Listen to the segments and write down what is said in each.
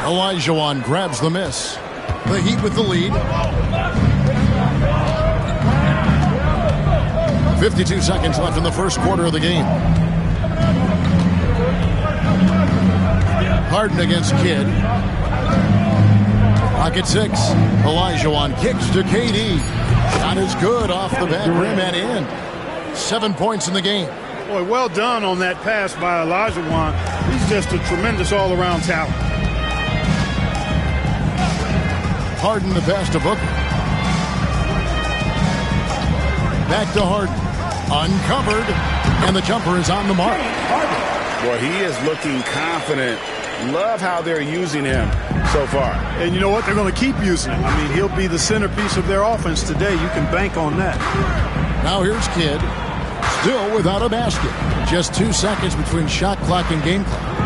Olajuwon grabs the miss. The Heat with the lead. 52 seconds left in the first quarter of the game. Harden against Kidd. Rocket 6. Olajuwon kicks to KD. Shot is good off the back rim and in. 7 points in the game. Boy, well done on that pass by Olajuwon. He's just a tremendous all-around talent. Harden the pass to Booker. Back to Harden. Uncovered. And the jumper is on the mark. Boy, he is looking confident. Love how they're using him so far. And you know what? They're going to keep using him. I mean, he'll be the centerpiece of their offense today. You can bank on that. Now here's Kidd. Still without a basket. Just 2 seconds between shot clock and game clock.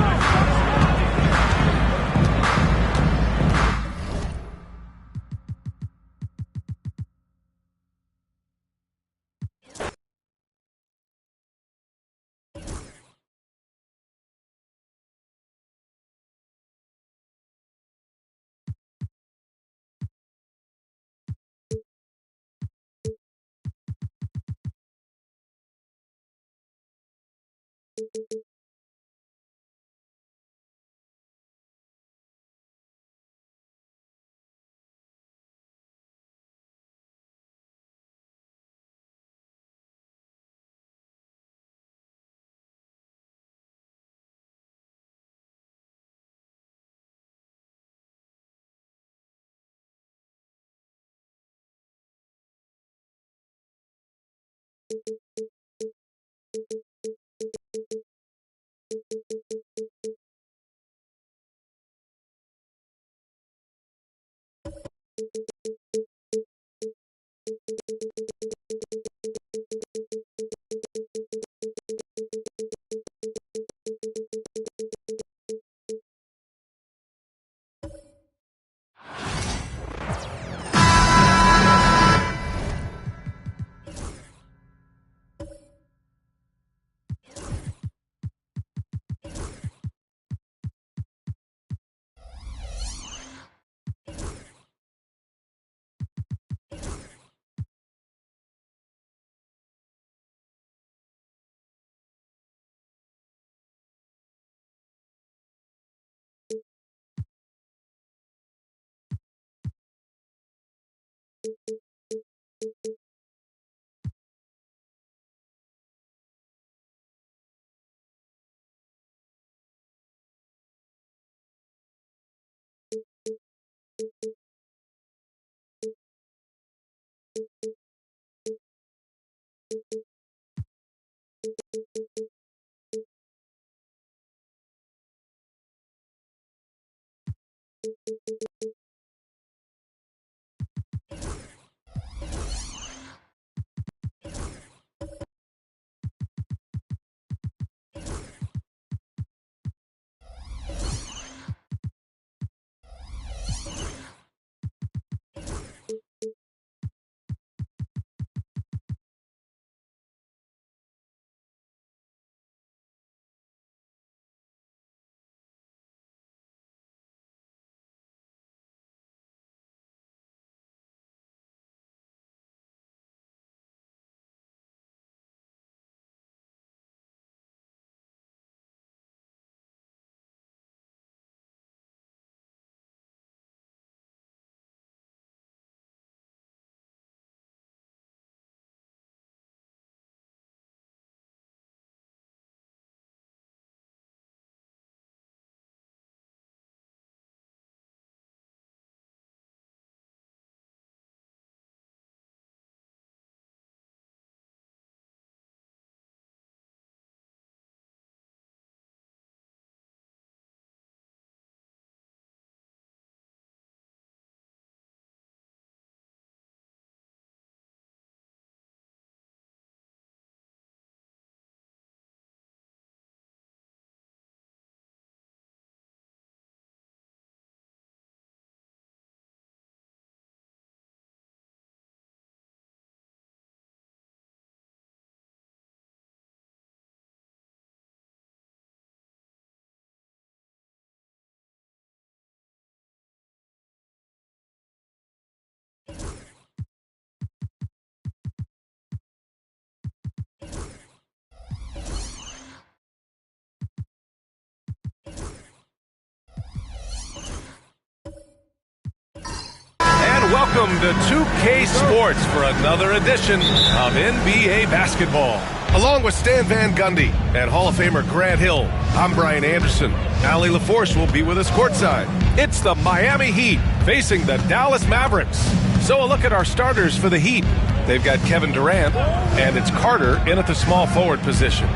welcome to 2K Sports for another edition of NBA basketball. Along with Stan Van Gundy and Hall of Famer Grant Hill, I'm Brian Anderson. Allie LaForce will be with us courtside. It's the Miami Heat facing the Dallas Mavericks. So a look at our starters for the Heat. They've got Kevin Durant, and it's Carter in at the small forward position.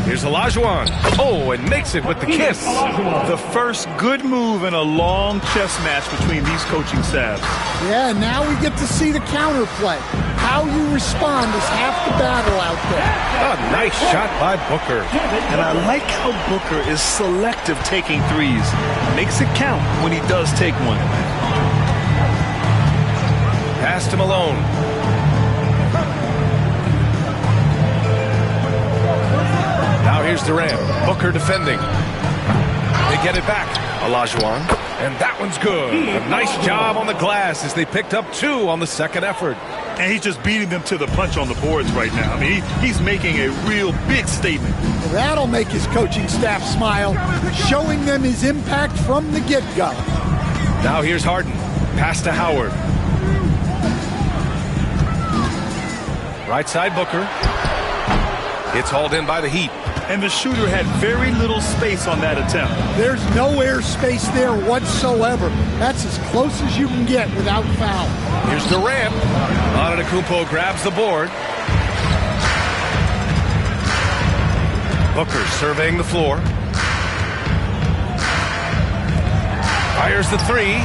Here's Olajuwon. Oh, and makes it with the kiss. The first good move in a long chess match between these coaching staffs. Yeah, now we get to see the counterplay. How you respond is half the battle out there. A nice shot by Booker. And I like how Booker is selective taking threes. Makes it count when he does take one. Pass to Malone. Now here's Durant. Booker defending. They get it back. Olajuwon. And that one's good. A nice job on the glass as they picked up 2 on the second effort. And he's just beating them to the punch on the boards right now. I mean, he's making a real big statement. Well, that'll make his coaching staff smile, showing them his impact from the get-go. Now here's Harden. Pass to Howard. Right side Booker. It's hauled in by the Heat. And the shooter had very little space on that attempt. There's no air space there whatsoever. That's as close as you can get without foul. Here's Durant. Antetokounmpo grabs the board. Booker surveying the floor. Fires the 3.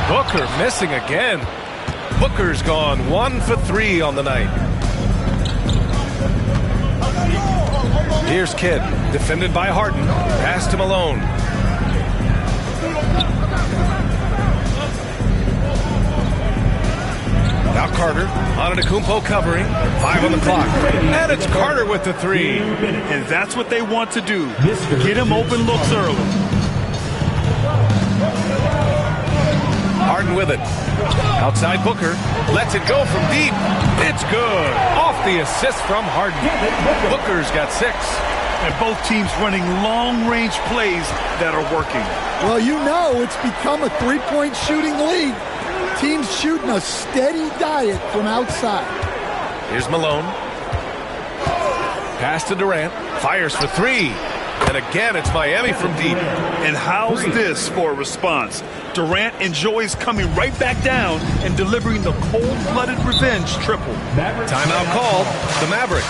Booker missing again. Booker's gone 1 for 3 on the night. Here's Kidd, defended by Harden. Pass to Malone. Now Carter, Antetokounmpo covering. 5 on the clock. And it's Carter with the 3. And that's what they want to do. Get him open looks early. Harden with it. Outside Booker. Lets it go from deep. It's good. Off the assist from Harden. Booker's got 6. And both teams running long-range plays that are working. Well, you know it's become a three-point shooting league. Teams shooting a steady diet from outside. Here's Malone. Pass to Durant. Fires for 3. And again, it's Miami from deep. And how's this for a response? Durant enjoys coming right back down and delivering the cold-blooded revenge triple. Timeout called. The Mavericks.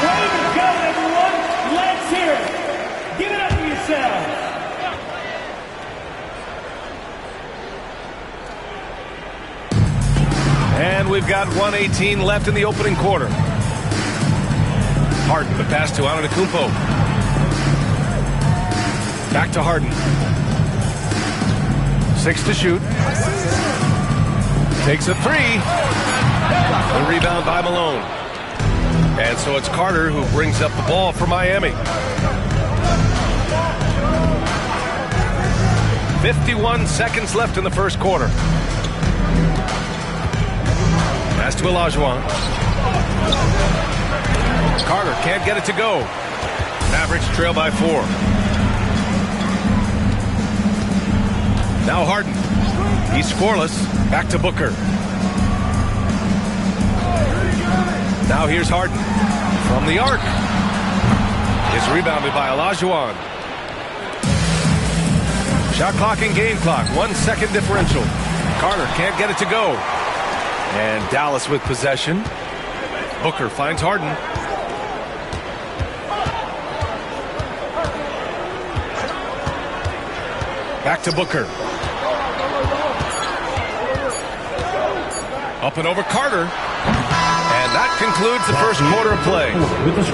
Way to go, everyone. Let's hear it. Give it up for yourselves. And we've got 1:18 left in the opening quarter. Harden, the pass to Antetokounmpo. Back to Harden. 6 to shoot. Takes a 3. The rebound by Malone. And so it's Carter who brings up the ball for Miami. 51 seconds left in the first quarter. Pass to Olajuwon. Carter can't get it to go. Mavericks trail by 4. Now Harden. He's scoreless. Back to Booker. Now here's Harden. From the arc. It's rebounded by Olajuwon. Shot clock and game clock. 1 second differential. Carter can't get it to go. And Dallas with possession. Booker finds Harden. Back to Booker. Up and over Carter. And that concludes the first quarter of play.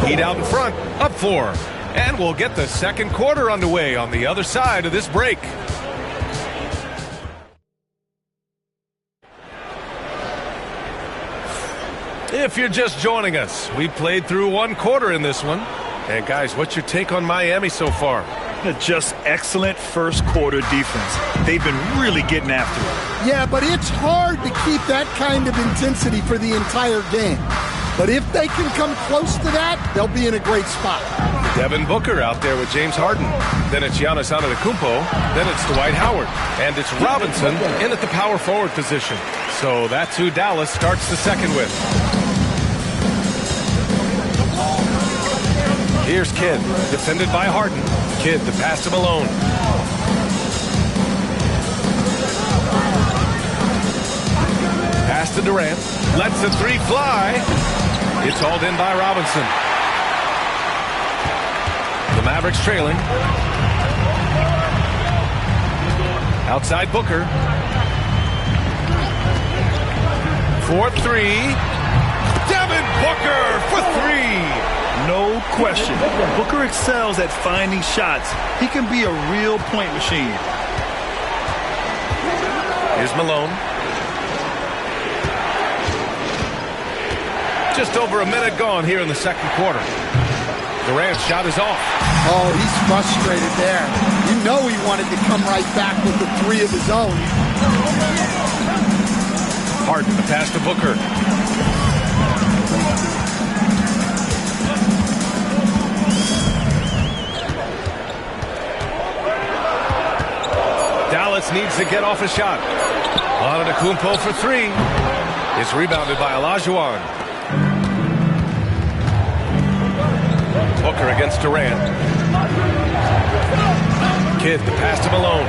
Heat out in front, up 4. And we'll get the second quarter underway on the other side of this break. If you're just joining us, we played through 1 quarter in this one. And guys, what's your take on Miami so far? Just excellent first quarter defense. They've been really getting after it. Yeah, but it's hard to keep that kind of intensity for the entire game. But if they can come close to that, they'll be in a great spot. Devin Booker out there with James Harden. Then it's Giannis Antetokounmpo. Then it's Dwight Howard. And it's Robinson in at the power forward position. So that's who Dallas starts the second with. Here's Kidd, defended by Harden. Kidd, the pass to Malone. Pass to Durant. Lets the three fly. It's hauled in by Robinson. The Mavericks trailing. Outside Booker. 4-3. Devin Booker for three. No question. Booker excels at finding shots. He can be a real point machine. Here's Malone. Just over a minute gone here in the second quarter. Durant's shot is off. Oh, he's frustrated there. You know he wanted to come right back with the three of his own. Harden, the pass to Booker. Dallas needs to get off a shot. Antetokounmpo for three. It's rebounded by Olajuwon. Booker against Durant. Kidd, the pass to Malone.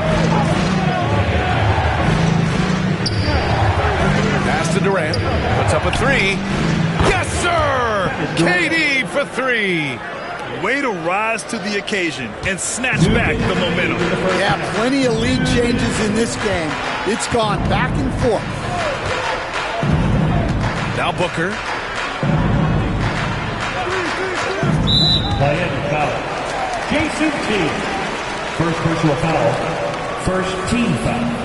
Pass to Durant. Puts up a three. Yes, sir! KD for three. Way to rise to the occasion and snatch back the momentum. Yeah, plenty of lead changes in this game. It's gone back and forth. Now Booker. Play in foul. Jason Kidd. First personal foul. First team foul.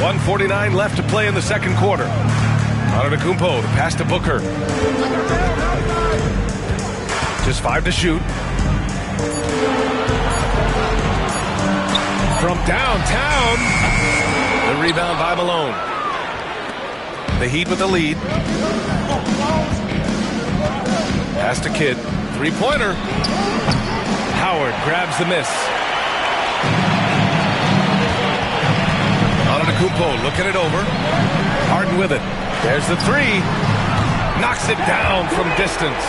.149 left to play in the second quarter. Antetokounmpo, the pass to Booker. Just 5 to shoot. From downtown. The rebound by Malone. The Heat with the lead. Pass to Kidd. Three-pointer. Howard grabs the miss. Antetokounmpo looking it over. Harden with it. There's the three. Knocks it down from distance.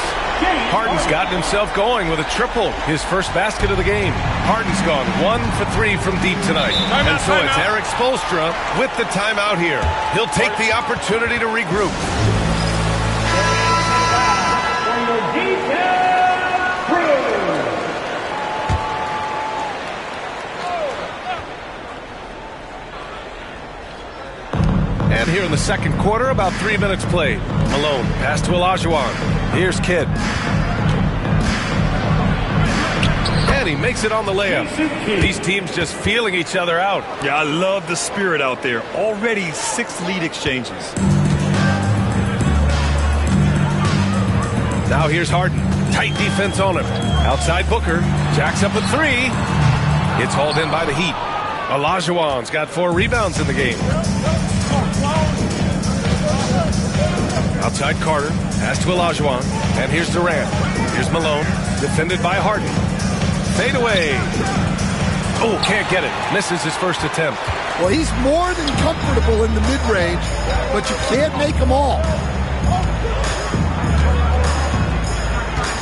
Harden's gotten himself going with a triple. His first basket of the game. Harden's gone 1 for 3 from deep tonight. And so it's Eric Spoelstra with the timeout here. He'll take the opportunity to regroup. And here in the second quarter, about 3 minutes played. Malone, pass to Olajuwon. Here's Kidd. And he makes it on the layup. These teams just feeling each other out. Yeah, I love the spirit out there. Already 6 lead exchanges. Now here's Harden. Tight defense on him. Outside Booker. Jacks up a three. It's hauled in by the Heat. Olajuwon's got 4 rebounds in the game. Outside Carter, pass to Olajuwon, and here's Durant. Here's Malone, defended by Harden. Fade away. Oh, can't get it. Misses his first attempt. Well, he's more than comfortable in the mid-range, but you can't make them all.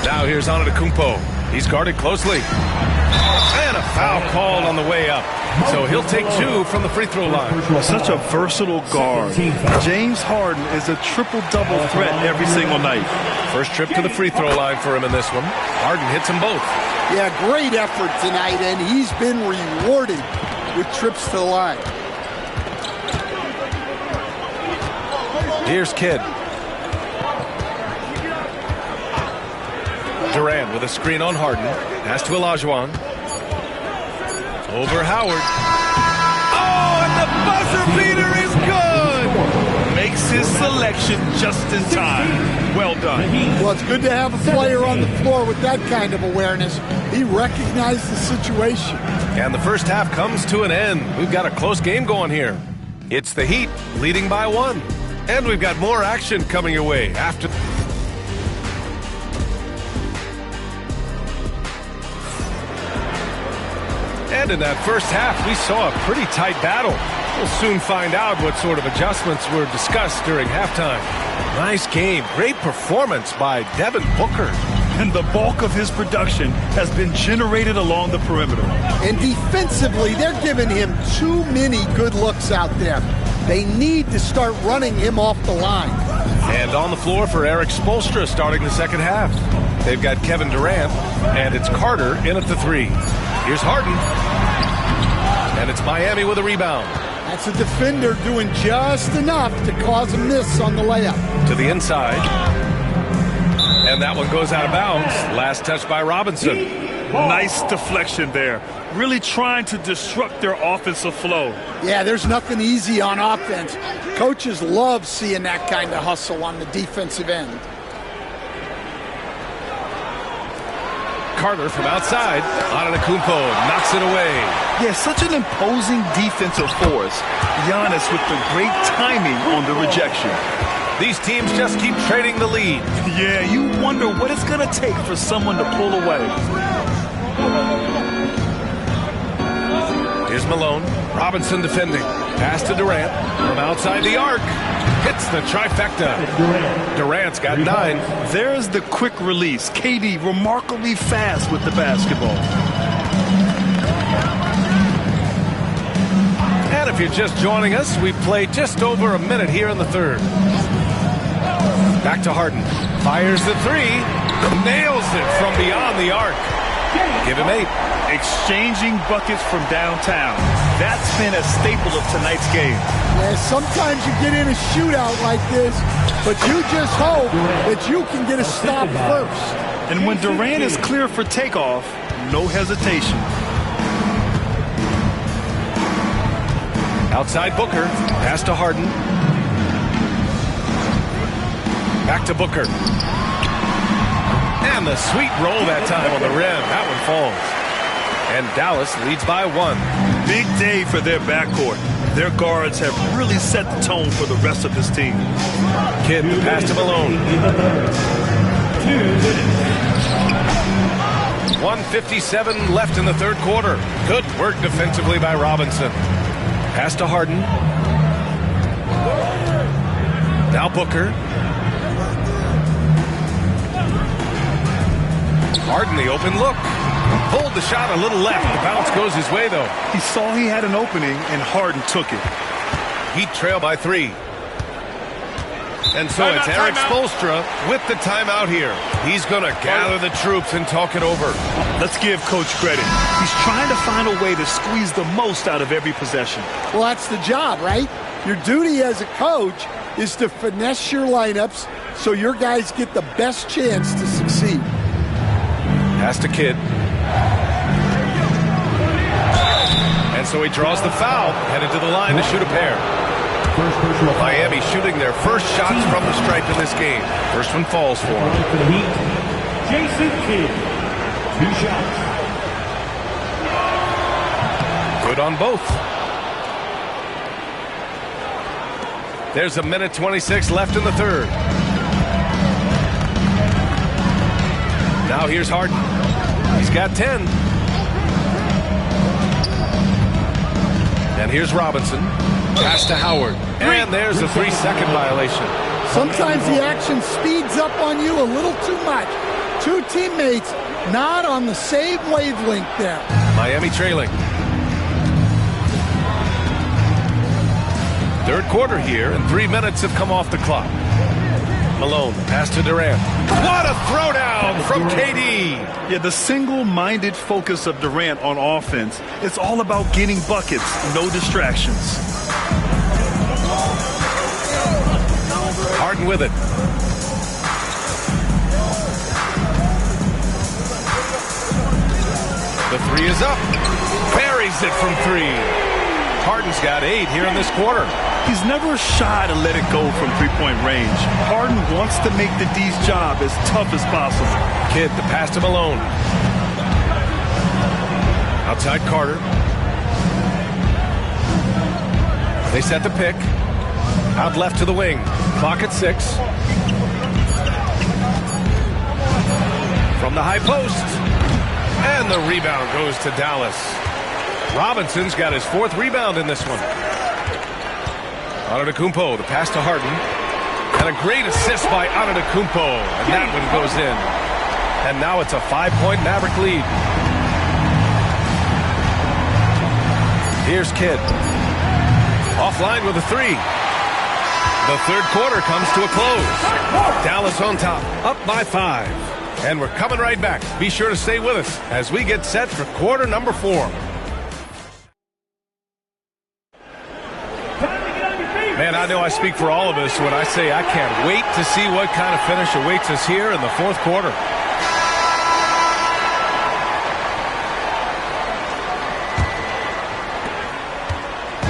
Now here's Antetokounmpo. He's guarded closely. And a foul called on the way up. So he'll take 2 from the free throw line. Such a versatile guard. James Harden is a triple-double threat every single night. First trip to the free throw line for him in this one. Harden hits them both. Yeah, great effort tonight, and he's been rewarded with trips to the line. Here's Kidd. Durant with a screen on Harden. Pass to Olajuwon. Over Howard. Oh, and the buzzer beater is good! Makes his selection just in time. Well done. Well, it's good to have a player on the floor with that kind of awareness. He recognized the situation. And the first half comes to an end. We've got a close game going here. It's the Heat leading by 1. And we've got more action coming your way after. And in that first half, we saw a pretty tight battle. We'll soon find out what sort of adjustments were discussed during halftime. Nice game. Great performance by Devin Booker. And the bulk of his production has been generated along the perimeter. And defensively, they're giving him too many good looks out there. They need to start running him off the line. And on the floor for Eric Spoelstra starting the second half. They've got Kevin Durant, and it's Carter in at the 3. Here's Harden. And it's Miami with a rebound. That's a defender doing just enough to cause a miss on the layup. To the inside. And that one goes out of bounds. Last touch by Robinson. Nice deflection there. Really trying to disrupt their offensive flow. Yeah, there's nothing easy on offense. Coaches love seeing that kind of hustle on the defensive end. Carter from outside. Antetokounmpo knocks it away. Yeah, such an imposing defensive force. Giannis with the great timing on the rejection. These teams just keep trading the lead. Yeah, you wonder what it's going to take for someone to pull away. Here's Malone. Robinson defending. Pass to Durant. From outside the arc. Hits the trifecta. Durant's got 9. There's the quick release. KD remarkably fast with the basketball. And if you're just joining us, we've played just over a minute here in the third. Back to Harden. Fires the 3. Nails it from beyond the arc. Give him 8. Exchanging buckets from downtown. That's been a staple of tonight's game. Yeah, sometimes you get in a shootout like this, but you just hope that you can get a stop first. And when Durant is clear for takeoff, no hesitation. Outside Booker. Pass to Harden. Back to Booker. And the sweet roll that time on the rim. That one falls. And Dallas leads by 1. Big day for their backcourt. Their guards have really set the tone for the rest of this team. Kidd pass to Malone. 1:57 left in the third quarter. Good work defensively by Robinson. Pass to Harden. Now Booker. Harden the open look. Pulled the shot a little left. The bounce goes his way, though. He saw he had an opening, and Harden took it. Heat trail by 3. And so it's Eric Spoelstra with the timeout here. He's going to gather the troops and talk it over. Let's give Coach credit. He's trying to find a way to squeeze the most out of every possession. Well, that's the job, right? Your duty as a coach is to finesse your lineups so your guys get the best chance to succeed. Pass to Kidd. And so he draws the foul, headed to the line to shoot a pair. Miami shooting their first shots from the stripe in this game. First one falls for him. For the Heat, Jason Kidd. 2 shots. Good on both. There's a minute 26 left in the third. Now here's Harden. He's got 10. And here's Robinson. Pass to Howard. And there's a 3-second violation. Sometimes the action speeds up on you a little too much. 2 teammates not on the same wavelength there. Miami trailing. Third quarter here, and 3 minutes have come off the clock. Malone, pass to Durant. What a throwdown from KD! Yeah, the single-minded focus of Durant on offense, it's all about getting buckets, no distractions. Harden with it. The 3 is up. Buries it from 3. Harden's got 8 here in this quarter. He's never shy to let it go from three-point range. Harden wants to make the D's job as tough as possible. Kidd, the pass to Malone. Outside Carter. They set the pick. Out left to the wing. Clock at 6. From the high post. And the rebound goes to Dallas. Robinson's got his 4th rebound in this one. Antetokounmpo, the pass to Harden. And a great assist by Antetokounmpo. And that one goes in. And now it's a 5-point Maverick lead. Here's Kidd. Offline with a 3. The third quarter comes to a close. Dallas on top, up by 5. And we're coming right back. Be sure to stay with us as we get set for quarter number 4. Man, I know I speak for all of us when I say I can't wait to see what kind of finish awaits us here in the fourth quarter.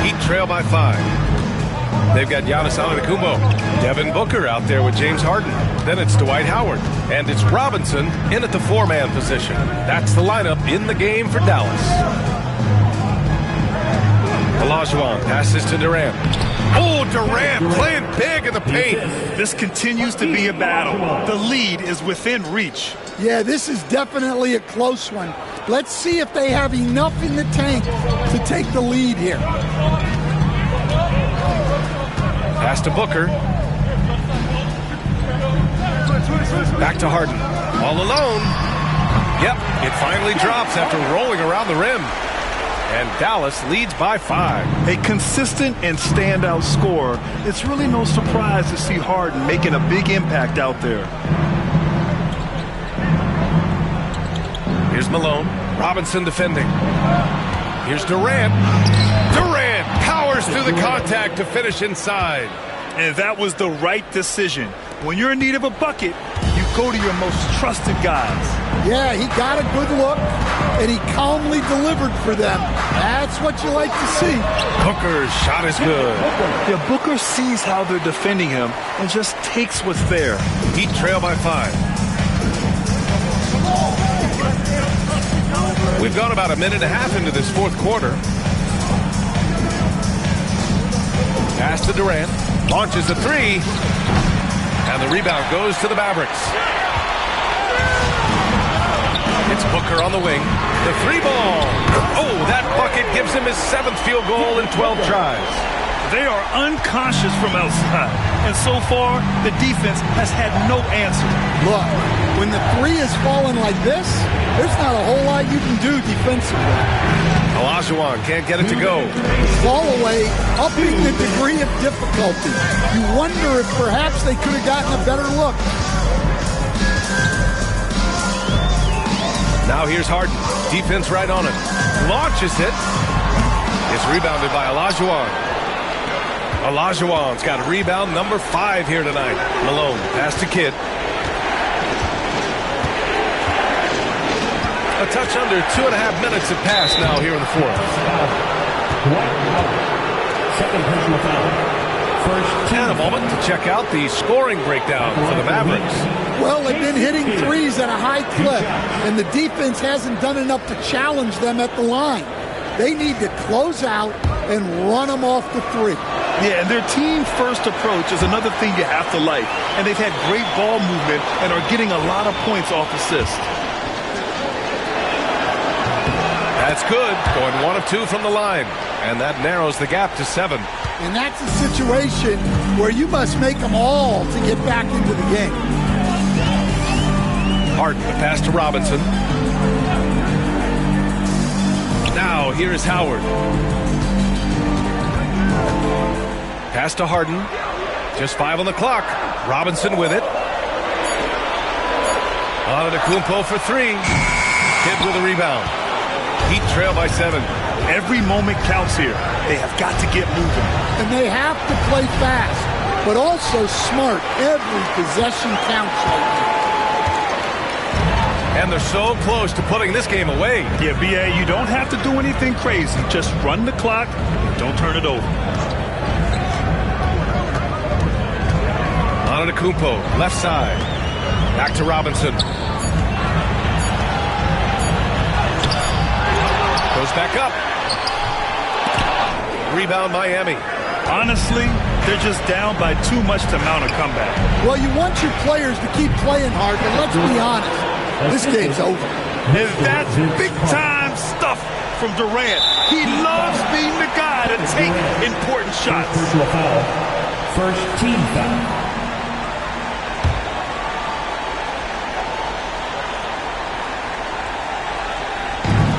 Heat trail by 5. They've got Giannis Antetokounmpo, Devin Booker out there with James Harden. Then it's Dwight Howard. And it's Robinson in at the 4-man position. That's the lineup in the game for Dallas. Olajuwon passes to Durant. Oh, Durant playing big in the paint. This continues to be a battle. The lead is within reach. Yeah, this is definitely a close one. Let's see if they have enough in the tank to take the lead here. Pass to Booker. Back to Harden. All alone. Yep, it finally drops after rolling around the rim. And Dallas leads by 5. A consistent and standout scorer. It's really no surprise to see Harden making a big impact out there. Here's Malone. Robinson defending. Here's Durant. Durant powers through the contact to finish inside. And that was the right decision. When you're in need of a bucket, you go to your most trusted guys. Yeah, he got a good look, and he calmly delivered for them. That's what you like to see. Booker's shot is good. Yeah, Booker sees how they're defending him and just takes what's there. Heat trail by 5. We've gone about a minute and a half into this fourth quarter. Pass to Durant. Launches a 3. And the rebound goes to the Mavericks. It's Booker on the wing. The 3-ball. Oh, that bucket gives him his 7th field goal in 12 tries. They are unconscious from outside. And so far, the defense has had no answer. Look, when the 3 is falling like this, there's not a whole lot you can do defensively. Olajuwon can't get it to go. Fall away, upping the degree of difficulty. You wonder if perhaps they could have gotten a better look. Now here's Harden. Defense right on it. Launches it. It's rebounded by Olajuwon. Olajuwon's got rebound number 5 here tonight. Malone, pass to Kidd. A touch under 2.5 minutes have passed now here in the fourth. Second personal foul. First And a moment to check out the scoring breakdown for the Mavericks. Well, they've been hitting threes at a high clip, and the defense hasn't done enough to challenge them at the line. They need to close out and run them off the 3. Yeah, and their team-first approach is another thing you have to like. And they've had great ball movement and are getting a lot of points off assists. That's good. Going 1 of 2 from the line. And that narrows the gap to 7. And that's a situation where you must make them all to get back into the game. Harden, the pass to Robinson. Now, here's Howard. Pass to Harden. Just 5 on the clock. Robinson with it. Antetokounmpo for 3. Kidd with a rebound. Heat trail by 7. Every moment counts here. They have got to get moving. And they have to play fast, but also smart. Every possession counts right now. And they're so close to putting this game away. Yeah, B.A., you don't have to do anything crazy. Just run the clock and don't turn it over. Antetokounmpo, left side. Back to Robinson. Goes back up. Rebound Miami. Honestly, they're just down by too much to mount a comeback. Well, you want your players to keep playing hard, but let's be honest. This game's over. And that's big-time stuff from Durant. He loves being the guy to take important shots. Personal foul. First team foul.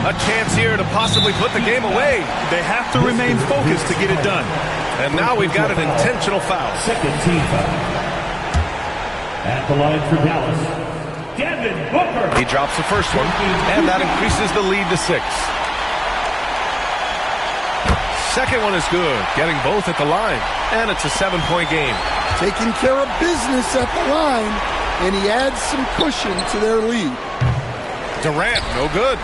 A chance here to possibly put the game away. They have to remain focused to get it done. And now we've got an intentional foul. Second team foul. At the line for Dallas, Devin Booker. He drops the first one, and that increases the lead to 6. Second one is good, getting both at the line, and it's a 7-point game. Taking care of business at the line, and he adds some cushion to their lead. Durant, no good.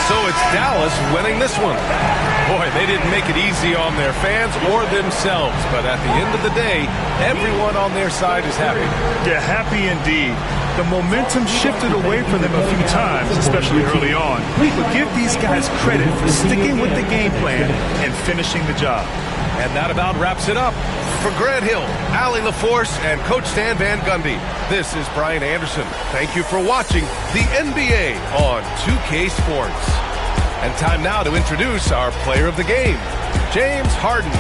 So it's Dallas winning this one. Boy, they didn't make it easy on their fans or themselves. But at the end of the day, everyone on their side is happy. Yeah, happy indeed. The momentum shifted away from them a few times, especially early on. But give these guys credit for sticking with the game plan and finishing the job. And that about wraps it up. For Grant Hill, Allie LaForce, and Coach Stan Van Gundy, this is Brian Anderson. Thank you for watching the NBA on 2K Sports. And time now to introduce our player of the game, James Harden.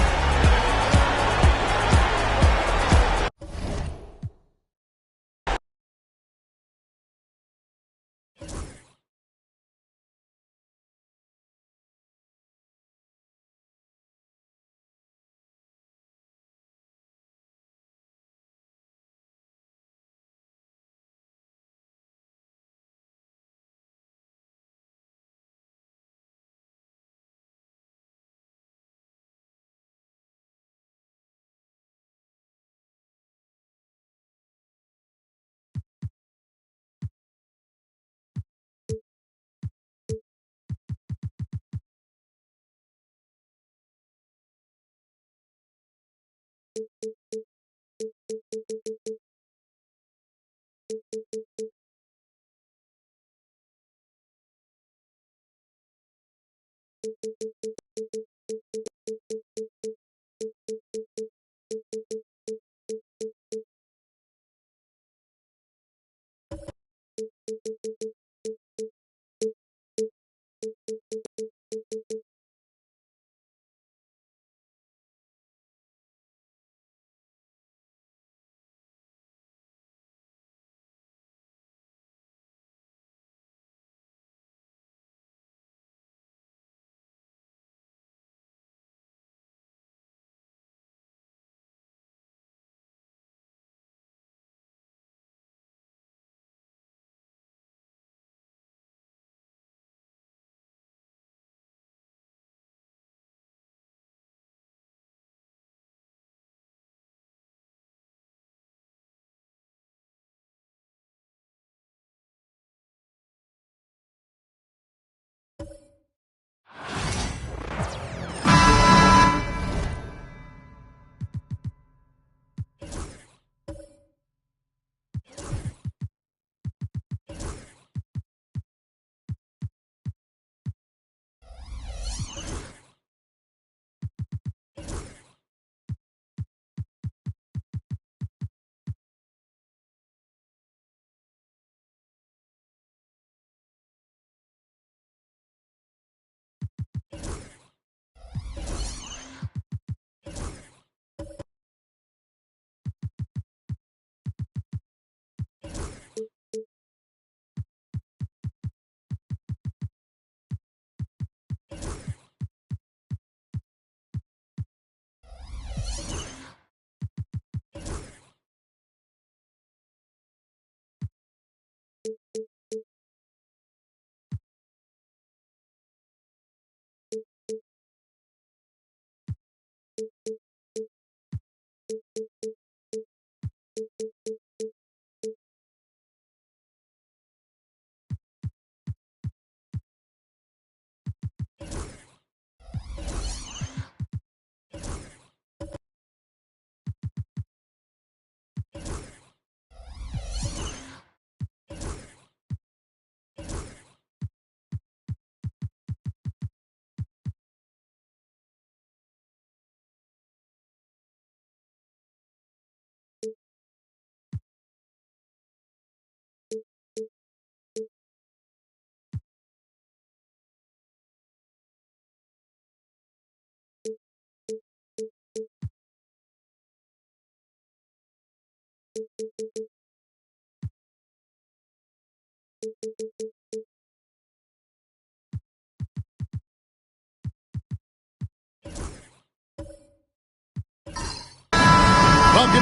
Welcome,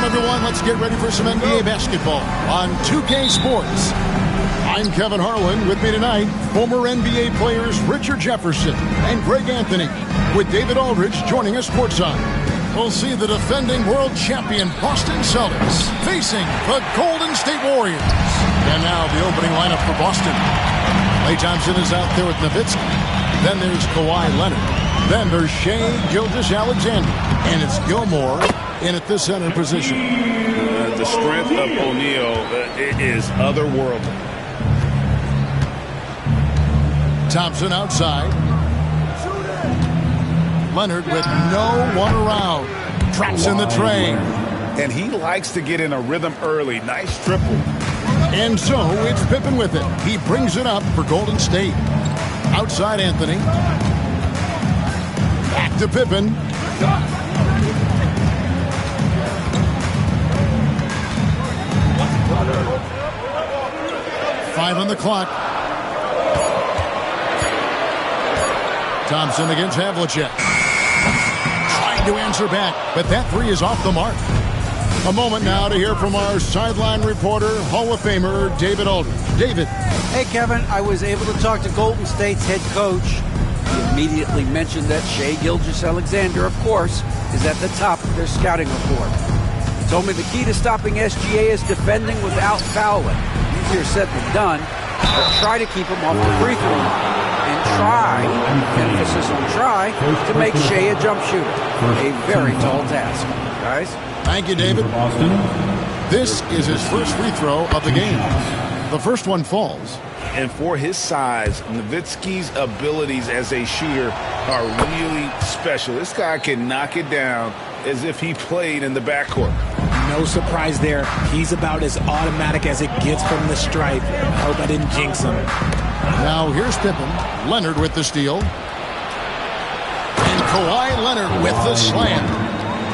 everyone. Let's get ready for some NBA basketball on 2K Sports. I'm Kevin Harlan. With me tonight, former NBA players Richard Jefferson and Greg Anthony, with David Aldridge joining us courtside. We'll see the defending world champion Boston Celtics facing the Golden State Warriors. And now the opening lineup for Boston. Klay Thompson is out there with Nowitzki. Then there's Kawhi Leonard. Then there's Shai Gilgeous-Alexander. And it's Gilmore in at the center position. The strength of O'Neal is otherworldly. Thompson outside. Leonard with no one around. Drops in the tray. And he likes to get in a rhythm early. Nice triple. And so it's Pippen with it. He brings it up for Golden State. Outside Anthony. Back to Pippen. Five on the clock. Thompson against Havlicek. Trying to answer back, but that three is off the mark. A moment now to hear from our sideline reporter, Hall of Famer David Aldridge. David. Hey, Kevin. I was able to talk to Golden State's head coach. He immediately mentioned that Shai Gilgeous-Alexander, of course, is at the top of their scouting report. He told me the key to stopping SGA is defending without fouling. Easier said than done, but try to keep him off the free throw line. And try, emphasis on try, to make Shai a jump shooter. A very tall task. Guys? Thank you, David. This is his first free throw of the game. The first one falls. And for his size, Nowitzki's abilities as a shooter are really special. This guy can knock it down as if he played in the backcourt. No surprise there. He's about as automatic as it gets from the stripe. I hope I didn't jinx him. Now here's Pippen. Leonard with the steal. And Kawhi Leonard with the slam.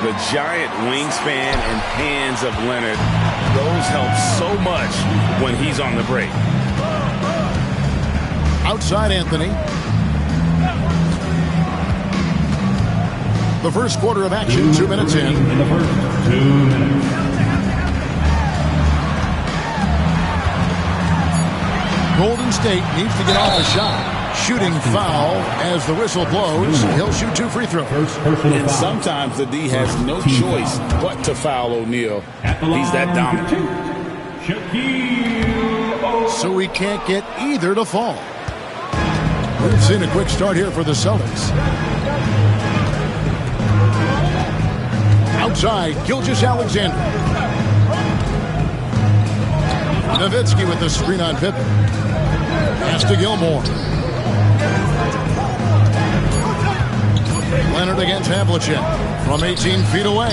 The giant wingspan and hands of Leonard, those help so much when he's on the break. Outside Anthony. The first quarter of action, 2 minutes in. The first 2 minutes. Golden State needs to get off a shot. Shooting foul as the whistle blows. He'll shoot 2 free throws. And sometimes the D has no choice but to foul O'Neal. He's that dominant. So he can't get either to fall. We've seen a quick start here for the Celtics. Outside, Gilgeous-Alexander. Nowitzki with the screen on Pippen. Pass to Gilmore. Leonard against Havlicek. From 18 feet away.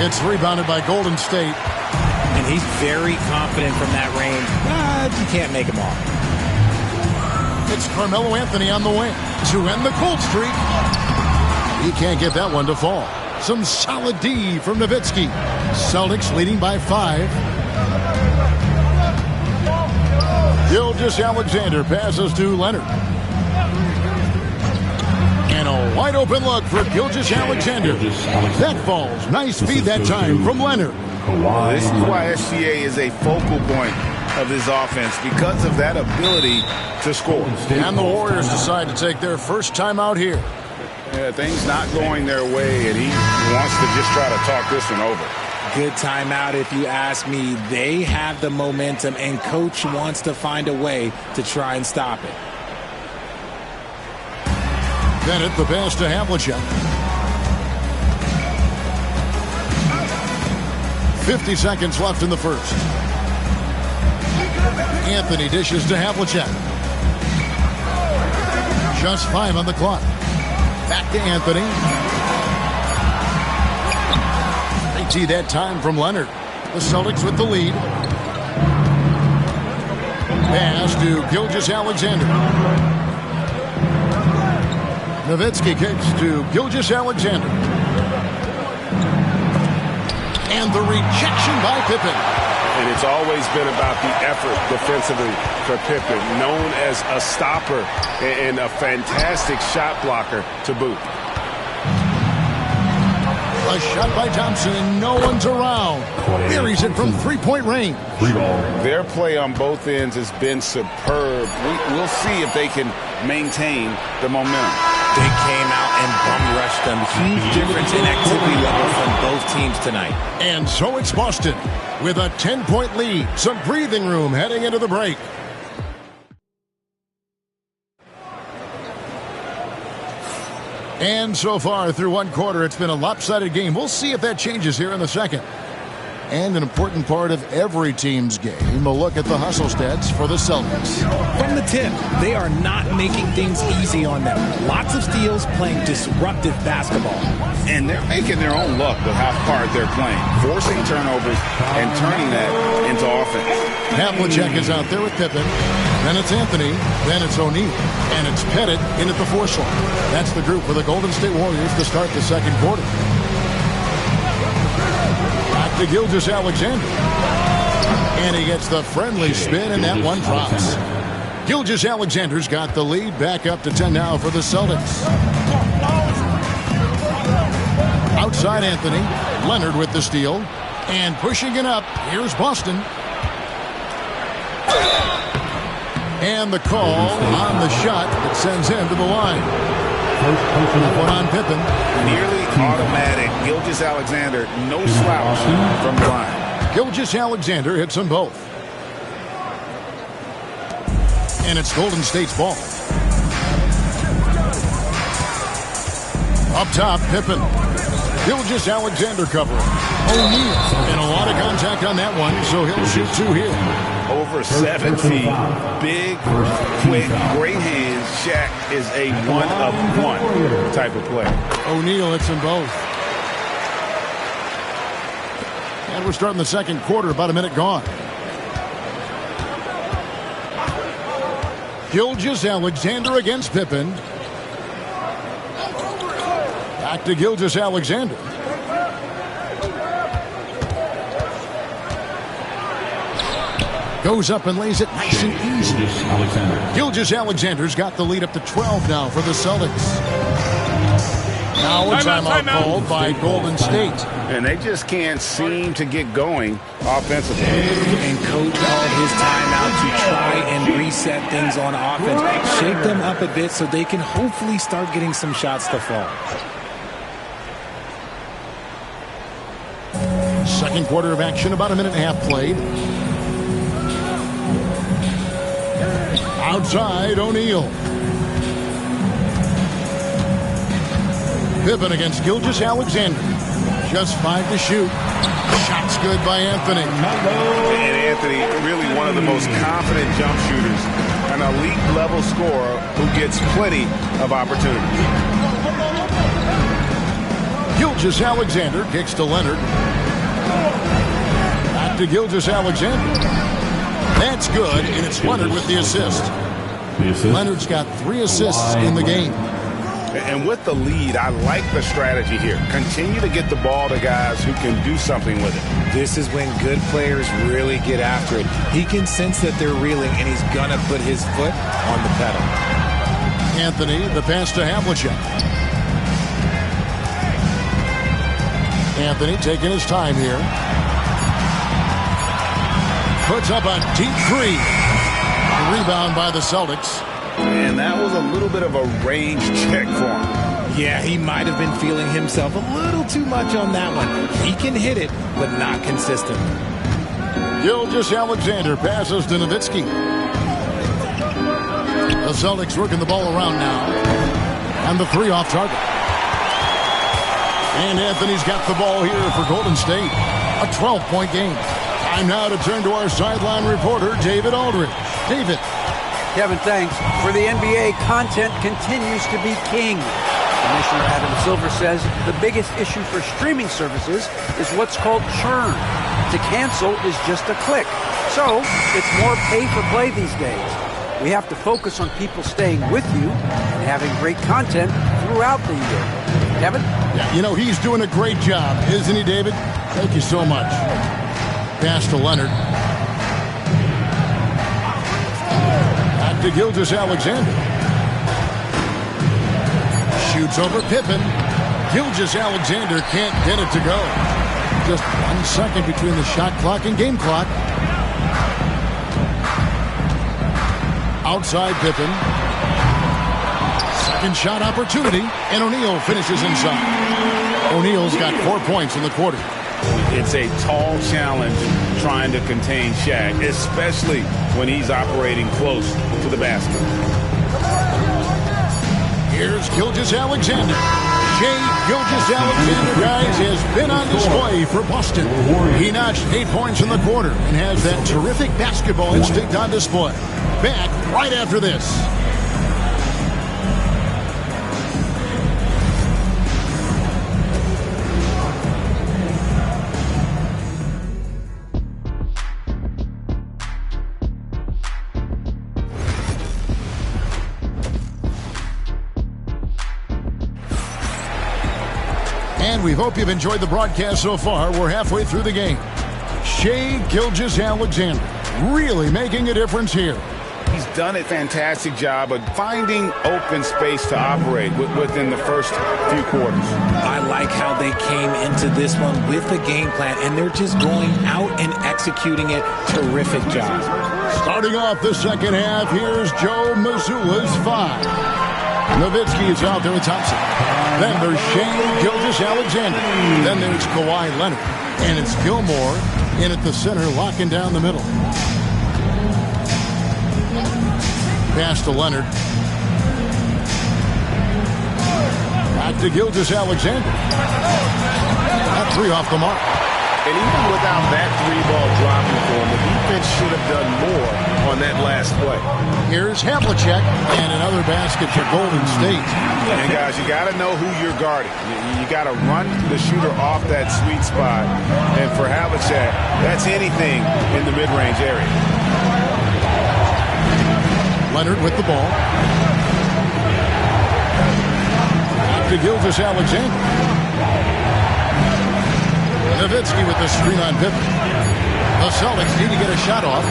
It's rebounded by Golden State. And he's very confident from that range. You can't make him off. It's Carmelo Anthony on the wing to end the cold streak. He can't get that one to fall. Some solid D from Nowitzki. Celtics leading by 5. Gilgeous-Alexander passes to Leonard. And a wide open look for Gilgeous-Alexander. That falls. Nice speed that time from Leonard. This is why SGA is a focal point of this offense, because of that ability to score. And the Warriors decide to take their first time out here. Yeah, things not going their way, and he wants to just try to talk this one over. Good timeout if you ask me. They have the momentum, and coach wants to find a way to try and stop it. Bennett the pass to Havlicek. 50 seconds left in the first. Anthony dishes to Havlicek. Just 5 on the clock. Back to Anthony. They tee that time from Leonard. The Celtics with the lead. Pass to Gilgeous-Alexander. Nowitzki kicks to Gilgeous-Alexander. And the rejection by Pippen. And it's always been about the effort defensively for Pippen, known as a stopper and a fantastic shot blocker to boot. A shot by Thompson, and no one's around. Buries it from three-point range. Their play on both ends has been superb. We'll see if they can maintain the momentum. They came out and bum rushed them. Huge difference in activity level from both teams tonight. And so it's Boston with a 10-point lead. Some breathing room heading into the break. And so far through one quarter, it's been a lopsided game. We'll see if that changes here in the second. And an important part of every team's game, a look at the hustle stats for the Celtics. From the tip, they are not making things easy on them. Lots of steals, playing disruptive basketball. And they're making their own luck with how hard they're playing, forcing turnovers and turning that into offense. Havlicek is out there with Pippen. Then it's Anthony. Then it's O'Neal. And it's Pettit in at the four slot. That's the group for the Golden State Warriors to start the second quarter. To Gilgeous-Alexander. And he gets the friendly spin, and that one drops. Gilgeous-Alexander's got the lead back up to 10 now for the Celtics. Outside Anthony. Leonard with the steal. And pushing it up, here's Boston. And the call on the shot that sends him to the line. One on Pippen. Nearly automatic. Gilgeous-Alexander, no slouch from the line. Gilgeous-Alexander hits them both. And it's Golden State's ball. Up top, Pippen. Gilgeous-Alexander covering. O'Neal. And a lot of contact on that one, so he'll shoot two here. Over 7 feet. Big, quick, great hands. Shaq is a one-of-one type of player. O'Neal hits them both. And we're starting the second quarter, about a minute gone. Gilgeous-Alexander against Pippen. Back to Gilgeous-Alexander. Goes up and lays it nice and easy. Gilgeous-Alexander's got the lead up to 12 now for the Celtics. Now a timeout called by Golden State. And they just can't seem to get going offensively. And coach called his timeout to try and reset things on offense. Shake them up a bit so they can hopefully start getting some shots to fall. Second quarter of action, about a minute and a half played. Outside, O'Neal. Pippen against Gilgeous-Alexander. Just 5 to shoot. Shot's good by Anthony. And Anthony, really one of the most confident jump shooters. An elite level scorer who gets plenty of opportunities. Gilgeous-Alexander kicks to Leonard. Back to Gilgeous-Alexander. That's good, and it's Leonard with the assist. Leonard's got 3 assists in the game. And with the lead, I like the strategy here. Continue to get the ball to guys who can do something with it. This is when good players really get after it. He can sense that they're reeling, and he's going to put his foot on the pedal. Anthony, the pass to Havlicek. Anthony taking his time here. Puts up a deep three. Rebound by the Celtics. And that was a little bit of a range check for him. Yeah, he might have been feeling himself a little too much on that one. He can hit it, but not consistent. Gilgeous-Alexander passes to Nowitzki. The Celtics working the ball around now. And the 3 off target. And Anthony's got the ball here for Golden State. A 12-point game. Time now to turn to our sideline reporter, David Aldridge. David. Kevin, thanks. For the NBA, content continues to be king. Commissioner Adam Silver says the biggest issue for streaming services is what's called churn. To cancel is just a click. So it's more pay for play these days. We have to focus on people staying with you and having great content throughout the year. Kevin? Yeah, you know, he's doing a great job, isn't he, David? Thank you so much. Pass to Leonard. Back to Gilgeous-Alexander. Shoots over Pippen. Gilgeous-Alexander can't get it to go. Just 1 second between the shot clock and game clock. Outside Pippen. Second shot opportunity, and O'Neal finishes inside. O'Neal's got 4 points in the quarter. It's a tall challenge trying to contain Shaq, especially when he's operating close to the basket. Here's Gilgeous-Alexander. Shai Gilgeous-Alexander, guys, has been on display for Boston. He notched 8 points in the quarter and has that terrific basketball instinct on display. Back right after this. And we hope you've enjoyed the broadcast so far. We're halfway through the game. Shai Gilgeous-Alexander really making a difference here. He's done a fantastic job of finding open space to operate within the first few quarters. I like how they came into this one with a game plan, and they're just going out and executing it. Terrific job. Starting off the second half, here's Joe Mazzulla's 5. Nowitzki is out there with Thompson. Then there's Shai Gilgeous-Alexander. Then there's Kawhi Leonard. And it's Gilmore in at the center, locking down the middle. Pass to Leonard. Back to Gilgeous-Alexander. That 3 off the mark. And even without that 3-ball dropping for him, the defense should have done more on that last play. Here's Havlicek and another basket for Golden State. And guys, you got to know who you're guarding. You got to run the shooter off that sweet spot. And for Havlicek, that's anything in the mid-range area. Leonard with the ball. Back to Gilgeous-Alexander. Nowitzki with the screen on Pippen. The Celtics need to get a shot off.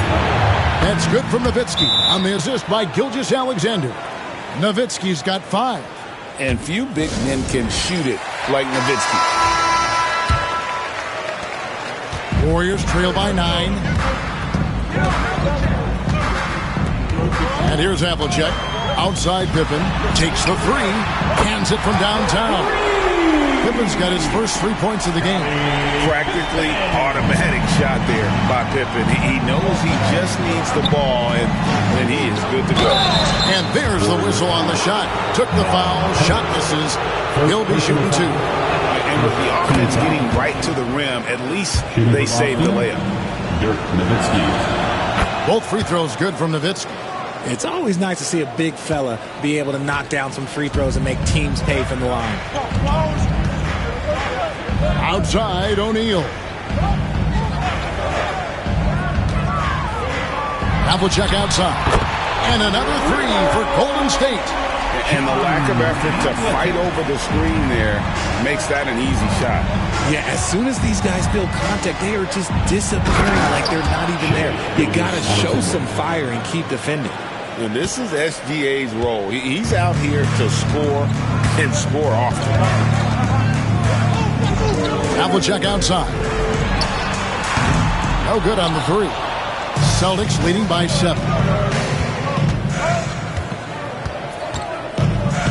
That's good from Nowitzki on the assist by Gilgeous-Alexander. Nowitzki's got 5. And few big men can shoot it like Nowitzki. Warriors trail by 9. And here's Havlicek. Outside Pippen. Takes the 3. Hands it from downtown. Pippen's got his first 3 points of the game. Practically automatic shot there by Pippen. He knows he just needs the ball, and he is good to go. And there's the whistle on the shot. Took the foul. Shot misses. He'll be shooting 2. And with the offense getting right to the rim, at least they saved the layup. Dirk Nowitzki. Both free throws good from Nowitzki. It's always nice to see a big fella be able to knock down some free throws and make teams pay from the line. Outside, O'Neal. Havlicek outside. And another 3 for Golden State. And the lack of effort to fight over the screen there makes that an easy shot. Yeah, as soon as these guys feel contact, they are just disappearing like they're not even there. You got to show some fire and keep defending. And this is SGA's role. He's out here to score and score often. Havlicek outside. No good on the 3. Celtics leading by 7.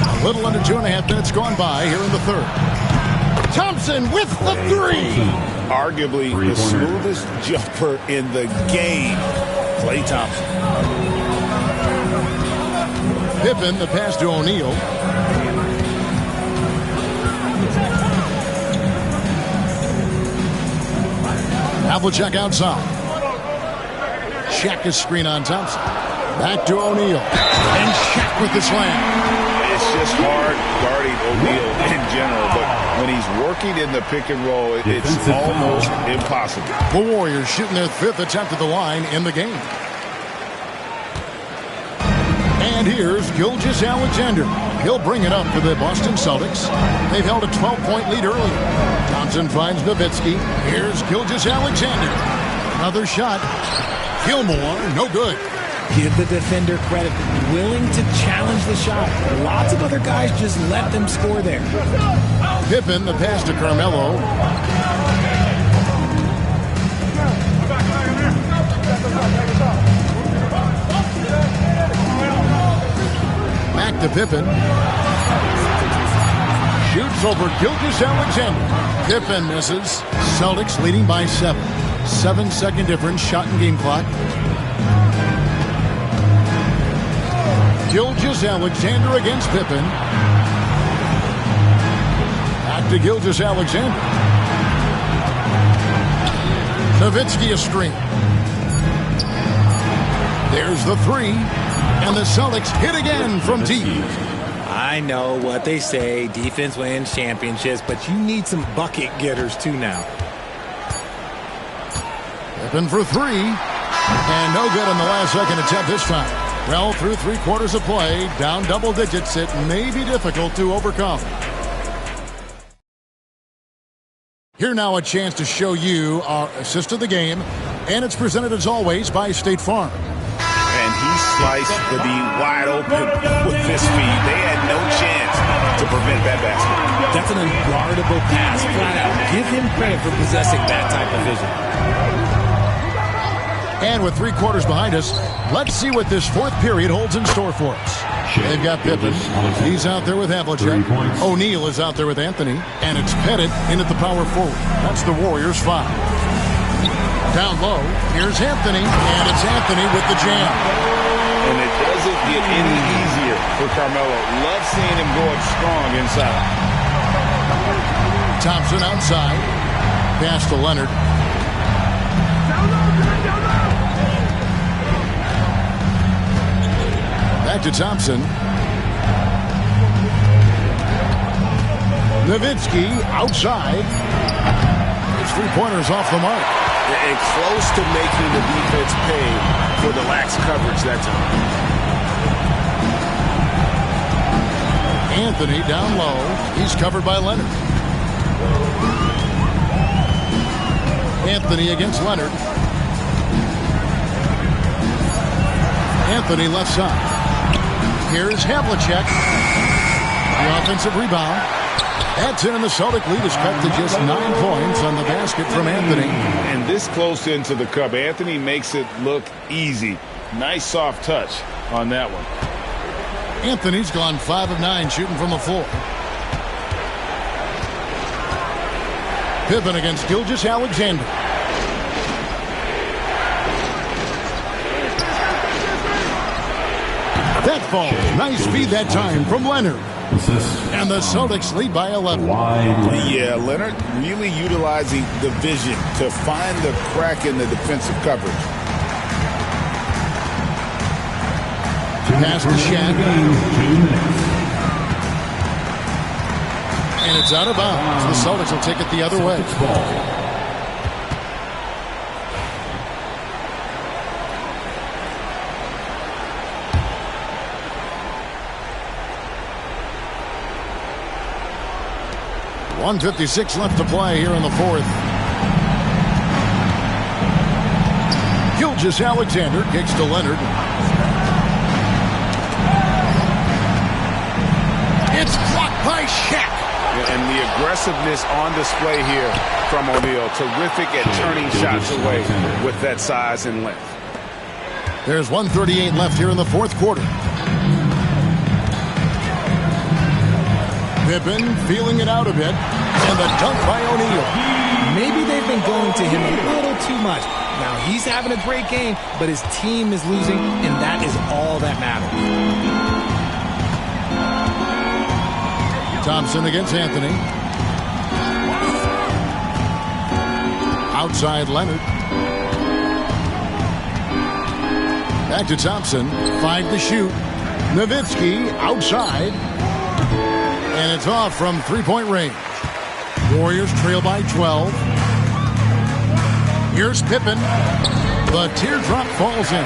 A little under 2.5 minutes gone by here in the third. Thompson with the 3. Arguably the smoothest jumper in the game. Klay Thompson. Pippen, the pass to O'Neal. Havlicek outside. Shaq is screen on Thompson. Back to O'Neal. And Shaq with the slam. It's just hard guarding O'Neal in general, but when he's working in the pick and roll, it's almost impossible. The Warriors shooting their 5th attempt at the line in the game. And here's Gilgeous-Alexander. He'll bring it up for the Boston Celtics. They've held a 12-point lead earlier. Thompson finds Nowitzki. Here's Gilgeous-Alexander. Another shot. Gilmore, no good. Give the defender credit. Willing to challenge the shot. Lots of other guys just let them score there. Pippen, the pass to Carmelo. Back to Pippen. Shoots over Gilgeous-Alexander. Pippen misses. Celtics leading by 7. 7-second difference, shot and game clock. Gilgeous-Alexander against Pippen. Back to Gilgeous-Alexander. Nowitzki a screen. There's the 3. And the Celtics hit again from deep. I know what they say, defense wins championships, but you need some bucket getters too now. Pippen for 3. And no good on the last second attempt this time. Well, through 3 quarters of play, down double digits, it may be difficult to overcome. Here now a chance to show you our assist of the game, and it's presented as always by State Farm. And he sliced the D wide open with this speed. They had no chance to prevent that basket. That's an unguardable pass, flat out. Give him credit for possessing that type of vision. And with 3 quarters behind us, let's see what this 4th period holds in store for us. They've got Pippen. He's out there with Havlicek. O'Neal is out there with Anthony. And it's Pettit in at the power forward. That's the Warriors' foul. Down low, here's Anthony. And it's Anthony with the jam. And it doesn't get any easier for Carmelo. Love seeing him go up strong inside. Thompson outside. Pass to Leonard. Back to Thompson. Nowitzki outside. His 3-pointers off the mark. And close to making the defense pay for the lax coverage that time. Anthony down low. He's covered by Leonard. Anthony against Leonard. Anthony left side. Here's Havlicek. The offensive rebound. That's in, and the Celtic lead is cut to just 9 points on the basket from Anthony. And this close into the cup, Anthony makes it look easy. Nice soft touch on that one. Anthony's gone 5 of 9 shooting from the floor. Pippen against Gilgeous-Alexander. That falls. Nice feed that time from Leonard. And the Celtics lead by 11. Yeah, Leonard really utilizing the vision to find the crack in the defensive coverage. Pass to Shaq. And it's out of bounds. The Celtics will take it the other way. 1:56 left to play here in the 4th. Gilgeous-Alexander kicks to Leonard. It's blocked by Shaq. And the aggressiveness on display here from O'Neal. Terrific at turning shots away with that size and length. There's 1:38 left here in the 4th quarter. Pippen feeling it out a bit. And the dunk by O'Neal. Maybe they've been going to him a little too much. Now he's having a great game, but his team is losing, and that is all that matters. Thompson against Anthony. Outside Leonard. Back to Thompson. 5 to shoot. Nowitzki outside. And it's off from 3-point range. Warriors trail by 12. Here's Pippen. The teardrop falls in.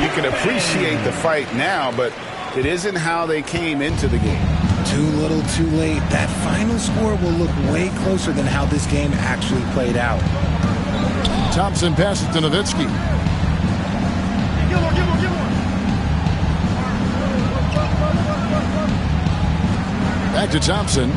You can appreciate the fight now, but it isn't how they came into the game. Too little, too late. That final score will look way closer than how this game actually played out. Thompson passes to Nowitzki. Back to Thompson.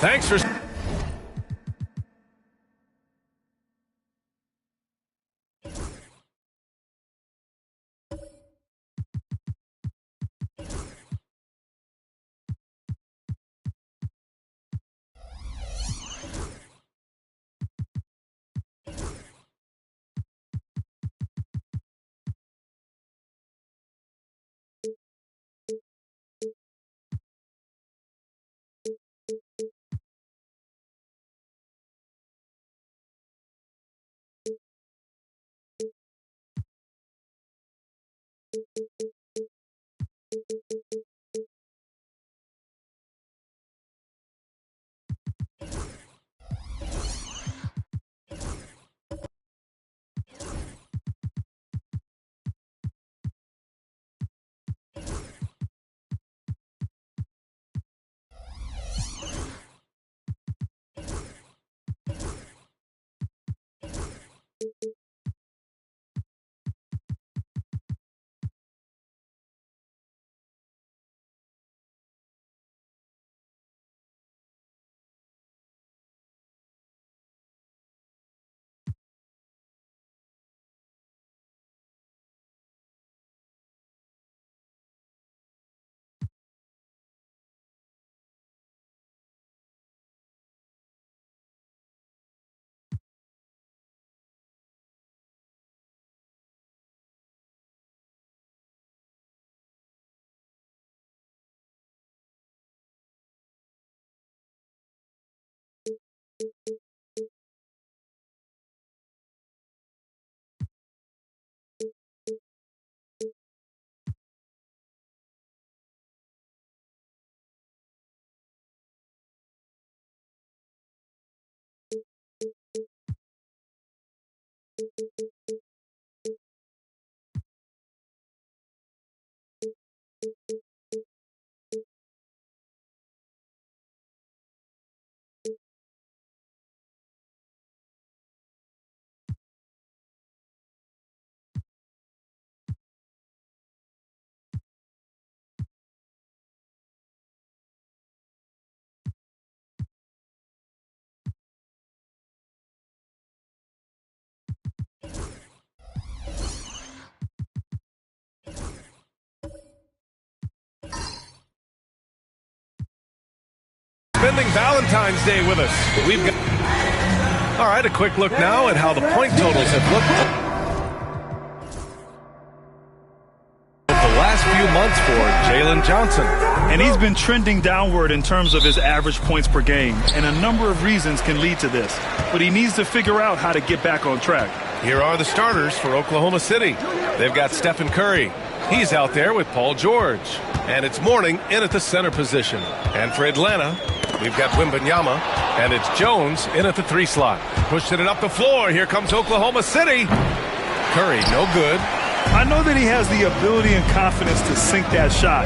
Thanks for... Spending Valentine's Day with us. We've got... All right, a quick look now at how the point totals have looked the last few months for Jalen Johnson. And he's been trending downward in terms of his average points per game, and a number of reasons can lead to this. But he needs to figure out how to get back on track. Here are the starters for Oklahoma City. They've got Stephen Curry. He's out there with Paul George. And it's Mourning in at the center position. And for Atlanta, we've got Wembanyama, and it's Jones in at the 3 slot. Pushing it up the floor. Here comes Oklahoma City. Curry, no good. I know that he has the ability and confidence to sink that shot,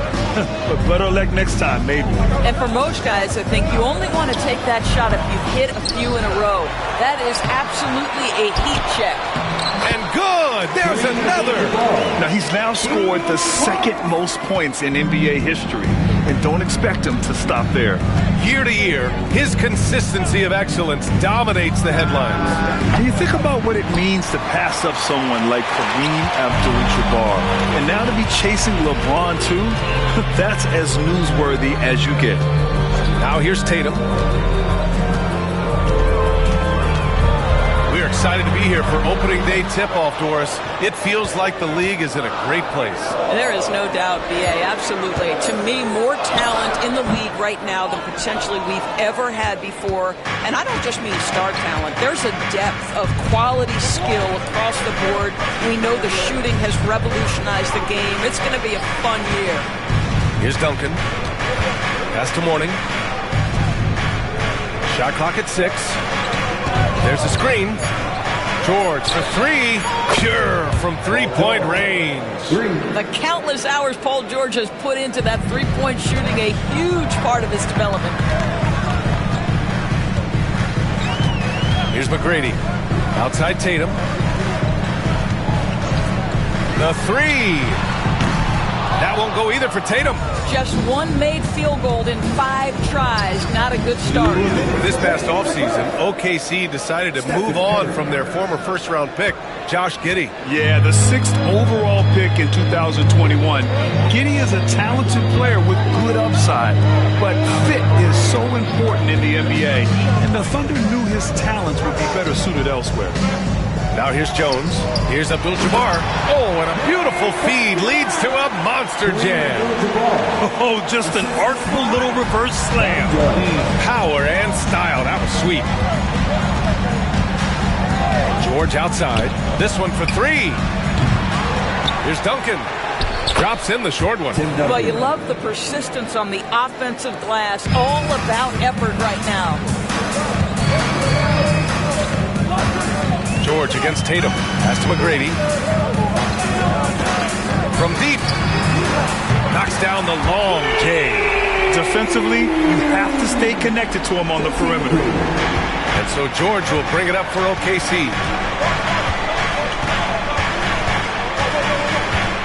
but better luck next time, maybe. And for most guys, I think you only want to take that shot if you've hit a few in a row. That is absolutely a heat check. And good! There's another! Now, he's now scored the second most points in NBA history. and don't expect him to stop there. Year to year, his consistency of excellence dominates the headlines. And you think about what it means to pass up someone like Kareem Abdul-Jabbar. And now to be chasing LeBron too, that's as newsworthy as you get. Now here's Tatum. We're excited to be here for opening day tip-off, Doris. It feels like the league is in a great place. There is no doubt, B.A., absolutely. To me, more talent in the league right now than potentially we've ever had before. And I don't just mean star talent. There's a depth of quality skill across the board. We know the shooting has revolutionized the game. It's going to be a fun year. Here's Duncan. Pass to Mourning. Shot clock at 6. There's the screen. George for 3. Pure from three-point range. The countless hours Paul George has put into that three-point shooting, a huge part of his development. Here's McGrady. Outside Tatum. The 3. That won't go either for Tatum. Just one made field goal in 5 tries. Not a good start. This past offseason, OKC decided to move on from their former first-round pick, Josh Giddey. Yeah, the 6th overall pick in 2021. Giddey is a talented player with good upside, but fit is so important in the NBA, and the Thunder knew his talents would be better suited elsewhere. Now here's Jones. Here's Abdul-Jabbar. Oh, and a beautiful feed leads to a monster jam. Oh, just an artful little reverse slam. Power and style. That was sweet. George outside. This one for 3. Here's Duncan. Drops in the short one. Well, you love the persistence on the offensive glass. All about effort right now. George against Tatum. Pass to McGrady. From deep. Knocks down the long J. Defensively, you have to stay connected to him on the perimeter. And so George will bring it up for OKC.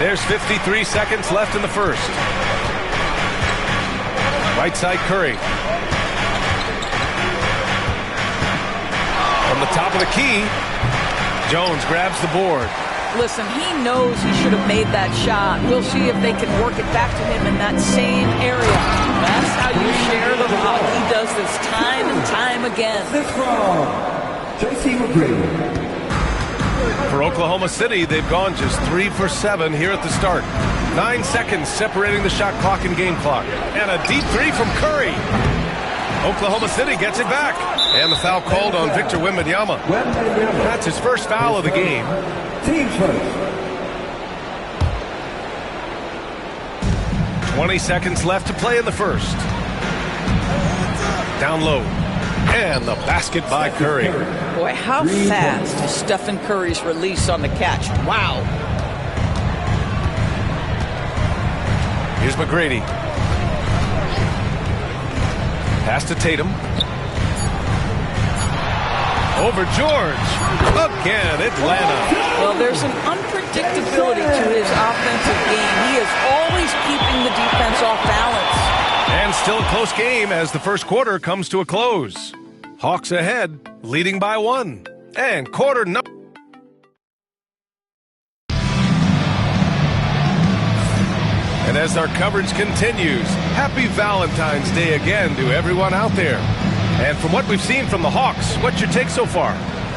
There's 53 seconds left in the first. Right side Curry. From the top of the key, Jones grabs the board. Listen, he knows he should have made that shot. We'll see if they can work it back to him in that same area. That's how you share the rock. He does this time and time again. For Oklahoma City, they've gone just 3 for 7 here at the start. 9 seconds separating the shot clock and game clock. And a deep 3 from Curry. Oklahoma City gets it back. And the foul called on Victor Wembanyama. That's his first foul of the game. Team first. 20 seconds left to play in the first. Down low. And the basket by Curry. Boy, how fast is Stephen Curry's release on the catch. Wow. Here's McGrady. Pass to Tatum. Over George. Again, Atlanta. Well, there's an unpredictability to his offensive game. He is always keeping the defense off balance. And still a close game as the first quarter comes to a close. Hawks ahead, leading by 1. And quarter number. And as our coverage continues, happy Valentine's Day again to everyone out there. And from what we've seen from the Hawks, what's your take so far?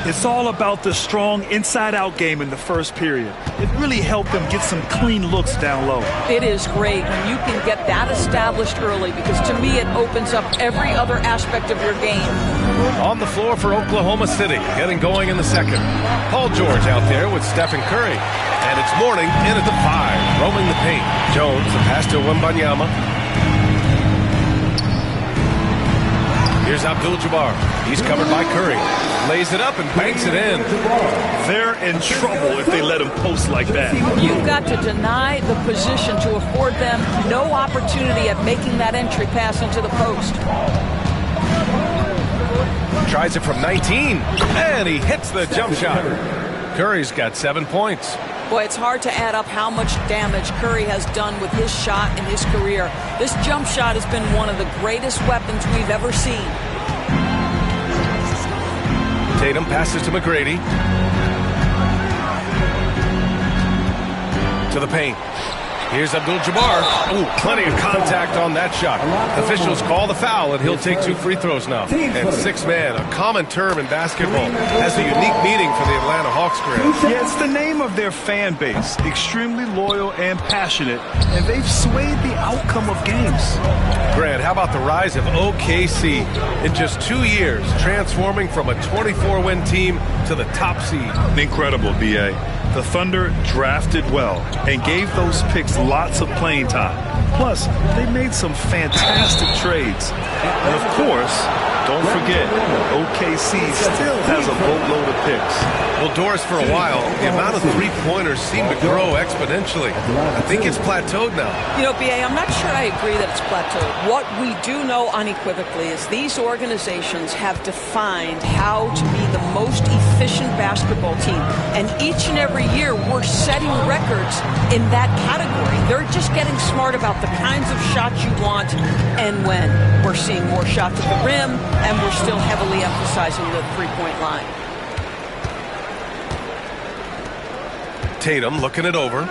It's all about the strong inside-out game in the first period. It really helped them get some clean looks down low. It is great when you can get that established early because to me it opens up every other aspect of your game. On the floor for Oklahoma City, getting going in the second. Paul George out there with Stephen Curry. And it's Mourning in at the 5, roaming the paint. Jones, the pass to Wembanyama. Here's Abdul-Jabbar. He's covered by Curry. Lays it up and banks it in. They're in trouble if they let him post like that. You've got to deny the position to afford them no opportunity at making that entry pass into the post. Tries it from 19, and he hits the jump shot. Curry's got 7 points. Boy, it's hard to add up how much damage Curry has done with his shot in his career. This jump shot has been one of the greatest weapons we've ever seen. Tatum passes to McGrady. To the paint. Here's Abdul-Jabbar. Ooh, plenty of contact on that shot. Officials call the foul, and he'll take 2 free throws now. And 6-man, a common term in basketball, has a unique meaning for the Atlanta Hawks, Grant. Yeah, it's the name of their fan base. Extremely loyal and passionate, and they've swayed the outcome of games. Grant, how about the rise of OKC in just 2 years, transforming from a 24-win team to the top seed? Incredible, B.A. The Thunder drafted well and gave those picks lots of playing time. Plus, they made some fantastic trades. And of course, don't forget, OKC still has a boatload of picks. Well, Doris, for a while, the amount of three-pointers seemed to grow exponentially. I think it's plateaued now. You know, B.A., I'm not sure I agree that it's plateaued. What we do know unequivocally is these organizations have defined how to be the most efficient basketball team. And each and every year, we're setting records in that category. They're just getting smart about the kinds of shots you want and when. We're seeing more shots at the rim, and we're still heavily emphasizing the three-point line. Tatum looking it over.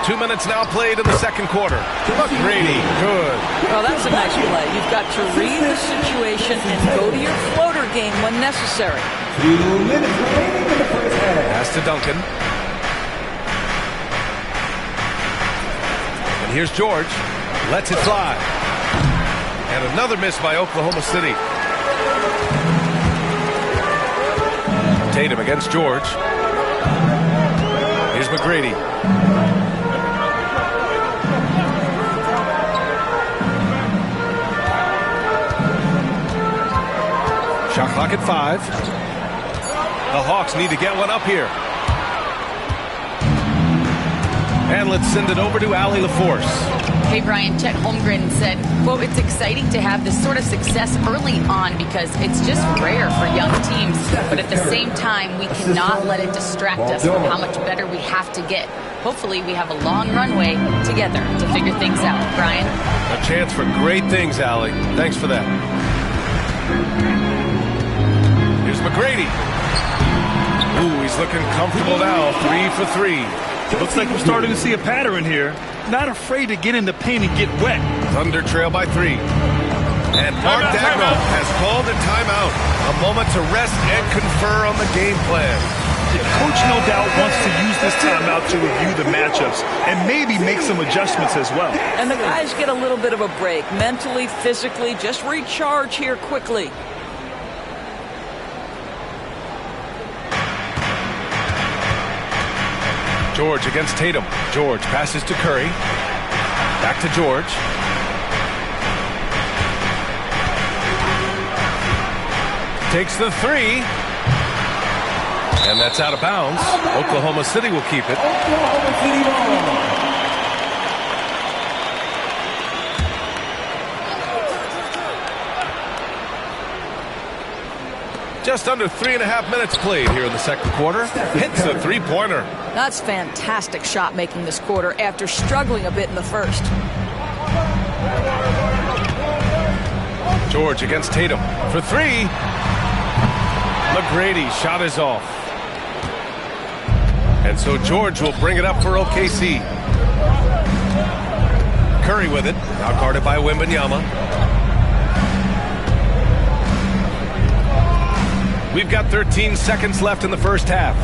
2 minutes now played in the second quarter. McGrady, good. Well, that's a nice play. You've got to read the situation and go to your floater game when necessary. 2 minutes remaining in the first half. Pass to Duncan. And here's George. Lets it fly. And another miss by Oklahoma City. Tatum against George. Here's McGrady. Shot clock at 5. The Hawks need to get one up here. And let's send it over to Allie LaForce. Hey, Brian, Chet Holmgren said, well, it's exciting to have this sort of success early on because it's just rare for young teams. But at the same time, we cannot let it distract us from how much better we have to get. Hopefully, we have a long runway together to figure things out. Brian? A chance for great things, Allie. Thanks for that. Here's McGrady. Ooh, he's looking comfortable now. 3 for 3. Looks like we're starting to see a pattern here. Not afraid to get in the paint and get wet. Thunder trail by 3. And Mark Dagnall has called a timeout. A moment to rest and confer on the game plan. The coach no doubt wants to use this timeout to review the matchups and maybe make some adjustments as well. And the guys get a little bit of a break. Mentally, physically, just recharge here quickly. George against Tatum. George passes to Curry. Back to George. Takes the 3. And that's out of bounds. Oklahoma City will keep it. Oklahoma City ball. Just under 3.5 minutes played here in the second quarter. Hits a three-pointer. That's fantastic shot making this quarter after struggling a bit in the first. George against Tatum for 3. McGrady shot is off. And so George will bring it up for OKC. Curry with it. Now guarded by Wembanyama. We've got 13 seconds left in the first half.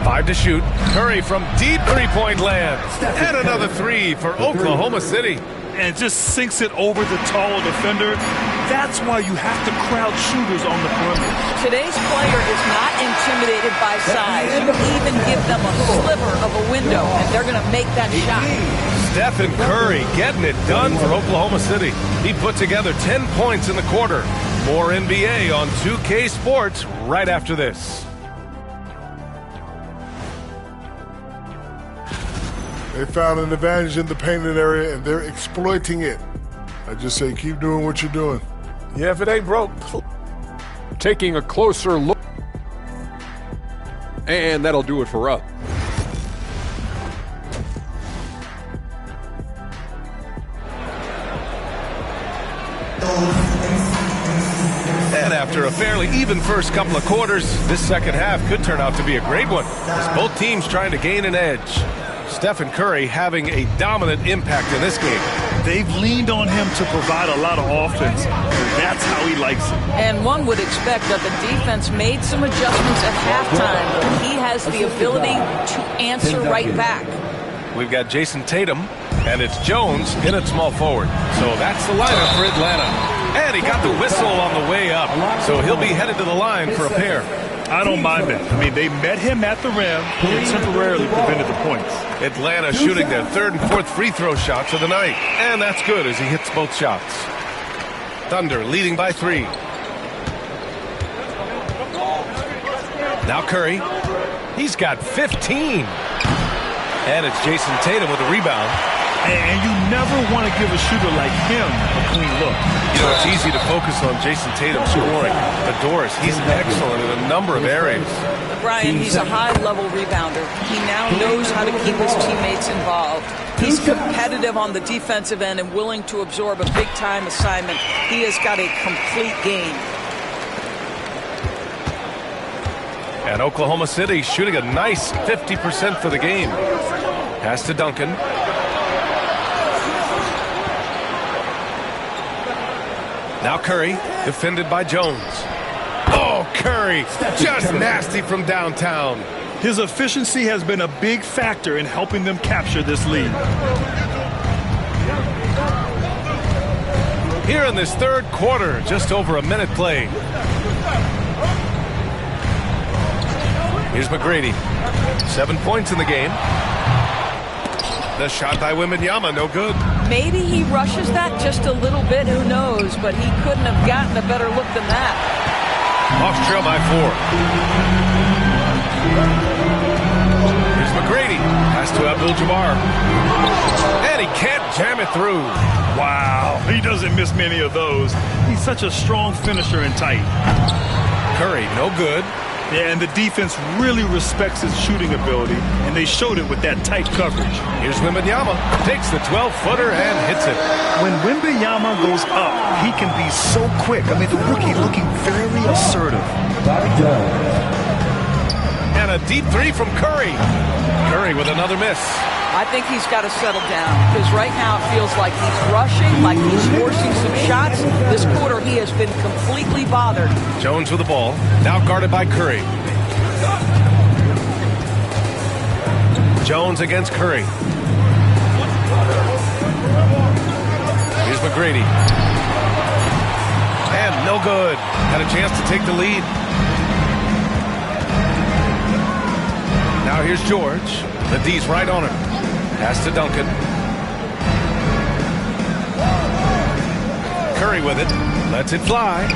5 to shoot. Curry from deep three-point land. And another 3 for Oklahoma City. And just sinks it over the taller defender. That's why you have to crowd shooters on the perimeter. Today's player is not intimidated by size. You even give them a sliver of a window, and they're going to make that shot. Stephen Curry getting it done for Oklahoma City. He put together 10 points in the quarter. More NBA on 2K Sports right after this. They found an advantage in the painted area, and they're exploiting it. I just say keep doing what you're doing. Yeah, if it ain't broke. Taking a closer look. And that'll do it for us. And after a fairly even first couple of quarters, this second half could turn out to be a great one, as both teams trying to gain an edge. Stephen Curry having a dominant impact in this game. They've leaned on him to provide a lot of offense, and that's how he likes it. And one would expect that the defense made some adjustments at halftime, but he has the ability to answer right back. We've got Jason Tatum, and it's Jones in at small forward. So that's the lineup for Atlanta. And he got the whistle on the way up, so he'll be headed to the line for a pair. I don't mind that. I mean, they met him at the rim and temporarily prevented the points. Atlanta shooting their third and fourth free throw shots of the night. And that's good as he hits both shots. Thunder leading by 3. Now Curry. He's got 15. And it's Jason Tatum with a rebound. And you never want to give a shooter like him a clean look. You know, it's easy to focus on Jason Tatum scoring. But Doris, he's excellent in a number of areas. Brian, he's a high-level rebounder. He now knows how to keep his teammates involved. He's competitive on the defensive end and willing to absorb a big-time assignment. He has got a complete game. And Oklahoma City shooting a nice 50% for the game. Pass to Duncan. Now Curry, defended by Jones. Oh, Curry, just nasty from downtown. His efficiency has been a big factor in helping them capture this lead. Here in this third quarter, just over a minute played. Here's McGrady. 7 points in the game. The shot by Wembanyama, no good. Maybe he rushes that just a little bit, who knows, but he couldn't have gotten a better look than that. Off trail by 4. Here's McGrady. Pass to Abdul-Jabbar. And he can't jam it through. Wow, he doesn't miss many of those. He's such a strong finisher and tight. Curry, no good. Yeah, and the defense really respects his shooting ability, and they showed it with that tight coverage. Here's Wembanyama. Takes the 12-footer and hits it. When Wembanyama goes up, he can be so quick. I mean, the rookie looking very assertive. And a deep 3 from Curry. Curry with another miss. I think he's got to settle down, because right now it feels like he's rushing, like he's forcing some shots. This quarter he has been completely bothered. Jones with the ball, now guarded by Curry. Jones against Curry. Here's McGrady. And no good. Had a chance to take the lead. Now here's George. The D's right on him. Pass to Duncan. Curry with it. Lets it fly.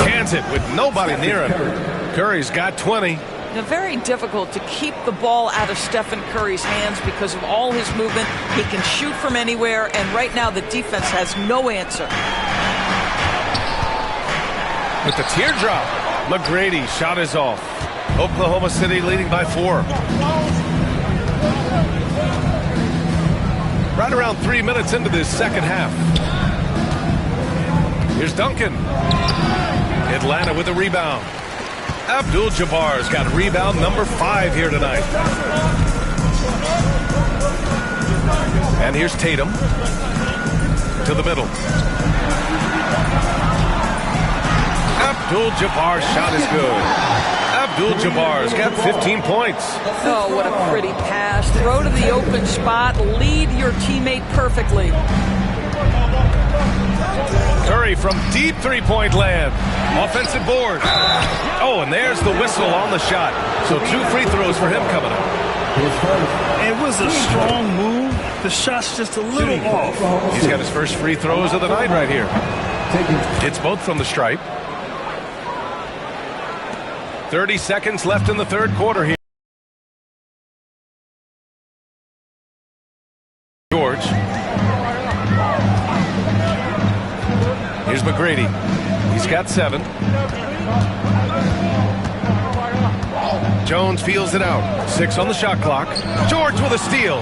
Cans it with nobody near him. Curry's got 20. Now, very difficult to keep the ball out of Stephen Curry's hands because of all his movement. He can shoot from anywhere, and right now the defense has no answer. With the teardrop, McGrady shot is off. Oklahoma City leading by 4. Right around 3 minutes into this second half. Here's Duncan. Atlanta with a rebound. Abdul-Jabbar's got rebound number 5 here tonight. And here's Tatum. To the middle. Abdul-Jabbar's shot is good. Abdul-Jabbar's got 15 points. Oh, what a pretty pass. Throw to the open spot. Lead your teammate perfectly. Curry from deep three-point land. Offensive board. Oh, and there's the whistle on the shot. So 2 free throws for him coming up. It was a strong move. The shot's just a little off. He's got his first free throws of the night right here. It's both from the stripe. 30 seconds left in the third quarter here. George. Here's McGrady. He's got 7. Jones feels it out. 6 on the shot clock. George with a steal.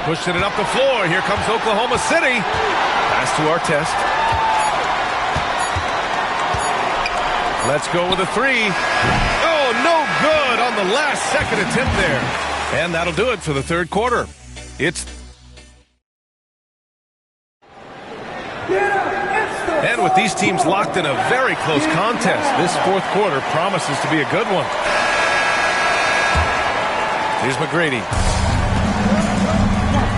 Pushing it up the floor. Here comes Oklahoma City. Pass to Artest. Let's go with a 3. Oh, no good on the last second attempt there. And that'll do it for the third quarter. And with these teams locked in a very close contest, this fourth quarter promises to be a good one. Here's McGrady.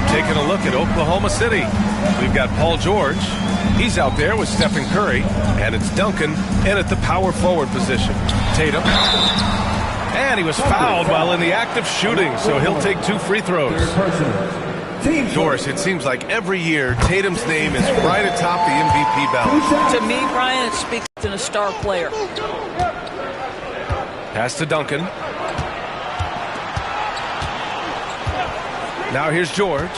Taking a look at Oklahoma City. We've got Paul George. He's out there with Stephen Curry. And it's Duncan in at the power forward position. Tatum. And he was fouled while in the act of shooting, so he'll take 2 free throws. Doris, it seems like every year Tatum's name is right atop the MVP ballot. To me, Brian, it speaks to a star player. Pass to Duncan. Now here's George.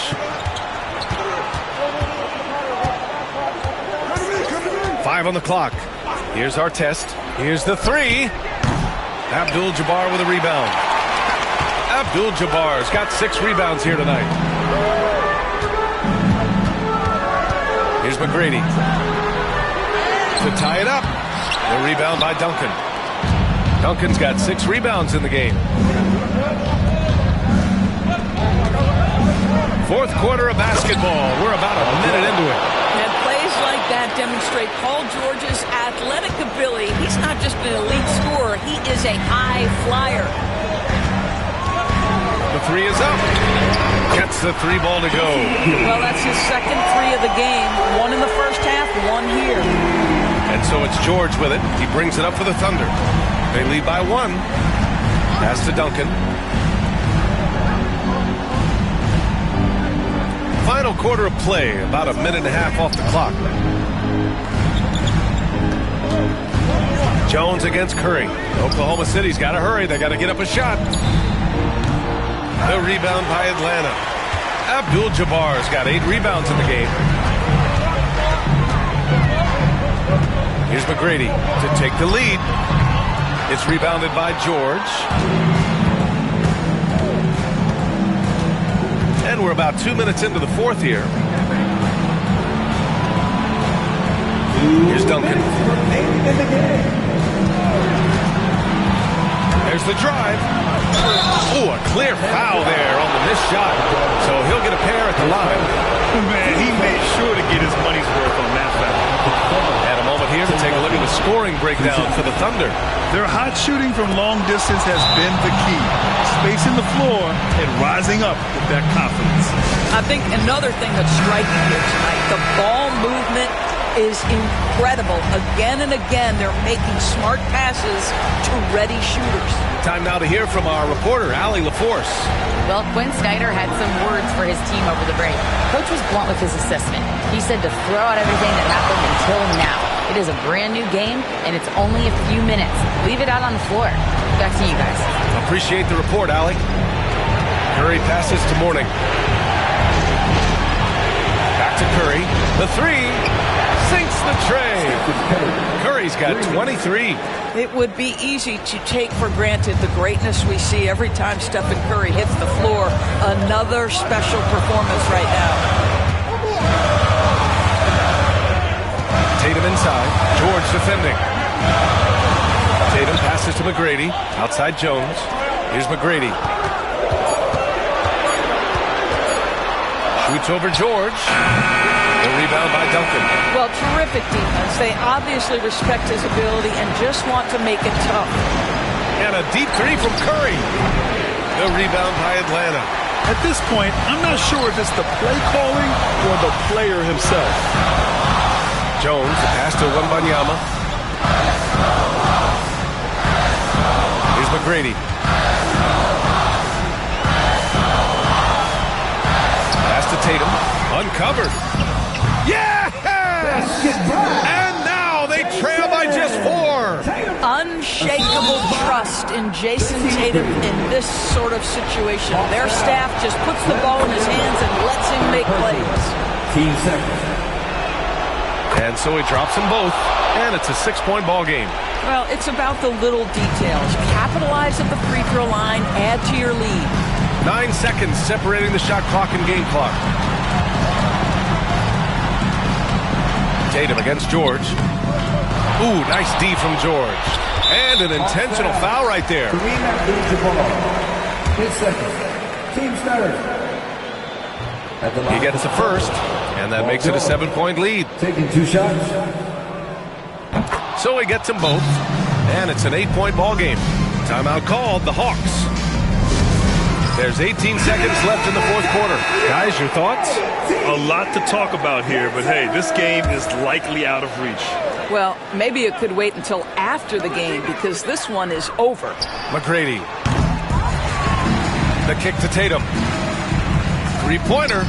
Five on the clock. Here's Artest. Here's the 3. Abdul-Jabbar with a rebound. Abdul-Jabbar's got 6 rebounds here tonight. Here's McGrady. To tie it up. The rebound by Duncan. Duncan's got 6 rebounds in the game. Fourth quarter of basketball. We're about a minute into it. And plays like that demonstrate Paul George's athletic ability. He's not just an elite scorer. He is a high flyer. The 3 is up. Gets the 3 ball to go. Well, that's his second 3 of the game. 1 in the first half, 1 here. And so it's George with it. He brings it up for the Thunder. They lead by 1. Pass to Duncan. Final quarter of play, about a minute and a half off the clock. Jones against Curry. Oklahoma City's got to hurry. They got to get up a shot. The rebound by Atlanta. Abdul-Jabbar's got 8 rebounds in the game. Here's McGrady to take the lead. It's rebounded by George. And we're about 2 minutes into the fourth here. Here's Duncan. There's the drive. Oh, a clear foul there on the missed shot. So he'll get a pair at the line. Man, he made sure to get his money's worth on that foul. And a moment here to take a look at the scoring breakdown for the Thunder. Their hot shooting from long distance has been the key. Spacing the floor and rising up with that confidence. I think another thing that's striking here tonight, the ball movement is incredible. Again and again, they're making smart passes to ready shooters. Time now to hear from our reporter, Allie LaForce. Well, Quinn Snyder had some words for his team over the break. Coach was blunt with his assessment. He said to throw out everything that happened until now. It is a brand new game, and it's only a few minutes. Leave it out on the floor. Back to you guys. Appreciate the report, Allie. Curry passes to Mourning. Back to Curry. The 3. Sinks the tray. Curry's got 23. It would be easy to take for granted the greatness we see every time Stephen Curry hits the floor. Another special performance right now. Tatum inside. George defending. Tatum passes to McGrady. Outside Jones. Here's McGrady. Shoots over George. The rebound by Duncan. Well, terrific defense. They obviously respect his ability and just want to make it tough. And a deep 3 from Curry. The rebound by Atlanta. At this point, I'm not sure if it's the play calling or the player himself. Jones, the pass to Wembanyama. Here's McGrady. Pass to Tatum. Uncovered. Yes! And now they trail by just 4. Unshakable trust in Jason Tatum in this sort of situation. Their staff just puts the ball in his hands and lets him make plays. Team second. And so he drops them both. And it's a 6-point ball game. Well, it's about the little details. Capitalize at the free throw line, add to your lead. 9 seconds separating the shot clock and game clock. Tatum against George. Ooh, nice D from George. And an intentional foul right there. Kareem Abdul-Jabbar. 10 seconds. Team started. He gets the first, and that makes it a 7-point lead. Taking 2 shots. So he gets them both, and it's an 8-point ball game. Timeout called, the Hawks. There's 18 seconds left in the fourth quarter. Guys, your thoughts? A lot to talk about here, but hey, this game is likely out of reach. Well, maybe it could wait until after the game because this one is over. McGrady. The kick to Tatum. 3-pointer.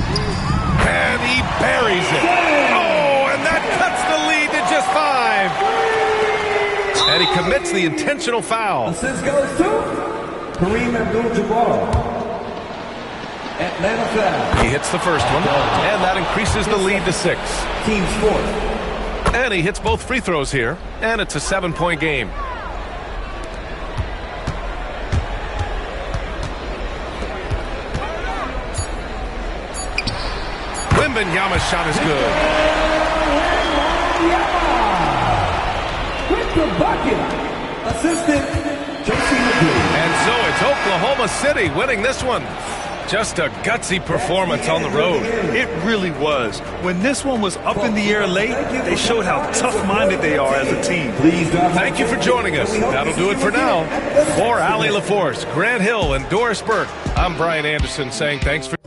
And he buries it. Oh, and that cuts the lead to just 5. And he commits the intentional foul. Assist goes to Kareem Abdul-Jabbar. Atlanta foul. He hits the first one, and that increases the lead to 6. Team sport. And he hits both free throws here, and it's a 7-point game. Wembanyama's shot is good. With the bucket. Assistant, J.C. McGee. And so it's Oklahoma City winning this one. Just a gutsy performance on the road. It really was. When this one was up in the air late, they showed how tough-minded they are as a team. Thank you for joining us. That'll do it for now. For Allie LaForce, Grant Hill, and Doris Burke, I'm Brian Anderson saying thanks for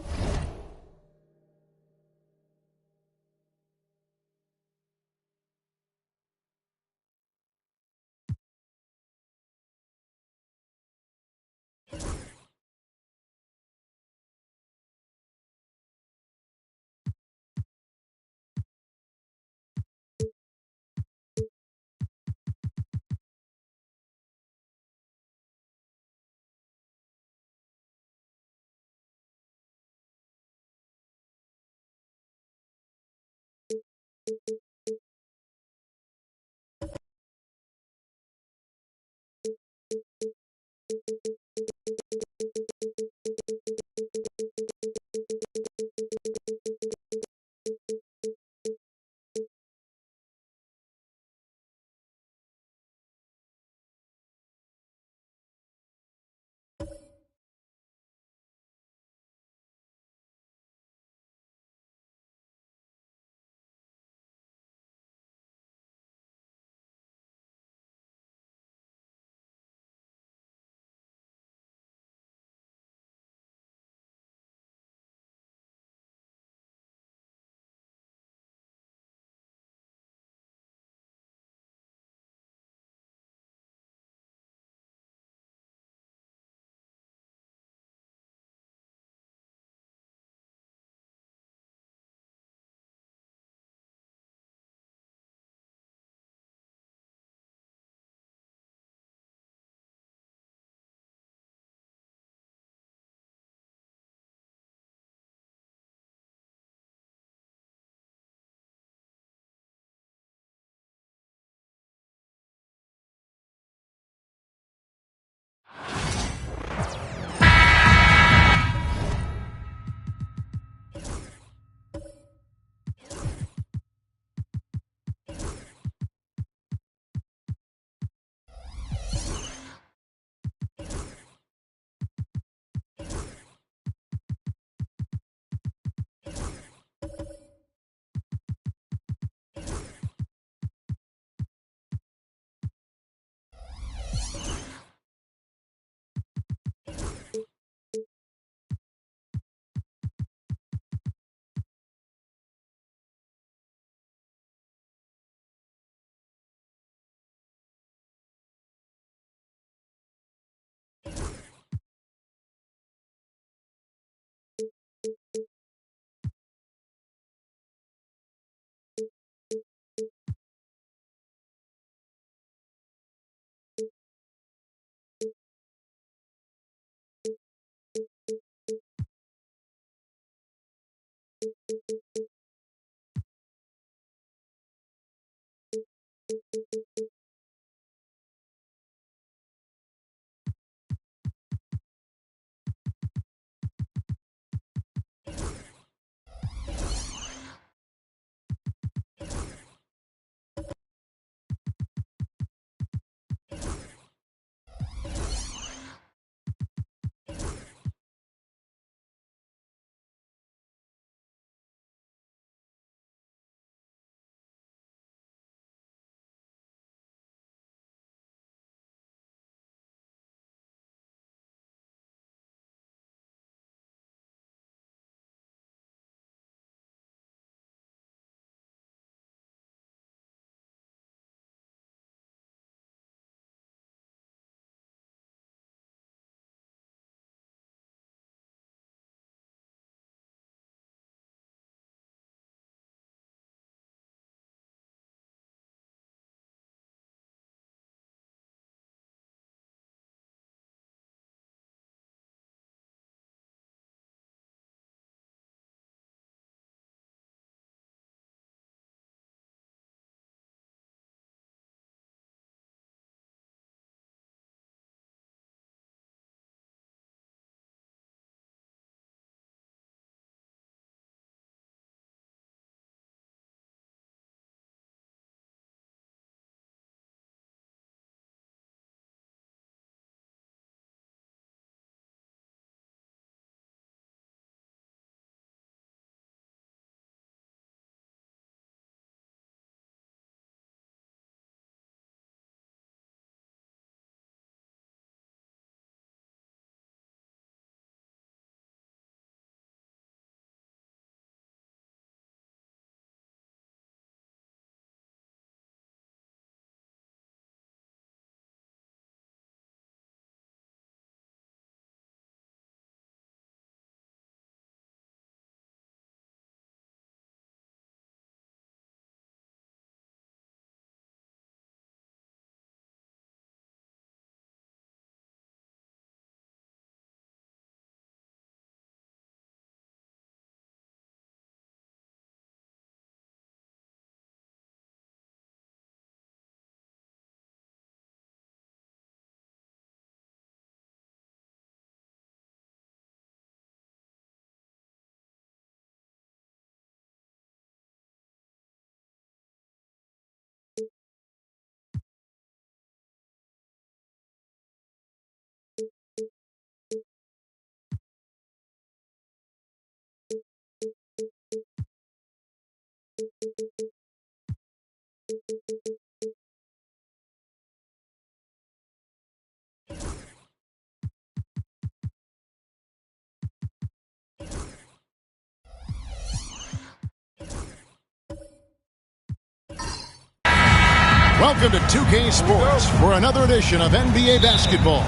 Welcome to 2K Sports for another edition of NBA basketball.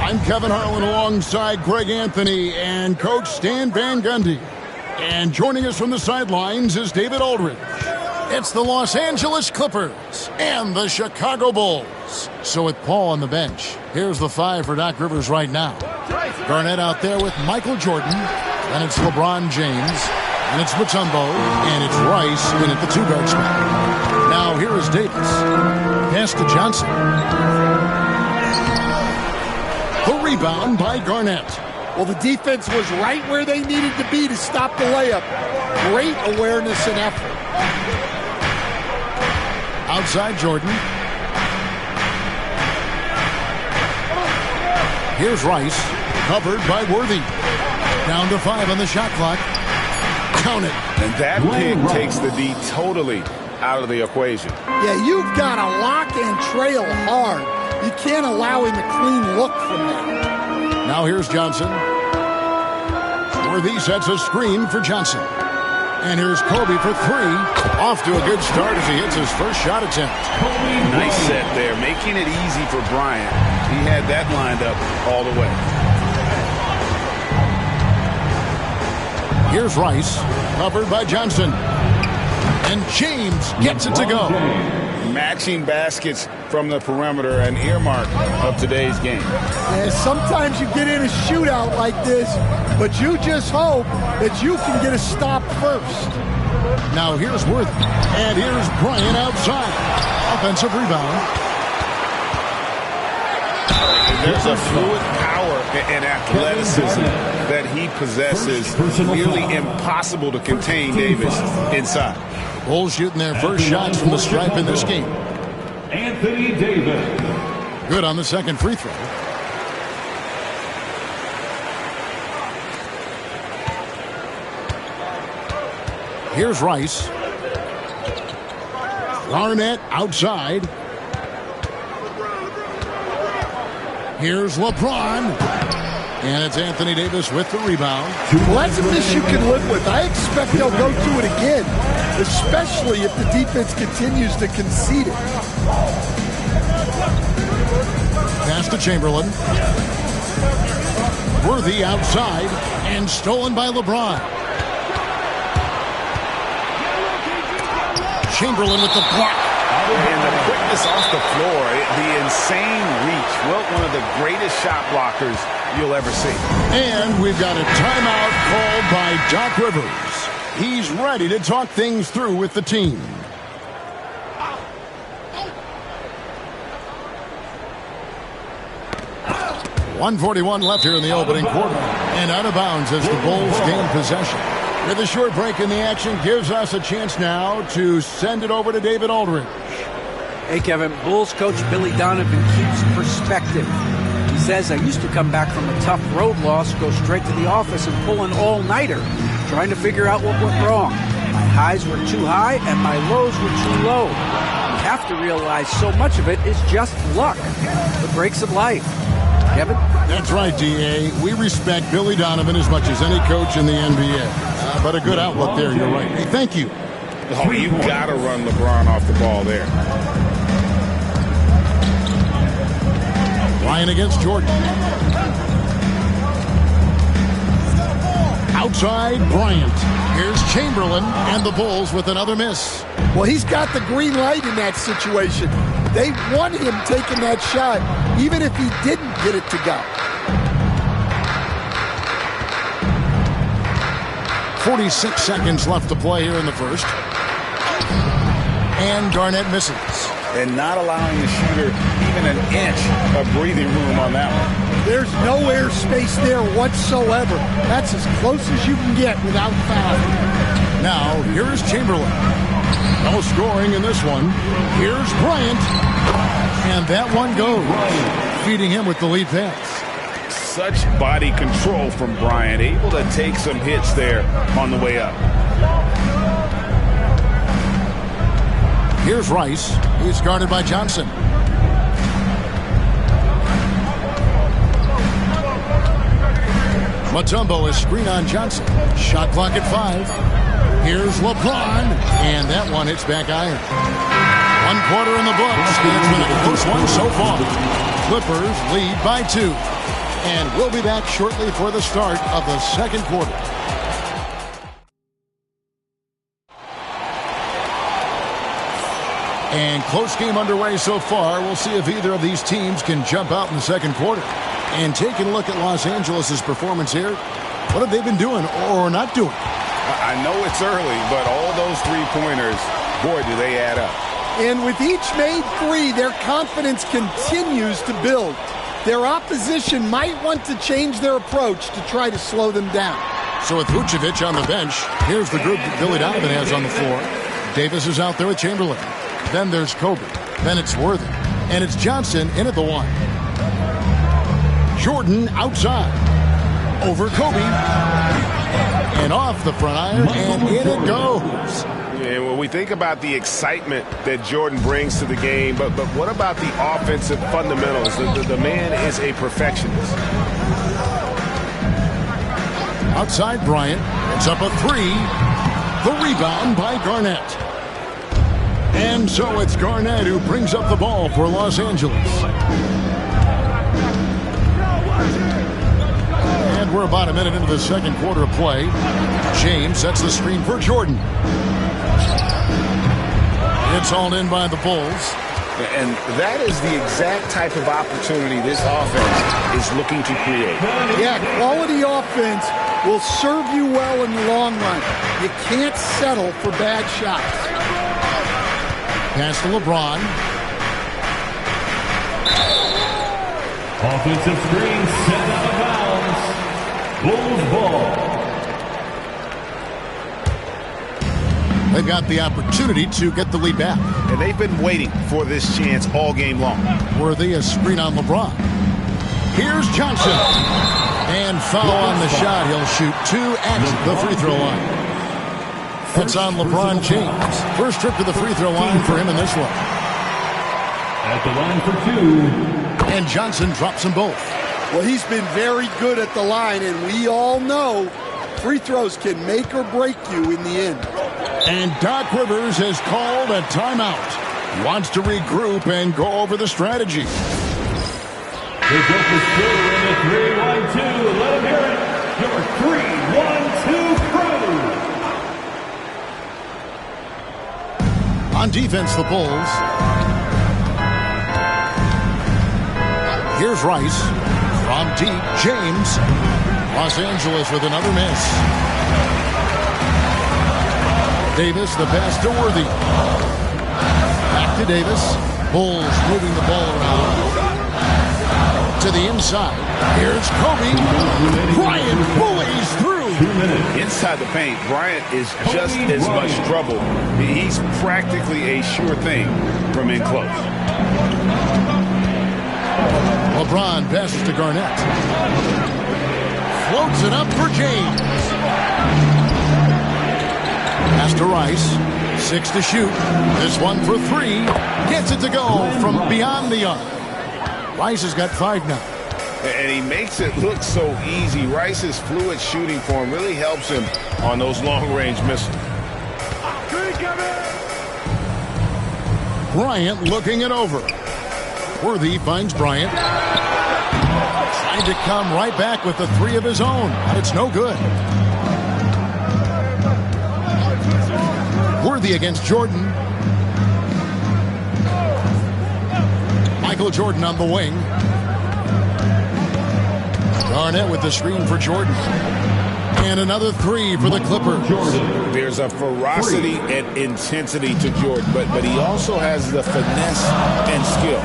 I'm Kevin Harlan alongside Greg Anthony and Coach Stan Van Gundy. And joining us from the sidelines is David Aldridge. It's the Los Angeles Clippers and the Chicago Bulls. So with Paul on the bench, here's the five for Doc Rivers right now. Garnett out there with Michael Jordan. Then it's LeBron James. And it's Mutombo. And it's Rice in at the two-guard spot. Now here is Davis. Pass to Johnson. The rebound by Garnett. Well, the defense was right where they needed to be to stop the layup. Great awareness and effort. Outside Jordan. Here's Rice. Covered by Worthy. Down to 5 on the shot clock. Count it. And that pick takes the D totally out of the equation. Yeah, you've got to lock and trail hard. You can't allow him a clean look from there. Now here's Johnson. Worthy sets a screen for Johnson. And here's Kobe for 3. Off to a good start as he hits his first shot attempt. Nice set there, making it easy for Bryant. He had that lined up all the way. Here's Rice, covered by Johnson. And James gets it to go. Matching baskets from the perimeter, an earmark of today's game. And sometimes you get in a shootout like this, but you just hope that you can get a stop first. Now here's Worthy. And here's Bryant outside. Offensive rebound. There's a fluid power and athleticism that he possesses. Nearly impossible to contain Davis inside. Bulls shooting their first shots from the stripe in this game. Anthony Davis. Good on the second free throw. Here's Rice. Garnett outside. Here's LeBron. And it's Anthony Davis with the rebound. Well, that's a miss you can live with. I expect they'll go to it again, especially if the defense continues to concede it. Pass to Chamberlain. Worthy outside and stolen by LeBron. Chamberlain with the block. And the quickness off the floor, the insane reach. Well, one of the greatest shot blockers you'll ever see. And we've got a timeout called by Doc Rivers. He's ready to talk things through with the team. .141 left here in the opening quarter. And out of bounds as the Bulls gain possession. With a short break in the action, gives us a chance now to send it over to David Aldridge. Hey, Kevin, Bulls coach Billy Donovan keeps perspective. He says, I used to come back from a tough road loss, go straight to the office and pull an all-nighter, trying to figure out what went wrong. My highs were too high and my lows were too low. You have to realize so much of it is just luck, the breaks of life. Kevin? That's right, D.A. We respect Billy Donovan as much as any coach in the NBA. But a good outlook there, you're right. Hey, thank you. Oh, you got to run LeBron off the ball there. Ryan against Jordan. Outside Bryant. Here's Chamberlain and the Bulls with another miss. Well, he's got the green light in that situation. They want him taking that shot, even if he didn't get it to go. 46 seconds left to play here in the first. And Garnett misses. And not allowing the shooter even an inch of breathing room on that one. There's no air space there whatsoever. That's as close as you can get without fouling. Now, here's Chamberlain. No scoring in this one. Here's Bryant. And that one goes. Feeding him with the lead pass. Such body control from Bryant. Able to take some hits there on the way up. Here's Rice. He's guarded by Johnson. Mutombo is screen on Johnson. Shot clock at 5. Here's LeBron. And that one hits back iron. One quarter in the books. It's been a close one so far. Clippers lead by 2. And we'll be back shortly for the start of the second quarter. And close game underway so far. We'll see if either of these teams can jump out in the second quarter. And taking a look at Los Angeles' performance here, what have they been doing or not doing? I know it's early, but all those three-pointers, boy, do they add up. And with each made three, their confidence continues to build. Their opposition might want to change their approach to try to slow them down. So with Vucevic on the bench, here's the group that Billy Donovan has on the floor. Davis is out there with Chamberlain. Then there's Kobe. Then it's Worthy. And it's Johnson in at the 1. Jordan outside. Over Kobe. And off the front iron, and in it goes. And when we think about the excitement that Jordan brings to the game, but what about the offensive fundamentals? The man is a perfectionist. Outside Bryant. It's up a 3. The rebound by Garnett. And so it's Garnett who brings up the ball for Los Angeles. And we're about a minute into the second quarter of play. James sets the screen for Jordan. It's hauled in by the Bulls. And that is the exact type of opportunity this offense is looking to create. Yeah, quality offense will serve you well in the long run. You can't settle for bad shots. Pass to LeBron. Offensive screen set out of bounds. Bulls ball. They've got the opportunity to get the lead back. And they've been waiting for this chance all game long. Worthy a screen on LeBron. Here's Johnson. And foul on the shot. He'll shoot 2 at the free throw line. It's on LeBron James. First trip to the free throw line for him in this one. At the line for 2. And Johnson drops them both. Well, he's been very good at the line, and we all know free throws can make or break you in the end. And Doc Rivers has called a timeout. He wants to regroup and go over the strategy. The jump is through in the 3-1-2. Let him hear it. Your 3-1-2 crew. On defense, the Bulls. Here's Rice. From deep, James. Los Angeles with another miss. Davis, the pass to Worthy. Back to Davis. Bulls moving the ball around. To the inside. Here's Kobe. Bryant bullies through. Inside the paint, Bryant is just as much trouble. He's practically a sure thing from in close. LeBron passes to Garnett. Floats it up for James. Pass to Rice. 6 to shoot. This one for 3. Gets it to go from beyond the arc. Rice has got 5 now. And he makes it look so easy. Rice's fluid shooting form really helps him on those long-range missiles. Bryant looking it over. Worthy finds Bryant. Trying to come right back with the 3 of his own. It's no good. Worthy against Jordan. Michael Jordan on the wing. Garnett with the screen for Jordan. And another 3 for the Clippers. There's a ferocity and intensity to Jordan, but he also has the finesse and skill.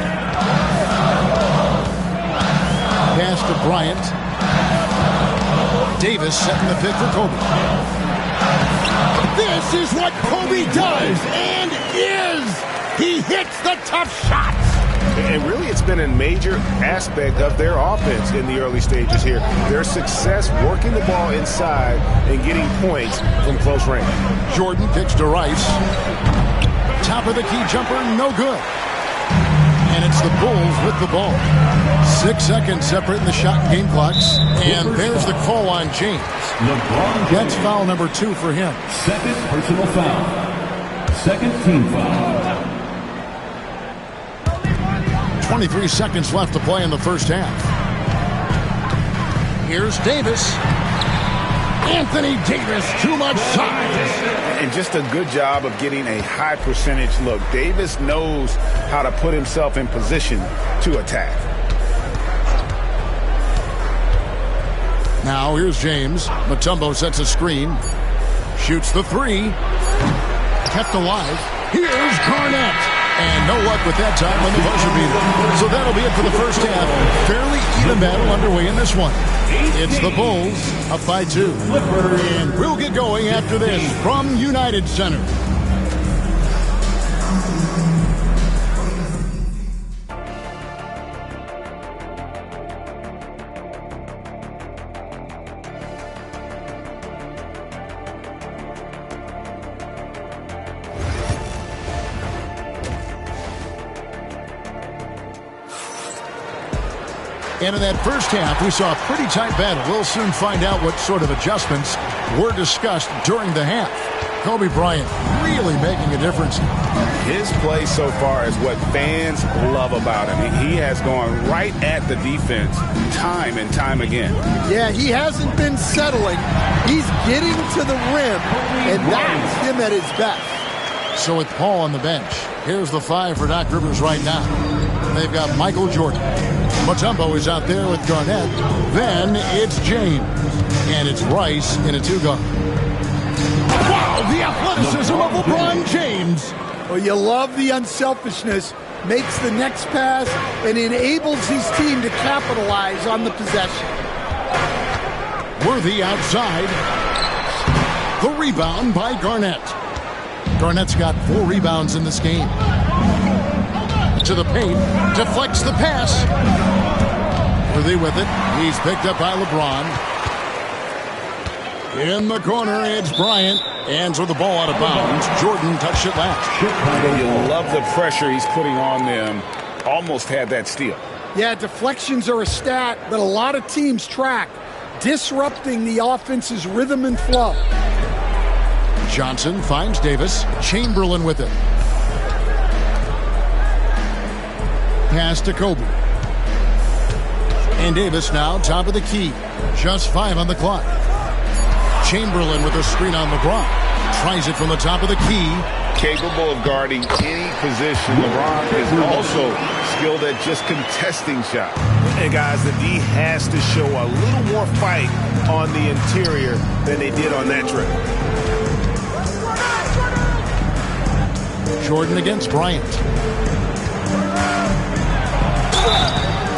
Pass to Bryant. Davis setting the pick for Kobe. This is what Kobe does and is. He hits the tough shots. And really, it's been a major aspect of their offense in the early stages here. Their success working the ball inside and getting points from close range. Jordan kicks to Rice. Top of the key jumper, no good. And it's the Bulls with the ball. 6 seconds separating the shot and game clocks. And there's the call on James. That's foul number 2 for him. Second personal foul. Second team foul. 23 seconds left to play in the first half. Here's Davis. Anthony Davis, too much size. And just a good job of getting a high percentage look. Davis knows how to put himself in position to attack. Now here's James. Mutombo sets a screen. Shoots the three. Kept alive. Here's Garnett. And no luck with that time on the buzzer beater. So that'll be it for the first half. Fairly even battle underway in this one. It's the Bulls up by 2. And we'll get going after this from United Center. And in that first half, we saw a pretty tight battle. We'll soon find out what sort of adjustments were discussed during the half. Kobe Bryant really making a difference. His play so far is what fans love about him. He has gone right at the defense time and time again. Yeah, he hasn't been settling. He's getting to the rim, and that's him at his best. So with Paul on the bench, here's the 5 for Doc Rivers right now. They've got Michael Jordan. Mutombo is out there with Garnett. Then it's James. And it's Rice in a 2-guard. Wow, the athleticism of LeBron James. Well, you love the unselfishness. Makes the next pass and enables his team to capitalize on the possession. Worthy outside. The rebound by Garnett. Garnett's got 4 rebounds in this game. To the paint, deflects the pass. Worthy with it. He's picked up by LeBron. In the corner, it's Bryant. And so the ball out of bounds. Jordan touched it last. You love the pressure he's putting on them. Almost had that steal. Yeah, deflections are a stat that a lot of teams track, disrupting the offense's rhythm and flow. Johnson finds Davis. Chamberlain with it. Pass to Kobe. And Davis now top of the key. Just 5 on the clock. Chamberlain with a screen on LeBron. Tries it from the top of the key. Capable of guarding any position. LeBron is also skilled at just contesting shots. And guys, the D has to show a little more fight on the interior than they did on that trip. Jordan against Bryant.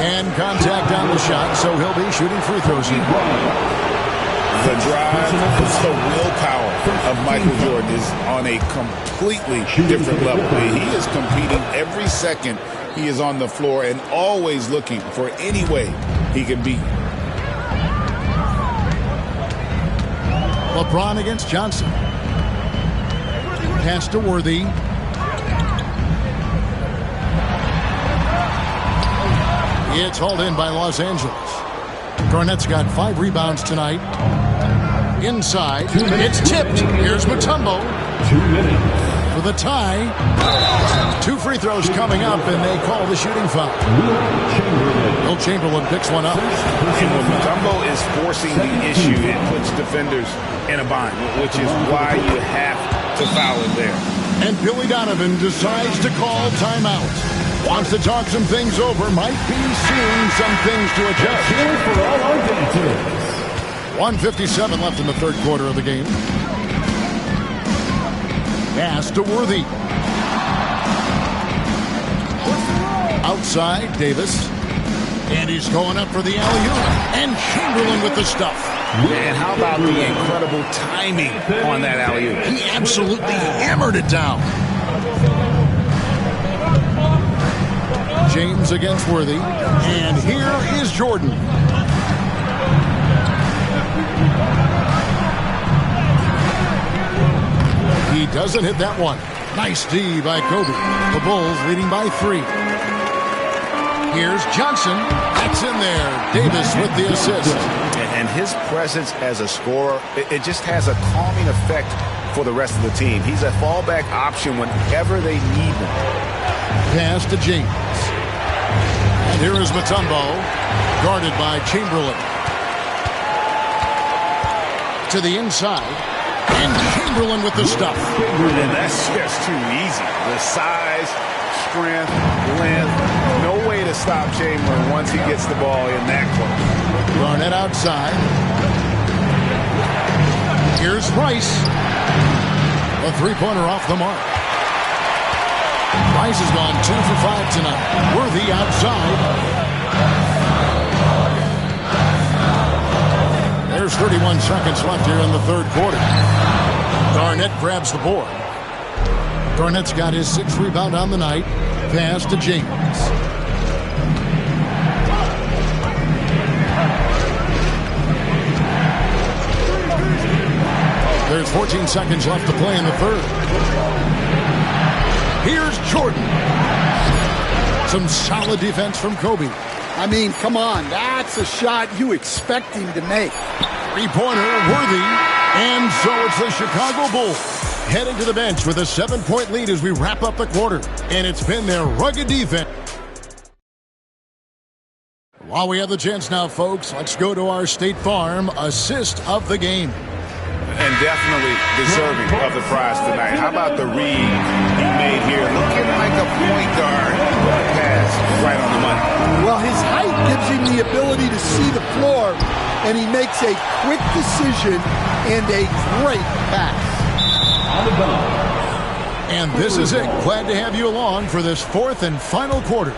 And contact on the shot, so he'll be shooting free throws here. The drive, the willpower of Michael Jordan is on a completely different level. He is competing every second he is on the floor and always looking for any way he can beat. LeBron against Johnson. Pass to Worthy. It's hauled in by Los Angeles. Garnett's got 5 rebounds tonight. Inside, it's tipped. Here's Mutombo. 2 minutes. For the tie. 2 free throws coming up, and they call the shooting foul. Will Chamberlain picks one up. And when Mutombo is forcing the issue, it puts defenders in a bind, which is why you have to foul him there. And Billy Donovan decides to call timeout. Wants to talk some things over. Might be seeing some things to adjust. Here for all our visitors. 1:57 left in the third quarter of the game. Pass to Worthy. Outside, Davis. And he's going up for the alley-oop. And Chamberlain with the stuff. And how about the incredible timing on that alley-oop? He absolutely hammered it down. James against Worthy. And here is Jordan. He doesn't hit that one. Nice D by Kobe. The Bulls leading by 3. Here's Johnson. That's in there. Davis with the assist. And his presence as a scorer, it just has a calming effect for the rest of the team. He's a fallback option whenever they need him. Pass to James. Here is Mutombo, guarded by Chamberlain. To the inside, and Chamberlain with the stuff. And that's just too easy. The size, strength, length, no way to stop Chamberlain once he gets the ball in that close. Garnett outside. Here's Rice. A three-pointer off the mark. Rice has gone 2 for 5 tonight. Worthy outside. There's 31 seconds left here in the third quarter. Garnett grabs the board. Garnett's got his 6th rebound on the night. Pass to James. There's 14 seconds left to play in the third. Here's Jordan. Some solid defense from Kobe. I mean, come on. That's a shot you expect him to make. Three-pointer, Worthy. And so it's the Chicago Bulls heading to the bench with a 7-point lead as we wrap up the quarter. And it's been their rugged defense. While we have the chance now, folks, let's go to our State Farm assist of the game. And definitely deserving of the prize tonight. How about the read he made here? Looking like a point guard. Pass right on the money. Well, his height gives him the ability to see the floor, and he makes a quick decision and a great pass. And this is it. Glad to have you along for this 4th and final quarter.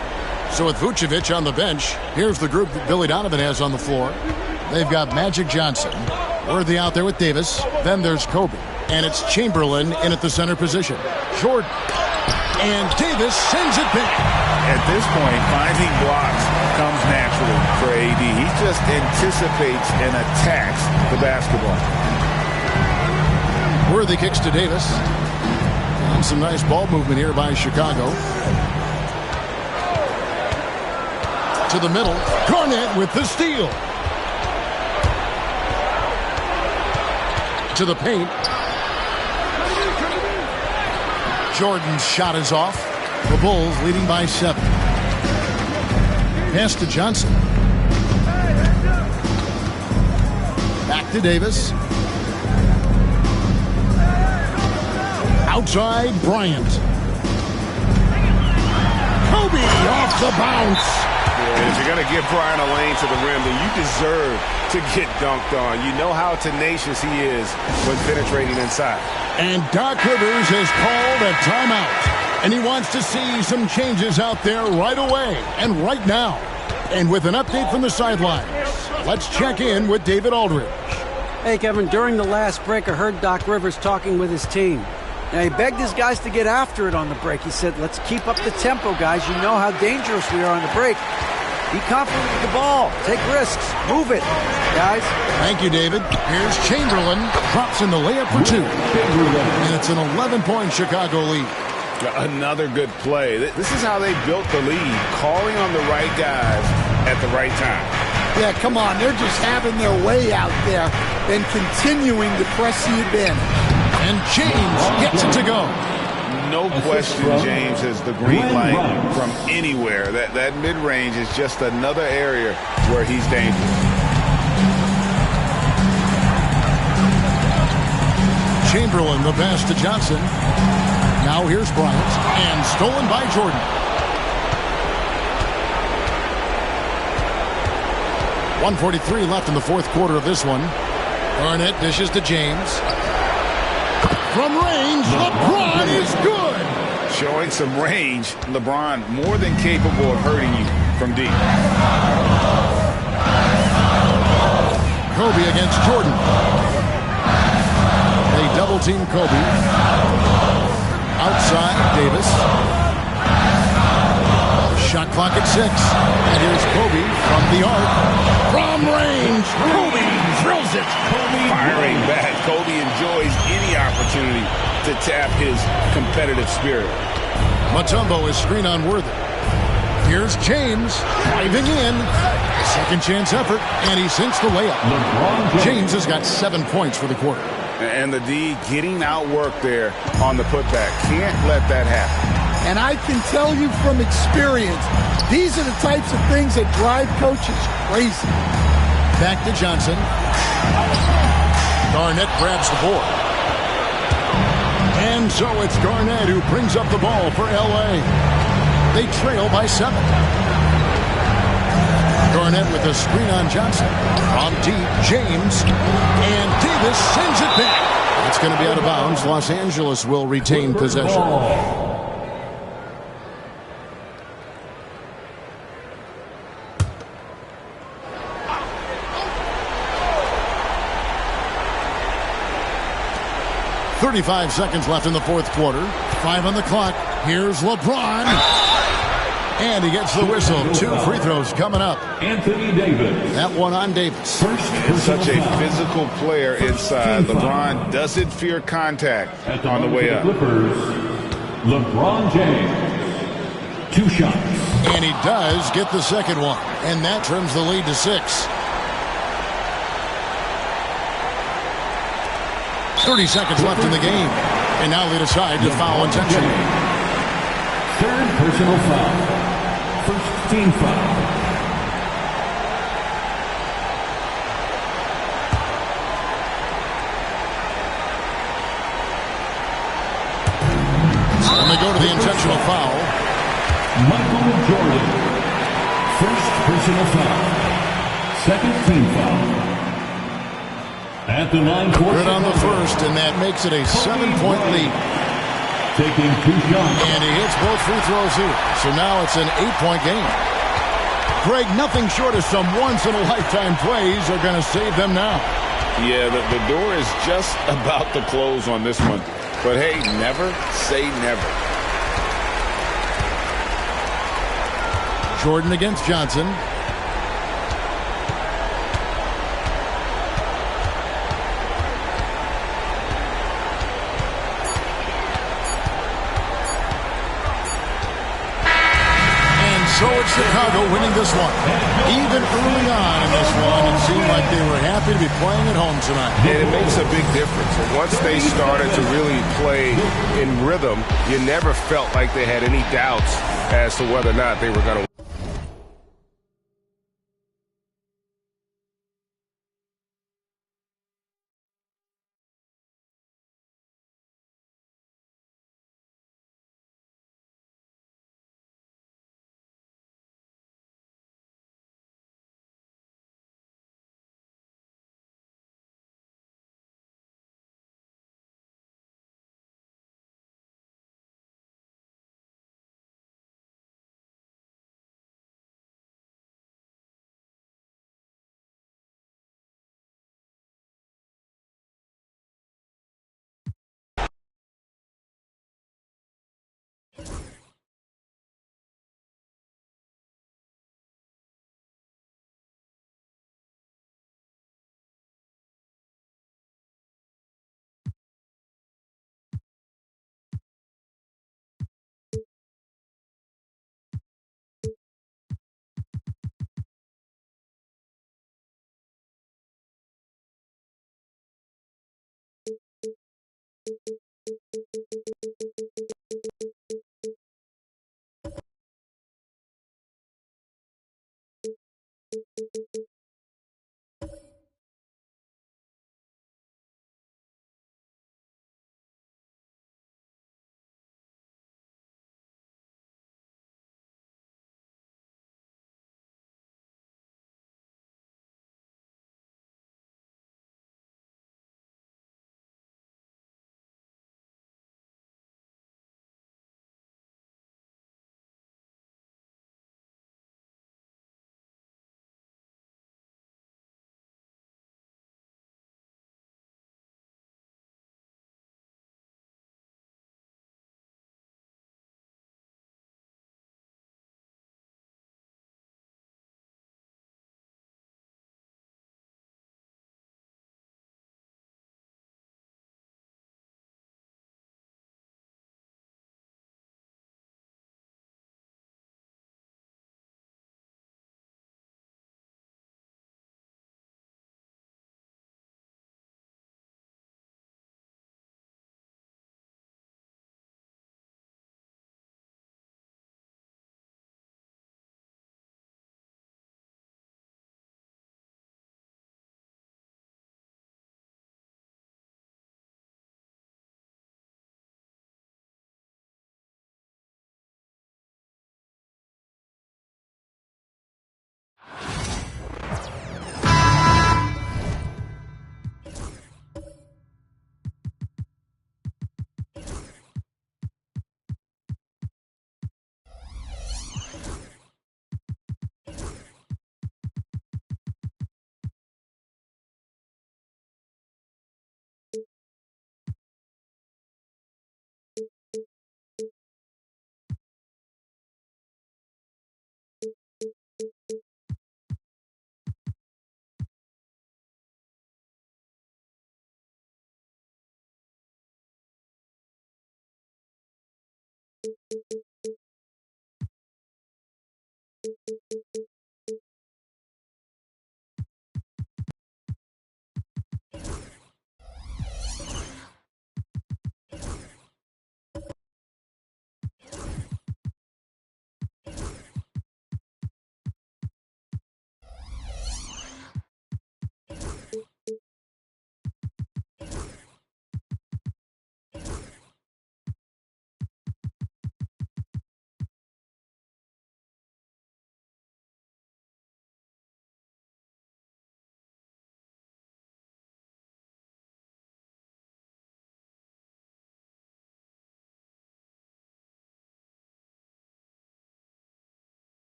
So with Vucevic on the bench, here's the group that Billy Donovan has on the floor. They've got Magic Johnson. Worthy out there with Davis. Then there's Kobe. And it's Chamberlain in at the center position. Jordan. And Davis sends it back. At this point, finding blocks comes naturally for AD. He just anticipates and attacks the basketball. Worthy kicks to Davis. And some nice ball movement here by Chicago. To the middle. Garnett with the steal. To the paint. Jordan's shot is off. The Bulls leading by 7. Pass to Johnson. Back to Davis. Outside, Bryant. Kobe off the bounce. And if you're going to give Bryant a lane to the rim, then you deserve to get dunked on. You know how tenacious he is when penetrating inside. And Doc Rivers has called a timeout. And he wants to see some changes out there right away and right now. And with an update from the sidelines, let's check in with David Aldridge. Hey, Kevin, during the last break, I heard Doc Rivers talking with his team. Now, he begged his guys to get after it on the break. He said, let's keep up the tempo, guys. You know how dangerous we are on the break. Be confident with the ball. Take risks. Move it, guys. Thank you, David. Here's Chamberlain. Drops in the layup for 2. And it's an 11-point Chicago lead. Another good play. This is how they built the lead. Calling on the right guys at the right time. Yeah, come on. They're just having their way out there and continuing to press the advantage. And James gets it to go. No question James has the green light from anywhere. That mid-range is just another area where he's dangerous. Chamberlain, the pass to Johnson. Now here's Bryant. And stolen by Jordan. 1:43 left in the fourth quarter of this one. Garnett dishes to James. From range, LeBron is good. Showing some range, LeBron more than capable of hurting you from deep. Kobe against Jordan. They double team Kobe. Outside, Davis. Shot clock at 6. And here's Kobe from the arc. From range, Kobe drills it. Firing back. Kobe enjoys any opportunity to tap his competitive spirit. Mutombo is screen on Worthy. Here's James driving in. Second chance effort, and he sinks the layup. James has got 7 points for the quarter. And the D getting outworked there on the putback. Can't let that happen. And I can tell you from experience, these are the types of things that drive coaches crazy. Back to Johnson. Garnett grabs the board. And so it's Garnett who brings up the ball for L.A. They trail by 7. Garnett with a screen on Johnson. From deep, James. And Davis sends it back. It's going to be out of bounds. Los Angeles will retain possession. .35 seconds left in the fourth quarter. 5 on the clock. Here's LeBron. And he gets the whistle. 2 free throws coming up. Anthony Davis. That one on Davis. It's such a physical player inside. LeBron doesn't fear contact on the way up. Clippers, LeBron James. 2 shots. And he does get the second one. And that trims the lead to 6. 30 seconds left in the game. And now they decide to foul intentionally. Third personal foul. First team foul. So when they go to the intentional foul. Michael Jordan. First personal foul. Second team foul. At the 9-court. Good on the first, and that makes it a 7-point lead. Taking 2 shots. And he hits both free throws here. So now it's an 8-point game. Greg, nothing short of some once-in-a-lifetime plays are going to save them now. Yeah, the door is just about to close on this one. But hey, never say never. Jordan against Johnson. So it's Chicago winning this one. Even early on in this one, it seemed like they were happy to be playing at home tonight. And it makes a big difference. And once they started to really play in rhythm, you never felt like they had any doubts as to whether or not they were going to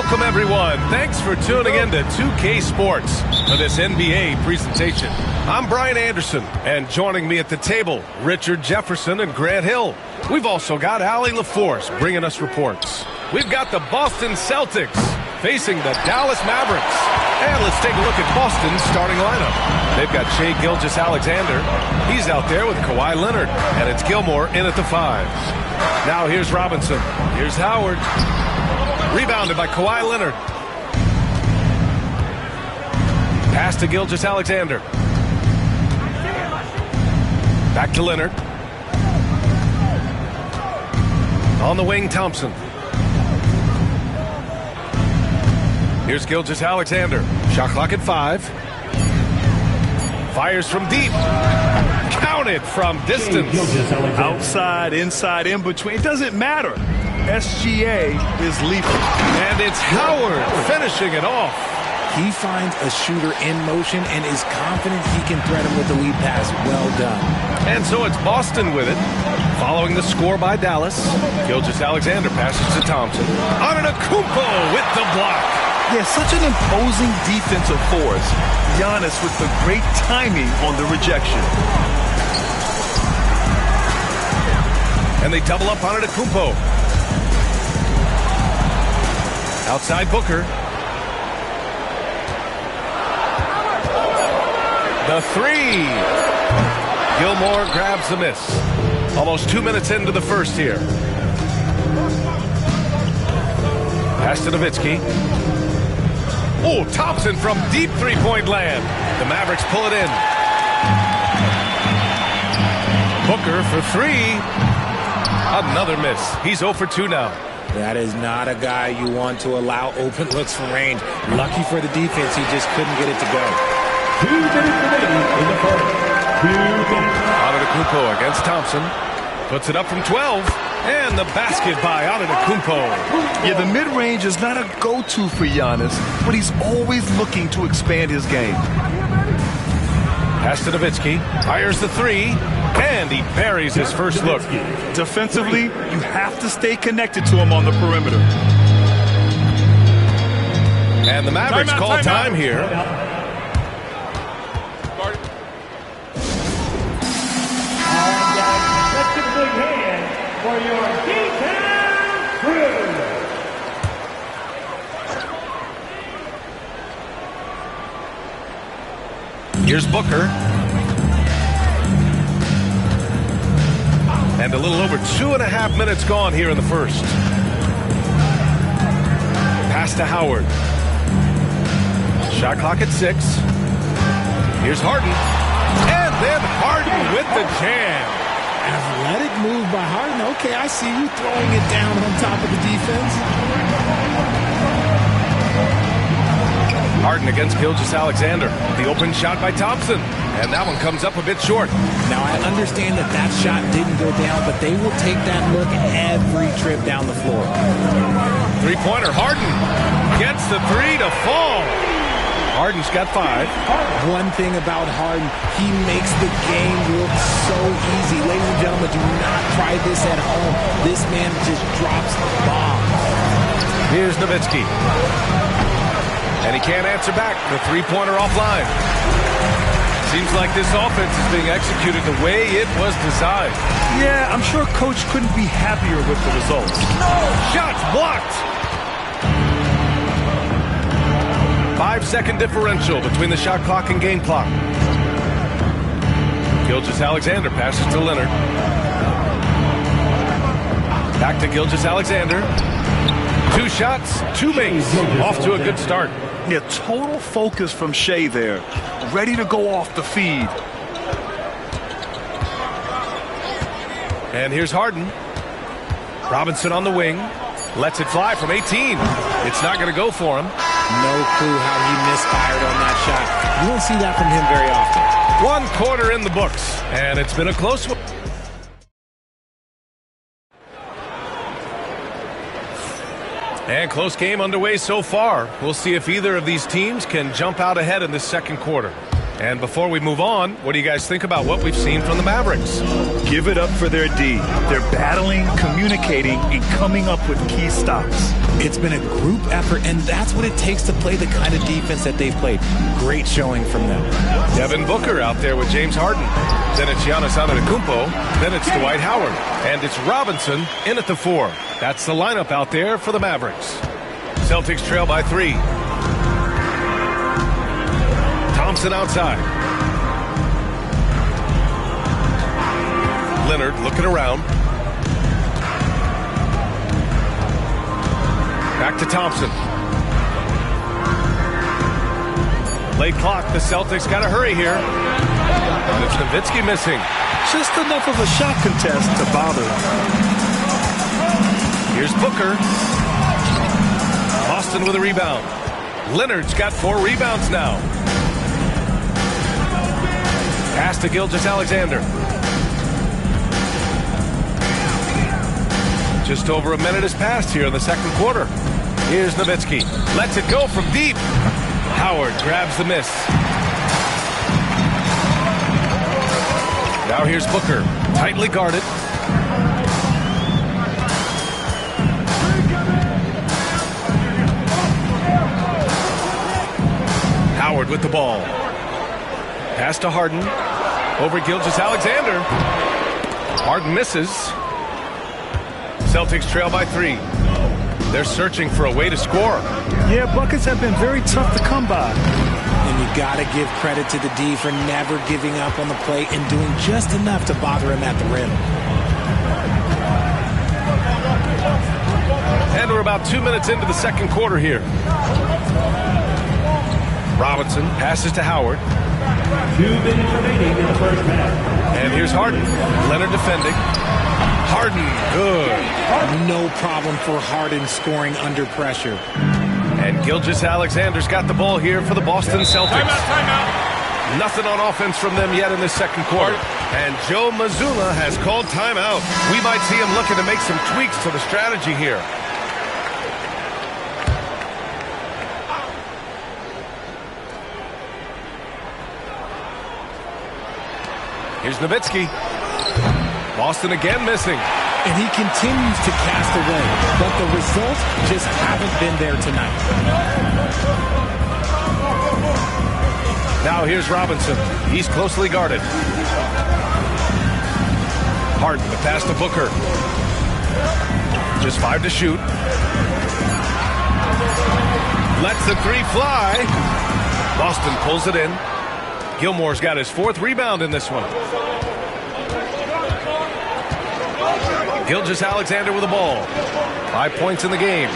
Welcome, everyone. Thanks for tuning in to 2K Sports for this NBA presentation. I'm Brian Anderson, and joining me at the table, Richard Jefferson and Grant Hill. We've also got Allie LaForce bringing us reports. We've got the Boston Celtics facing the Dallas Mavericks. And let's take a look at Boston's starting lineup. They've got Shai Gilgeous-Alexander. He's out there with Kawhi Leonard, and it's Gilmore in at the 5. Now here's Robinson. Here's Howard. Rebounded by Kawhi Leonard. Pass to Gilgeous-Alexander. Back to Leonard. On the wing, Thompson. Here's Gilgeous-Alexander. Shot clock at 5. Fires from deep. Counted from distance. Outside, inside, in between. It doesn't matter. SGA is lethal. And it's Howard finishing it off. He finds a shooter in motion and is confident he can threat him with the lead pass. Well done. And so it's Boston with it. Following the score by Dallas, Gilgeous-Alexander passes to Thompson. Antetokounmpo with the block. Yeah, such an imposing defensive force. Giannis with the great timing on the rejection. And they double up on Antetokounmpo. Outside Booker. The 3. Gilmore grabs the miss. Almost 2 minutes into the first here. Pass to Nowitzki. Oh, Thompson from deep three-point land. The Mavericks pull it in. Booker for 3. Another miss. He's 0 for 2 now. That is not a guy you want to allow open looks from range. Lucky for the defense, he just couldn't get it to go. 2 minutes remaining in the first. 2 minutes. Antetokounmpo against Thompson. Puts it up from 12. And the basket by Antetokounmpo. Yeah, the mid-range is not a go-to for Giannis, but he's always looking to expand his game. Pass to Nowitzki. Fires the 3. And he buries his first look. Defensively, you have to stay connected to him on the perimeter. And the Mavericks call time here. Let's give a big hand for your D-Town crew. Here's Booker. And a little over 2.5 minutes gone here in the first. Pass to Howard. Shot clock at 6. Here's Harden. And then Harden with the jam. Athletic move by Harden. Okay, I see you throwing it down on top of the defense. Harden against Gilgeous-Alexander. The open shot by Thompson. And that one comes up a bit short. Now, I understand that that shot didn't go down, but they will take that look every trip down the floor. Three-pointer. Harden gets the 3 to fall. Harden's got 5. One thing about Harden, he makes the game look so easy. Ladies and gentlemen, do not try this at home. This man just drops bombs. Here's Nowitzki. And he can't answer back. The three-pointer offline. Seems like this offense is being executed the way it was designed. Yeah, I'm sure Coach couldn't be happier with the results. Shots blocked. 5-second differential between the shot clock and game clock. Gilgeous-Alexander passes to Leonard. Back to Gilgeous-Alexander. 2 shots, 2 makes. Off to a good start. Yeah, total focus from Shai there. Ready to go off the feed. And here's Harden. Robinson on the wing. Lets it fly from 18. It's not going to go for him. No clue how he misfired on that shot. You don't see that from him very often. 1 quarter in the books. And it's been a close one. And close game underway so far. We'll see if either of these teams can jump out ahead in the second quarter. And before we move on, what do you guys think about what we've seen from the Mavericks? Give it up for their D. They're battling, communicating, and coming up with key stops. It's been a group effort, and that's what it takes to play the kind of defense that they've played. Great showing from them. Devin Booker out there with James Harden. Then it's Giannis Antetokounmpo. Then it's Dwight Howard. And it's Robinson in at the 4. That's the lineup out there for the Mavericks. Celtics trail by 3. Thompson outside. Leonard looking around. Back to Thompson. Late clock. The Celtics got to hurry here. And it's Nowitzki missing. Just enough of a shot contest to bother them. Here's Booker. Boston with a rebound. Leonard's got 4 rebounds now. Pass to Gilgeous-Alexander. Just over a minute has passed here in the second quarter. Here's Nowitzki. Lets it go from deep. Howard grabs the miss. Now here's Booker. Tightly guarded. Howard with the ball. Pass to Harden. Over Gilgeous-Alexander. Harden misses. Celtics trail by 3. They're searching for a way to score. Yeah, buckets have been very tough to come by. And you got to give credit to the D for never giving up on the play and doing just enough to bother him at the rim. And we're about 2 minutes into the second quarter here. Robinson passes to Howard. 2 minutes remaining in the first half. And here's Harden. Leonard defending. Harden, good. No problem for Harden scoring under pressure. And Gilgeous-Alexander's got the ball here for the Boston Celtics. Timeout. Nothing on offense from them yet in this second quarter. And Joe Mazzulla has called timeout. We might see him looking to make some tweaks to the strategy here. Here's Nowitzki. Boston again missing. And he continues to cast away, but the results just haven't been there tonight. Now here's Robinson. He's closely guarded. Harden, the pass to Booker. Just 5 to shoot. Lets the 3 fly. Boston pulls it in. Gilmore's got his 4th rebound in this one. Gilgeous-Alexander with the ball. 5 points in the game.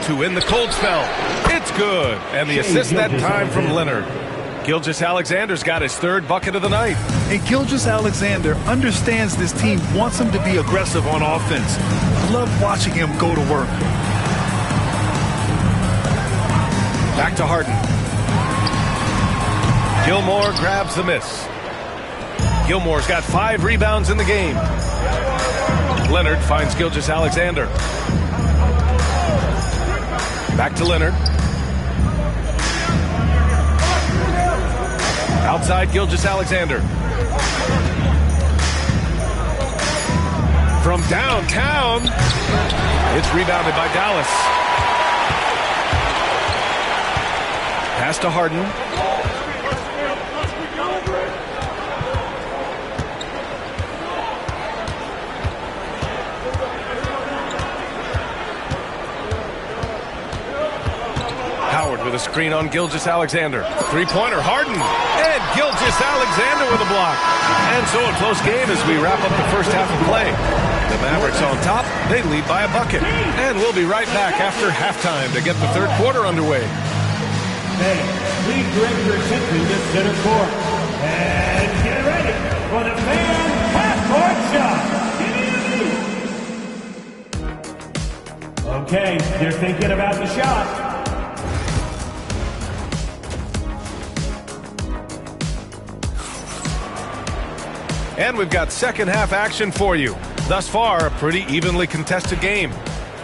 2 in the cold spell. It's good. And the assist that time from Leonard. Gilgeous-Alexander's got his 3rd bucket of the night. And Gilgeous-Alexander understands this team wants him to be aggressive on offense. I love watching him go to work. Back to Harden. Gilmore grabs the miss. Gilmore's got 5 rebounds in the game. Leonard finds Gilgeous-Alexander. Back to Leonard. Outside Gilgeous-Alexander. From downtown. It's rebounded by Dallas. Pass to Harden. Howard with a screen on Gilgeous-Alexander. 3-pointer, Harden. And Gilgeous-Alexander with a block. And so a close game as we wrap up the first half of play. The Mavericks on top. They lead by a bucket. And we'll be right back after halftime to get the third quarter underway. Hey, please direct your attention to center court. And get ready for the fan half-court shot. Okay, they're thinking about the shot. And we've got second half action for you. Thus far, a pretty evenly contested game.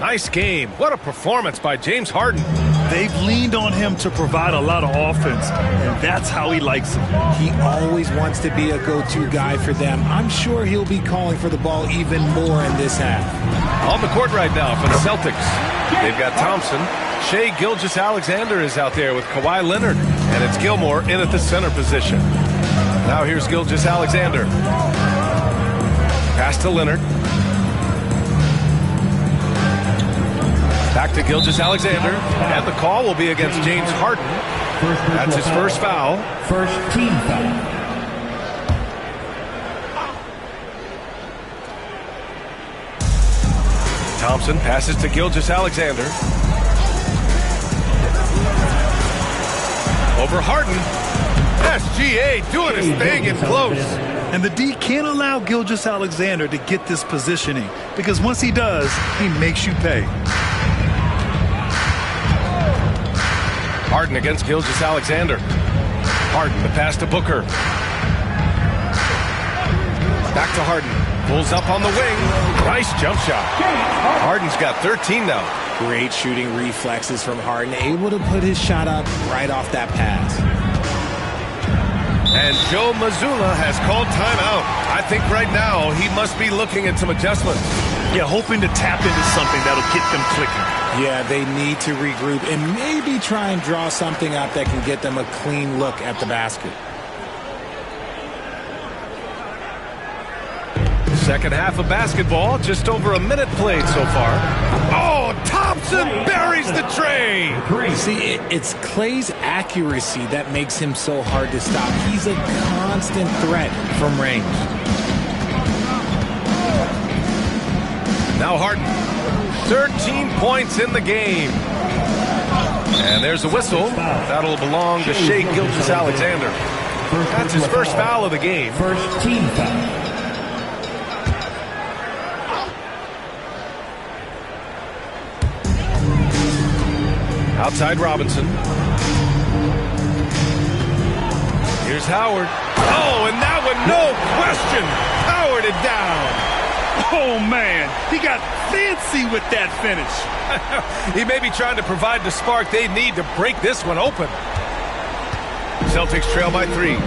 Nice game. What a performance by James Harden. They've leaned on him to provide a lot of offense, and that's how he likes it. He always wants to be a go-to guy for them. I'm sure he'll be calling for the ball even more in this half. On the court right now for the Celtics. They've got Thompson. Shai Gilgeous-Alexander is out there with Kawhi Leonard, and it's Gilmore in at the center position. Now here's Gilgeous-Alexander. Pass to Leonard. Back to Gilgeous-Alexander, and the call will be against James Harden. That's his first foul. First team foul. Thompson passes to Gilgeous-Alexander. Over Harden. SGA doing his thing in close. And the D can't allow Gilgeous-Alexander to get this positioning, because once he does, he makes you pay. Harden against Gilgeous-Alexander. Harden, the pass to Booker. Back to Harden. Pulls up on the wing. Nice jump shot. Harden's got 13 now. Great shooting reflexes from Harden, able to put his shot up right off that pass. And Joe Mazzulla has called timeout. I think right now he must be looking at some adjustments. Yeah, hoping to tap into something that'll get them clicking. Yeah, they need to regroup and maybe try and draw something up that can get them a clean look at the basket. Second half of basketball, just over a minute played so far. Oh, Thompson buries the tray. See, it's Clay's accuracy that makes him so hard to stop. He's a constant threat from range. Now Harden, 13 points in the game. And there's a whistle. That'll belong to Shai Gilgeous-Alexander. That's his first foul of the game. First team foul. Outside Robinson. Here's Howard. Oh, and that one, no question. Howard it down. Oh, man, he got fancy with that finish. He may be trying to provide the spark they need to break this one open. Celtics trail by 3.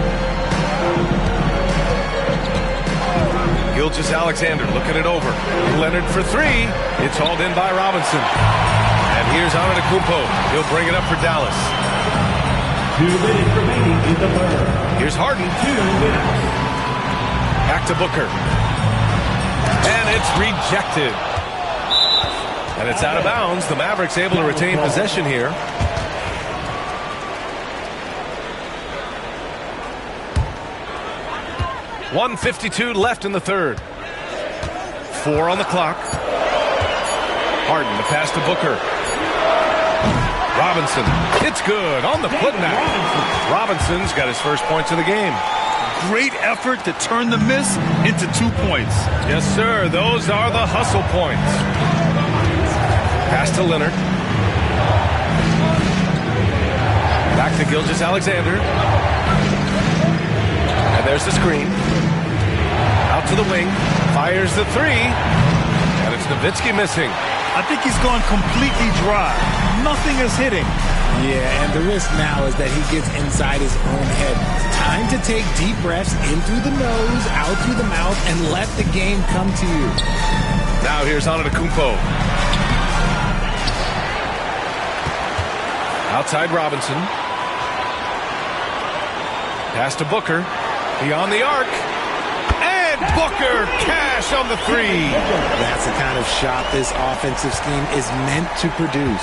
Gilgeous-Alexander looking it over. Leonard for 3. It's hauled in by Robinson. And here's Antetokounmpo. He'll bring it up for Dallas. 2 minutes remaining in the third. Here's Harden. 2 minutes. Back to Booker. And it's rejected. And it's out of bounds. The Mavericks able to retain possession here. .152 left in the third. 4 on the clock. Harden, the pass to Booker. Robinson, it's good on the putback. Robinson's got his first points of the game. Great effort to turn the miss into 2 points. Yes, sir. Those are the hustle points. Pass to Leonard. Back to Gilgeous-Alexander. And there's the screen. Out to the wing. Fires the 3. And it's Nowitzki missing. I think he's gone completely dry. Nothing is hitting. Yeah, and the risk now is that he gets inside his own head. It's time to take deep breaths in through the nose, out through the mouth, and let the game come to you. Now here's Antetokounmpo. Outside Robinson. Pass to Booker. Beyond the arc. And Booker cash on the 3. That's the kind of shot this offensive scheme is meant to produce.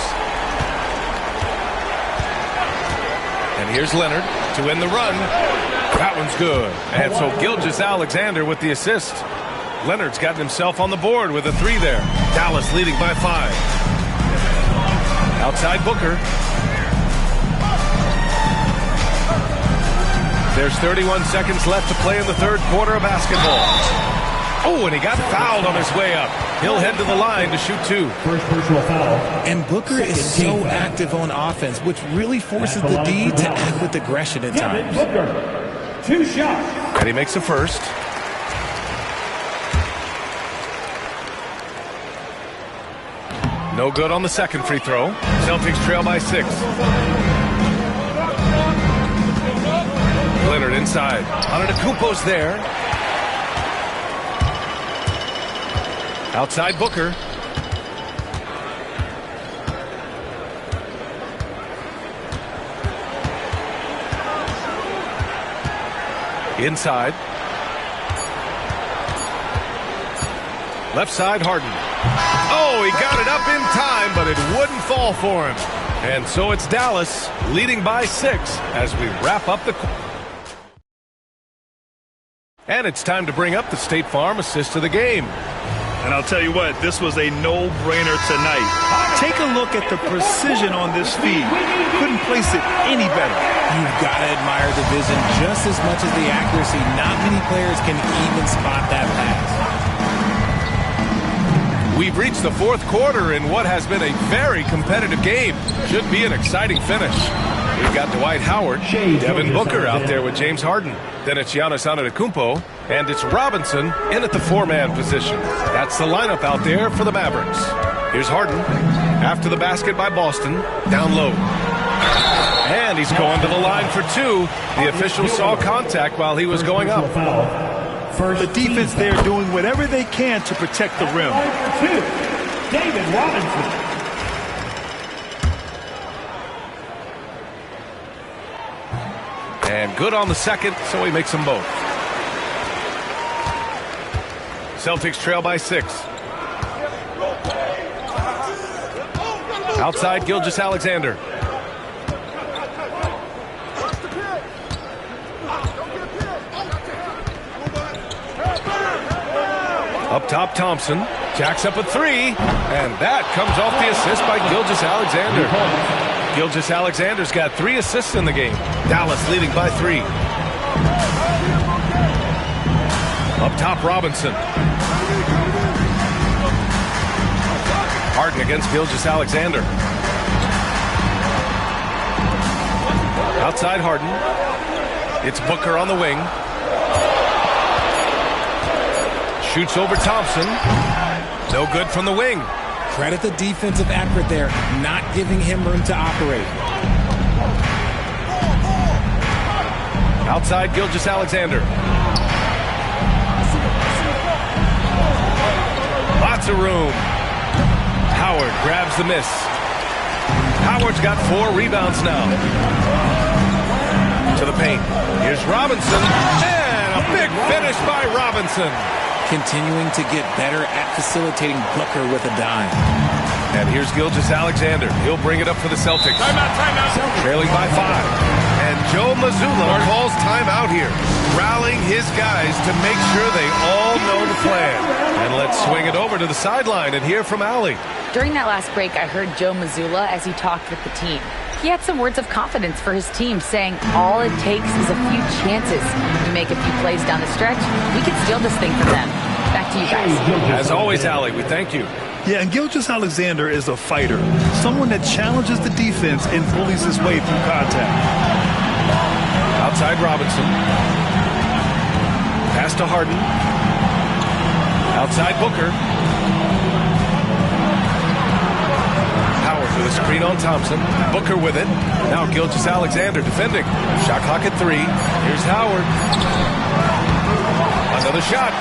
And here's Leonard to win the run. That one's good. And so Gilgeous-Alexander with the assist. Leonard's gotten himself on the board with a 3 there. Dallas leading by 5. Outside Booker. There's 31 seconds left to play in the third quarter of basketball. Oh, and he got fouled on his way up. He'll head to the line to shoot 2. First personal foul. And Booker is so active on offense, which really forces the D to act with aggression at times. Booker, 2 shots. And he makes the first. No good on the second free throw. Celtics trail by 6. Leonard inside. Antetokounmpo's there. Outside Booker. Inside. Left side, Harden. Oh, he got it up in time, but it wouldn't fall for him. And so it's Dallas leading by 6 as we wrap up the... And it's time to bring up the State Farm assist of the game. And I'll tell you what, this was a no-brainer tonight. Take a look at the precision on this feed. Couldn't place it any better. You've got to admire the vision just as much as the accuracy. Not many players can even spot that pass. We've reached the fourth quarter in what has been a very competitive game. Should be an exciting finish. We've got Dwight Howard, Devin Booker out there with James Harden. Then it's Giannis Antetokounmpo, and it's Robinson in at the 4-man position. That's the lineup out there for the Mavericks. Here's Harden after the basket by Boston, down low. And he's going to the line for 2. The official saw contact while he was going up. The defense there doing whatever they can to protect the rim. Number 2, David Robinson. And good on the second, so he makes them both. Celtics trail by 6. Outside, Gilgeous-Alexander. Up top, Thompson. Jacks up a 3. And that comes off the assist by Gilgeous-Alexander. Gilgeous-Alexander's got 3 assists in the game. Dallas leading by 3. Up top, Robinson. Harden against Gilgeous-Alexander. Outside Harden. It's Booker on the wing. Shoots over Thompson. No good from the wing. Credit the defensive effort there, not giving him room to operate. Outside Gilgeous-Alexander. Lots of room. Howard grabs the miss. Howard's got 4 rebounds now. To the paint. Here's Robinson. And a big finish by Robinson. Continuing to get better at facilitating Booker with a dime. And here's Gilgeous-Alexander. He'll bring it up for the Celtics. Timeout. Trailing by 5. And Joe Mazzulla calls timeout here, rallying his guys to make sure they all know the plan. And let's swing it over to the sideline and hear from Allie. During that last break, I heard Joe Mazzulla as he talked with the team. He had some words of confidence for his team, saying all it takes is a few chances. We make a few plays down the stretch, we can steal this thing from them. Back to you guys. As always, Allie, we thank you. Yeah, and Gilgeous-Alexander is a fighter, someone that challenges the defense and bullies his way through contact. Outside Robinson. Pass to Harden. Outside Booker. Howard with a screen on Thompson. Booker with it. Now Gilgeous-Alexander defending. Shot clock at 3. Here's Howard. Another shot.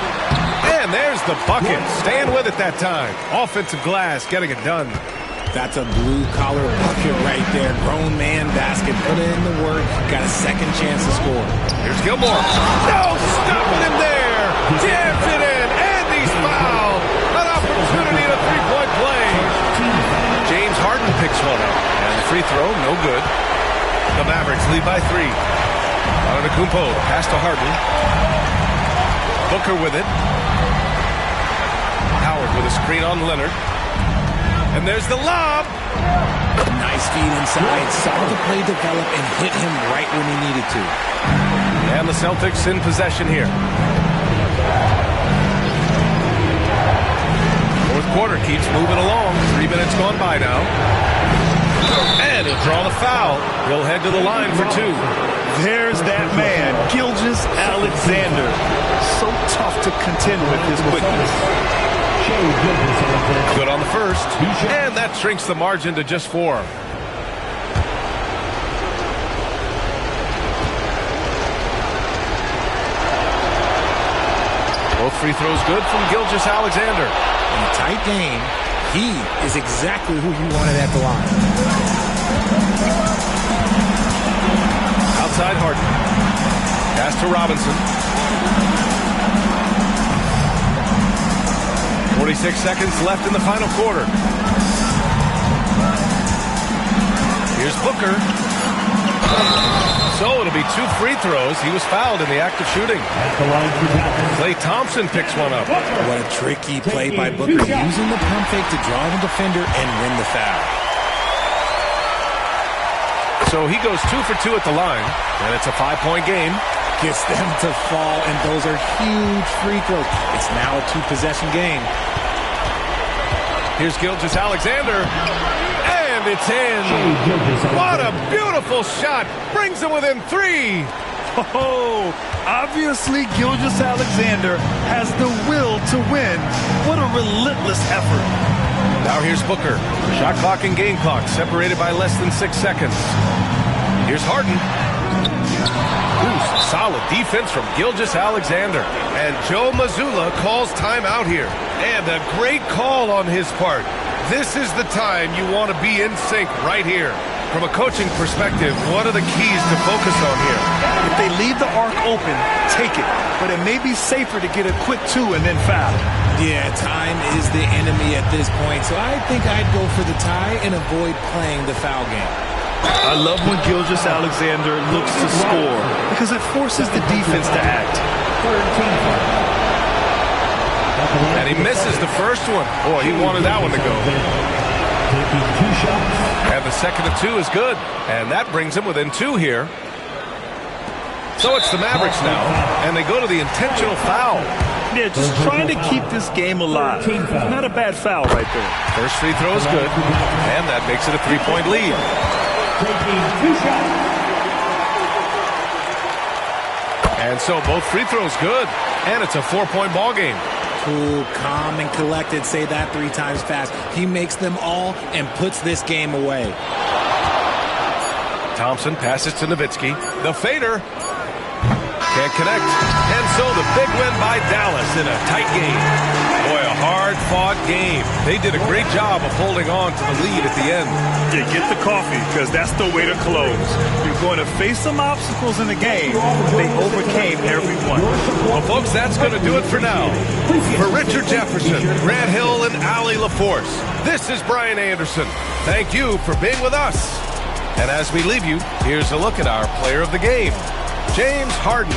And there's the bucket. Staying with it that time. Offensive glass, getting it done. That's a blue-collar bucket right there. Grown man basket. Put in the work. Got a second chance to score. Here's Gilmore. No, stopping him there. Jams it in. And he's fouled. An opportunity at a three-point play. James Harden picks one up. And the free throw, no good. The Mavericks lead by 3. Antetokounmpo, pass to Harden. Booker with it. Howard with a screen on Leonard. And there's the lob. Nice feed inside. Saw the play develop and hit him right when he needed to. And the Celtics in possession here. Fourth quarter keeps moving along. 3 minutes gone by now. And he'll draw the foul. He'll head to the line for 2. There's that man, Gilgeous-Alexander. So tough to contend with his quickness. Good on the first, and that shrinks the margin to just 4. Both free throws good from Gilgeous-Alexander. In a tight game, he is exactly who you wanted at the line. Outside Harden. Pass to Robinson. 46 seconds left in the final quarter. Here's Booker. So it'll be 2 free throws. He was fouled in the act of shooting. Klay Thompson picks one up. What a tricky play by Booker, using the pump fake to draw the defender and win the foul. So he goes 2 for 2 at the line, and it's a 5-point game. Gets them to fall, and those are huge free throws. It's now a 2-possession game. Here's Gilgeous-Alexander, and it's in. What a beautiful shot. Brings him within 3. Oh, obviously Gilgeous-Alexander has the will to win. What a relentless effort. Now here's Booker. Shot clock and game clock separated by less than 6 seconds. Here's Harden. Ooh, solid defense from Gilgeous-Alexander. And Joe Mazzulla calls timeout here. And a great call on his part. This is the time you want to be in sync right here. From a coaching perspective, what are the keys to focus on here? If they leave the arc open, take it. But it may be safer to get a quick 2 and then foul. Yeah, time is the enemy at this point, so I think I'd go for the tie and avoid playing the foul game. I love when Gilgeous-Alexander looks to score because it forces the defense to act. And he misses the first one. Boy, he wanted that one to go. And the second of 2 is good. And that brings him within 2 here. So it's the Mavericks now, and they go to the intentional foul. Yeah, just trying to keep this game alive. Not a bad foul right there. First free throw is good, and that makes it a 3-point lead. And so both free throws good, and it's a 4-point ball game. Cool, calm, and collected. Say that 3 times fast. He makes them all and puts this game away. Thompson passes to Nowitzki. The fader. Can't connect. And so the big win by Dallas in a tight game. Boy, a hard-fought game. They did a great job of holding on to the lead at the end. Yeah, get the coffee, because that's the way to close. You're going to face some obstacles in the game. They overcame every one. Well, folks, that's going to do it for now. For Richard Jefferson, Grant Hill, and Allie LaForce, this is Brian Anderson. Thank you for being with us. And as we leave you, here's a look at our player of the game, James Harden.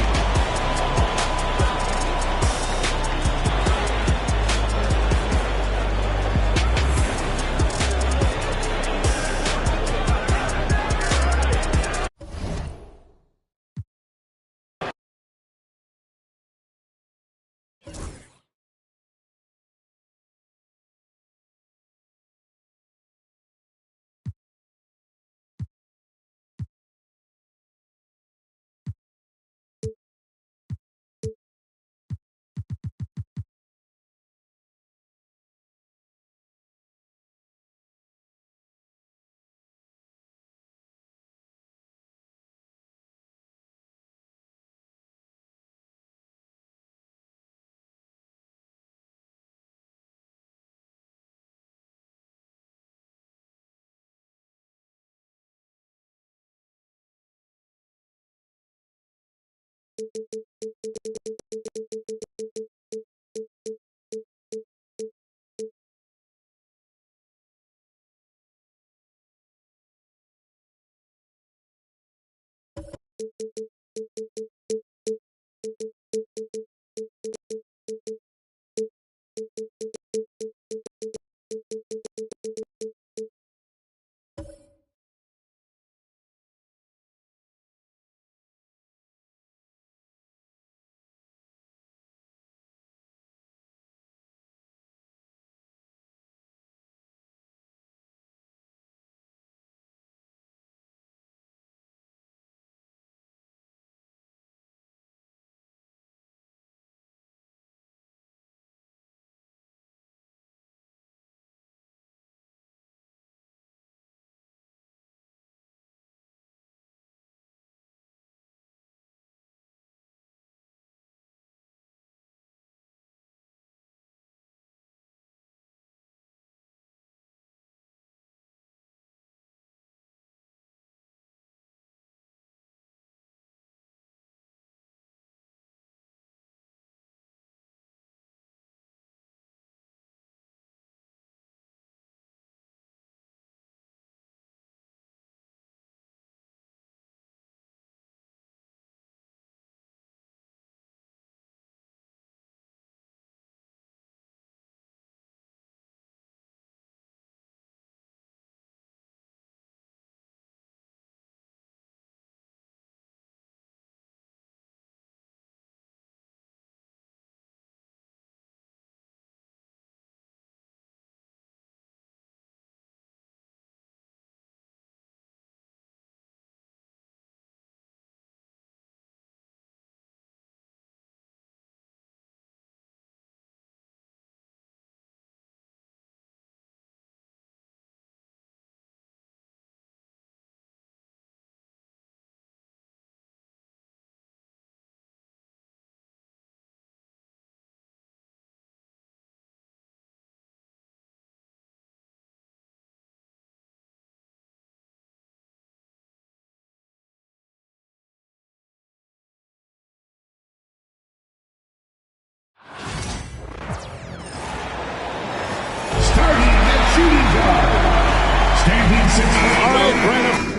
All right, Brandon.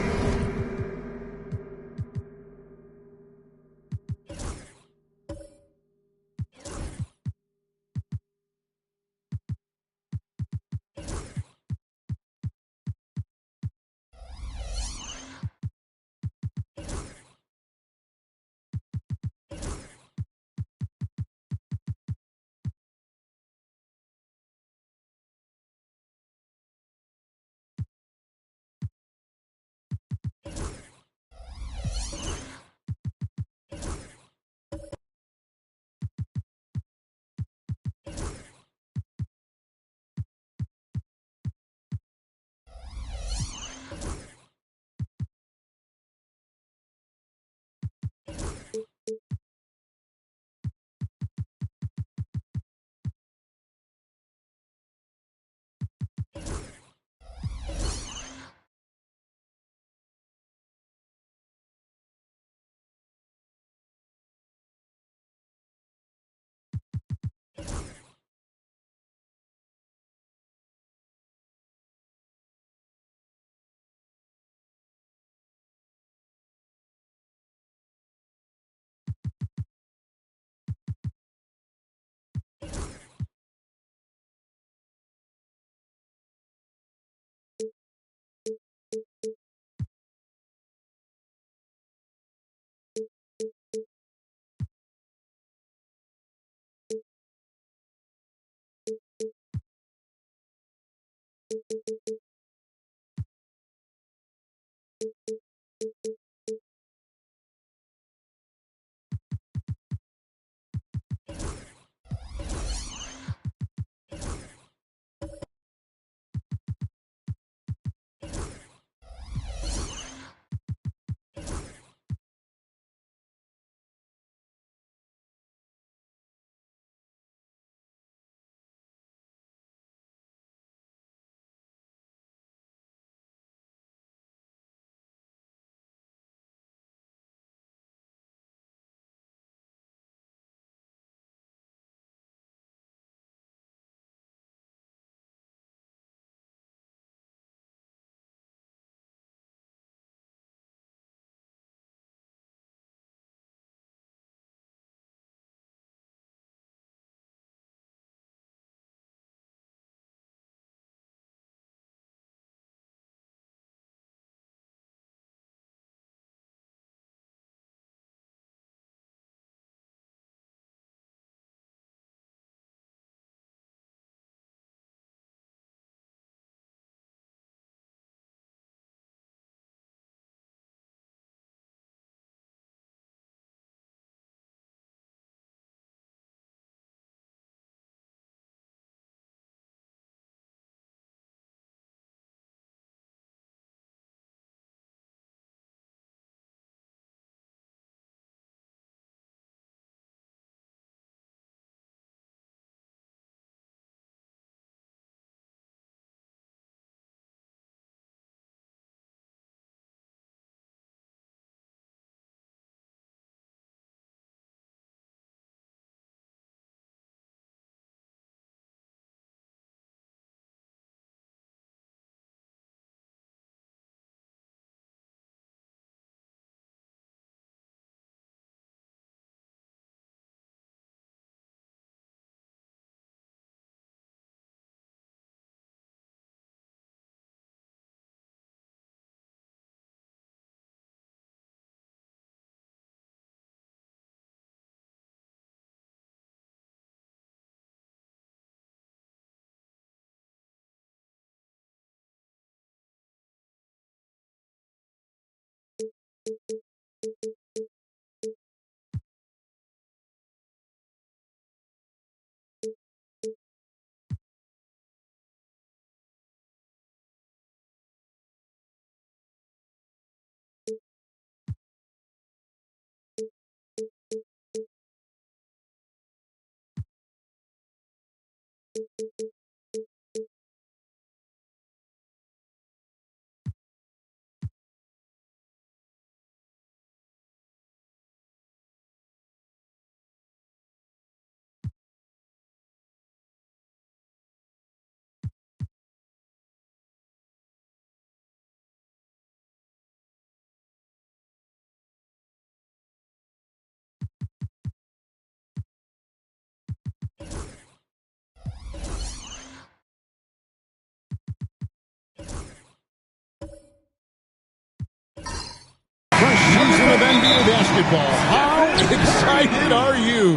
NBA basketball. How excited are you?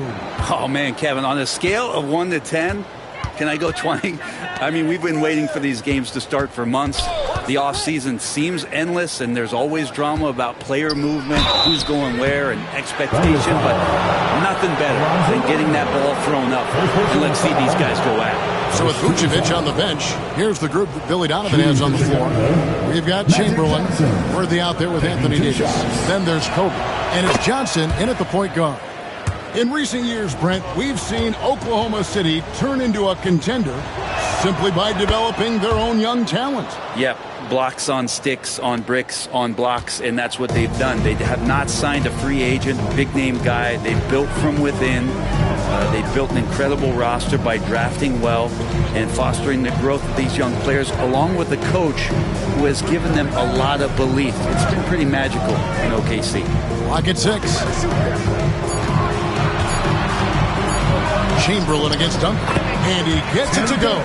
Oh, man, Kevin, on a scale of 1 to 10, can I go 20? I mean, we've been waiting for these games to start for months. The offseason seems endless, and there's always drama about player movement, who's going where, and expectation, but nothing better than getting that ball thrown up. And let's see these guys go at it. So with Vucevic on the bench, here's the group that Billy Donovan has on the floor. We've got Chamberlain, Worthy out there with Anthony Davis. Then there's Kobe, and it's Johnson in at the point guard. In recent years, Brent, we've seen Oklahoma City turn into a contender simply by developing their own young talent. Yep, blocks on sticks, on bricks, on blocks, and that's what they've done. They have not signed a free agent, big-name guy. They've built from within. They've built an incredible roster by drafting well and fostering the growth of these young players, along with a coach who has given them a lot of belief. It's been pretty magical in OKC. Lock at 6. Chamberlain against Duncan, and he gets it to go.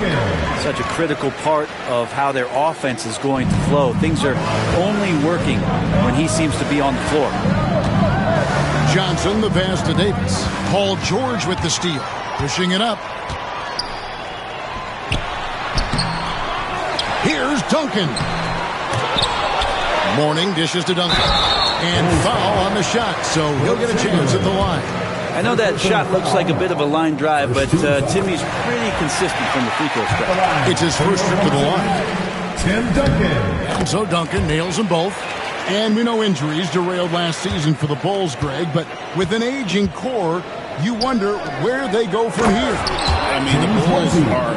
Such a critical part of how their offense is going to flow. Things are only working when he seems to be on the floor. Johnson, the pass to Davis. Paul George with the steal, pushing it up. Here's Duncan. Mourning dishes to Duncan. And foul on the shot, so he'll get a chance at the line. I know that shot looks like a bit of a line drive, but Timmy's pretty consistent from the free throw stretch. It's his first trip to the line. Tim Duncan. And so Duncan nails them both. And we know injuries derailed last season for the Bulls, Greg, but with an aging core, you wonder where they go from here. I mean, the Bulls are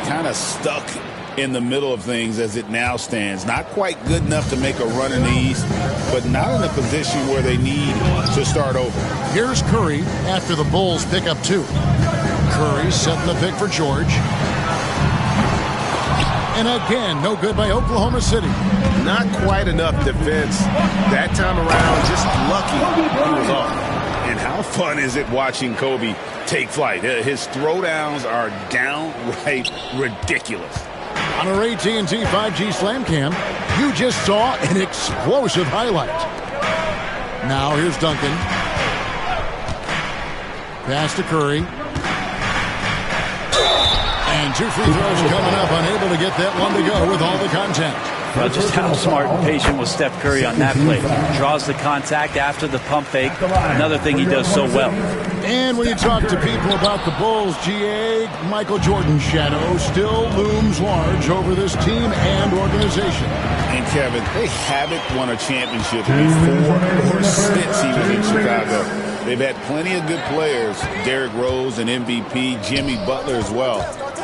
kind of stuck in the middle of things as it now stands. Not quite good enough to make a run in the East, but not in a position where they need to start over. Here's Curry after the Bulls pick up 2. Curry setting the pick for George. And again, no good by Oklahoma City. Not quite enough defense that time around. Just lucky he was off. And how fun is it watching Kobe take flight? His throwdowns are downright ridiculous. On our AT&T 5G Slam Cam, you just saw an explosive highlight. Now here's Duncan. Pass to Curry. And 2 free throws coming up, unable to get that one to go with all the contact. Well, just how smart and patient was Steph Curry on that play. Draws the contact after the pump fake. Another thing he does so well. And when you talk to people about the Bulls, GA, Michael Jordan's shadow still looms large over this team and organization. And Kevin, they haven't won a championship before or since he was in Chicago. They've had plenty of good players, Derrick Rose and MVP, Jimmy Butler as well,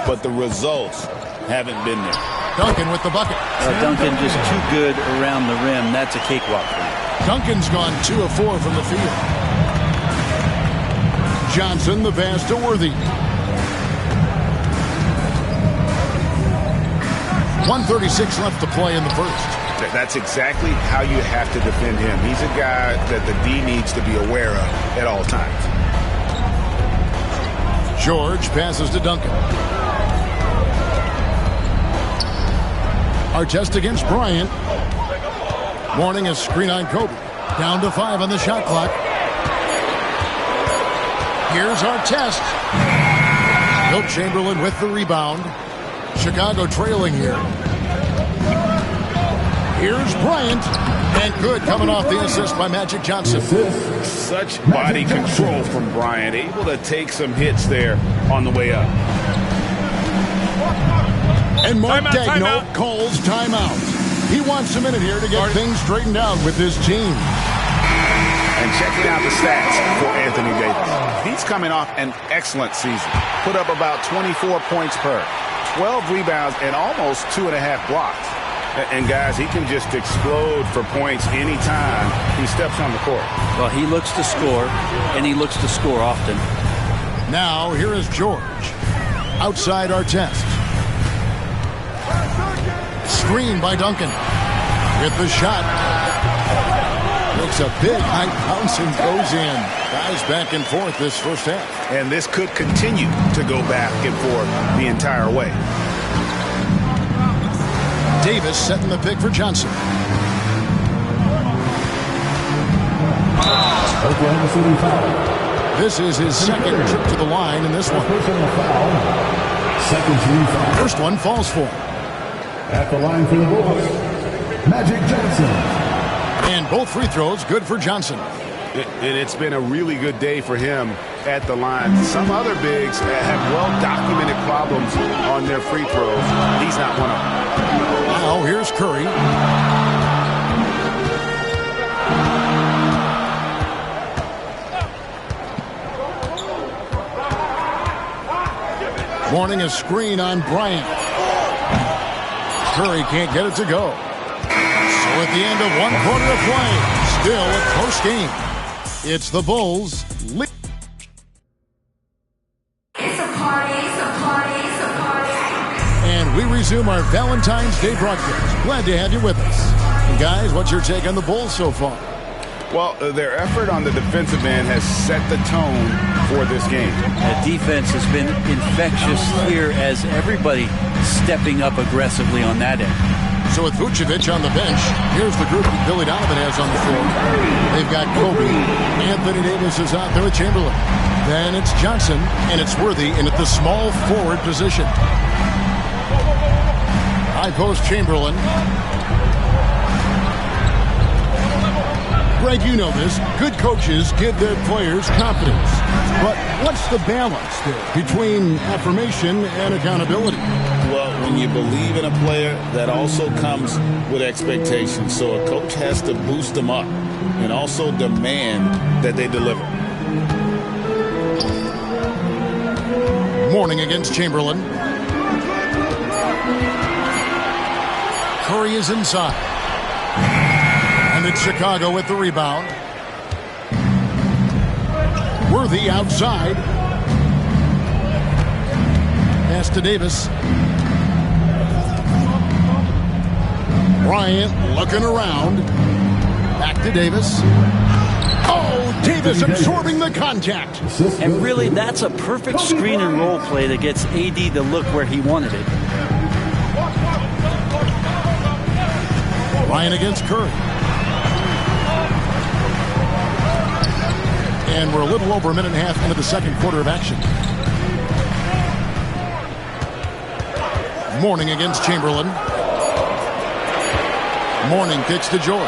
but the results haven't been there. Duncan with the bucket. Duncan just too good around the rim. That's a cakewalk for him. Duncan's gone 2 of 4 from the field. Johnson, the pass to Worthy. 1:36 left to play in the first. That's exactly how you have to defend him. He's a guy that the D needs to be aware of at all times. George passes to Duncan. Artest against Bryant. Mourning a screen on Kobe. Down to 5 on the shot clock. Here's Artest. Wilt Chamberlain with the rebound. Chicago trailing here. Here's Bryant. And good coming off the assist by Magic Johnson. Such body control from Bryant. Able to take some hits there on the way up. And Mark Daigneault calls timeout. He wants a minute here to get things straightened out with his team. And checking out the stats for Anthony Davis. He's coming off an excellent season. Put up about 24 points per, 12 rebounds, and almost 2.5 blocks. And guys, he can just explode for points anytime he steps on the court. Well, he looks to score, and he looks to score often. Now, here is George. Outside Artest. Screen by Duncan. With the shot. Makes a big high bounce and goes in. Guys back and forth this first half. And this could continue to go back and forth the entire way. Davis setting the pick for Johnson. This is his second trip to the line in this one. First one falls for him. At the line for the Bulls, Magic Johnson. And both free throws good for Johnson. And it's been a really good day for him at the line. Some other bigs have well-documented problems on their free throws. He's not one of them. Now here's Curry. Warning, a screen on Bryant. Curry can't get it to go. So at the end of 1 quarter of play, still a close game. It's the Bulls. And we resume our Valentine's Day broadcast. Glad to have you with us. And guys, what's your take on the Bulls so far? Well, their effort on the defensive end has set the tone for this game. The defense has been infectious here as everybody stepping up aggressively on that end. So with Vucevic on the bench, here's the group that Billy Donovan has on the floor. They've got Kobe. Anthony Davis is out there with Chamberlain. Then it's Johnson, and it's Worthy in at the small forward position. High post Chamberlain. Greg, you know this. Good coaches give their players confidence. But what's the balance there between affirmation and accountability? Well, when you believe in a player, that also comes with expectations. So a coach has to boost them up and also demand that they deliver. Morning against Chamberlain. Curry is inside. And it's Chicago with the rebound. Worthy outside. Pass to Davis. Bryant looking around. Back to Davis. Oh, Davis absorbing the contact. And really, that's a perfect screen and roll play that gets AD to look where he wanted it. Bryant against Curry. And we're a little over a minute and a half into the second quarter of action. Morning against Chamberlain. Morning kicks to George.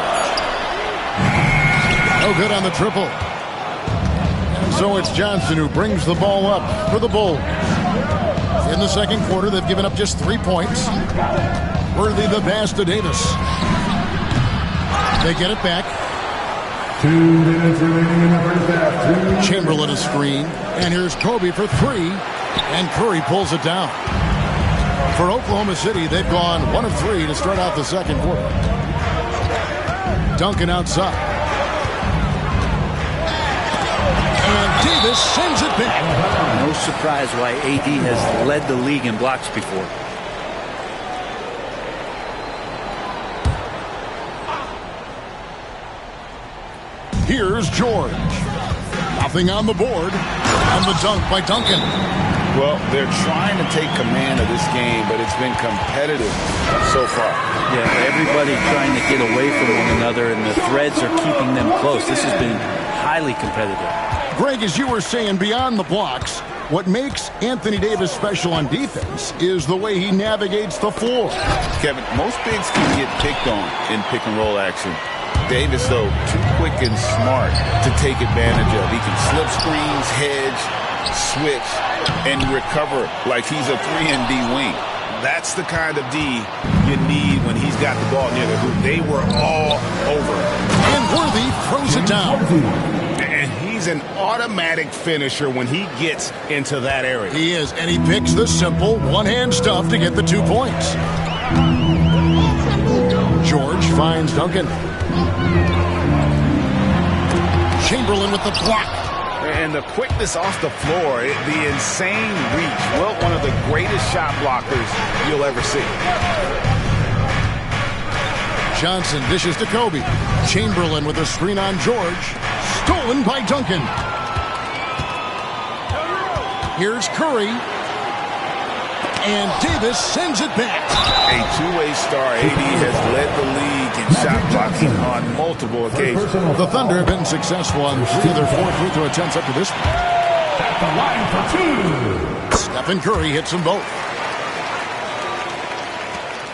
No good on the triple. And so it's Johnson who brings the ball up for the Bulls. In the second quarter, they've given up just 3 points. Worthy the pass to Davis. They get it back. 2 minutes remaining in the first half. Chamberlain a screen. And here's Kobe for 3. And Curry pulls it down. For Oklahoma City, they've gone 1 of 3 to start out the second quarter. Duncan outside. And Davis sends it back. No surprise why AD has led the league in blocks before. Here's George. Nothing on the board. And the dunk by Duncan. Well, they're trying to take command of this game, but it's been competitive so far. Yeah, everybody trying to get away from one another, and the threads are keeping them close. This has been highly competitive. Greg, as you were saying, beyond the blocks, what makes Anthony Davis special on defense is the way he navigates the floor. Kevin, most bigs can get picked on in pick-and-roll action. Davis, though, too quick and smart to take advantage of. He can slip screens, hedge, switch, and recover like he's a 3-and-D wing. That's the kind of D you need when he's got the ball near the hoop. They were all over it. And Worthy throws it down. And he's an automatic finisher when he gets into that area. He is, and he picks the simple one-hand stuff to get the 2 points. George finds Duncan. Chamberlain with the block. And the quickness off the floor, the insane reach. Well, one of the greatest shot blockers you'll ever see. Johnson dishes to Kobe. Chamberlain with a screen on George. Stolen by Duncan. Here's Curry. And Davis sends it back. A two-way star. AD has led the league in shot blocking on multiple multiple occasions. The Thunder have been successful on 3 of their 4 free throw attempts up to this point. At the line for 2. Stephen Curry hits them both.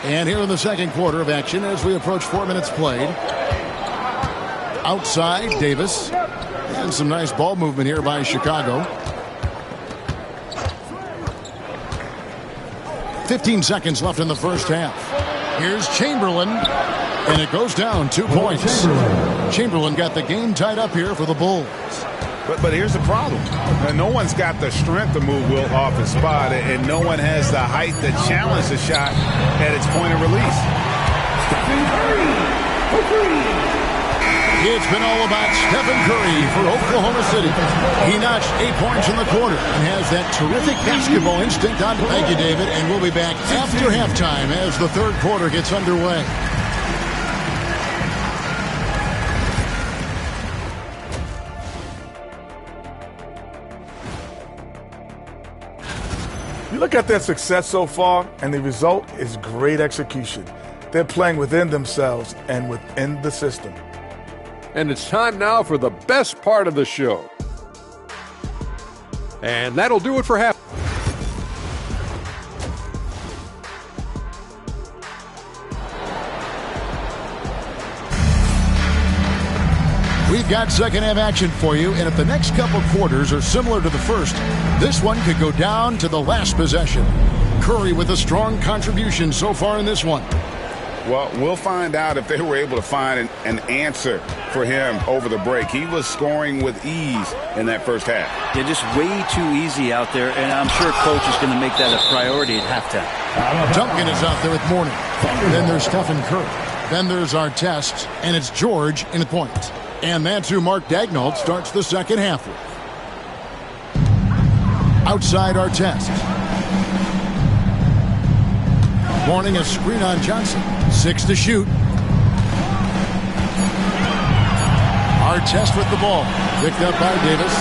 And here in the second quarter of action as we approach 4 minutes played. Outside, Davis. And some nice ball movement here by Chicago. 15 seconds left in the first half. Here's Chamberlain. And it goes down 2 points. Chamberlain got the game tied up here for the Bulls. But here's the problem. No one's got the strength to move Wilt off his spot, and no one has the height to challenge the shot at its point of release. It's been all about Stephen Curry for Oklahoma City. He notched 8 points in the quarter and has that terrific basketball instinct on. Thank you, David, and we'll be back after halftime as the third quarter gets underway. You look at their success so far, and the result is great execution. They're playing within themselves and within the system. And it's time now for the best part of the show. And that'll do it for half. We've got second half action for you, and if the next couple quarters are similar to the first, this one could go down to the last possession. Curry with a strong contribution so far in this one. Well, we'll find out if they were able to find an answer for him over the break. He was scoring with ease in that first half. Yeah, just way too easy out there, and I'm sure coach is going to make that a priority at halftime. Duncan is out there with Mourning. Then there's Stephen Curry. Then there's Artest, and it's George in the point. And that's who Mark Daigneault starts the second half with. Outside Artest. Mourning a screen on Johnson. 6 to shoot. Artest with the ball. Picked up by Davis.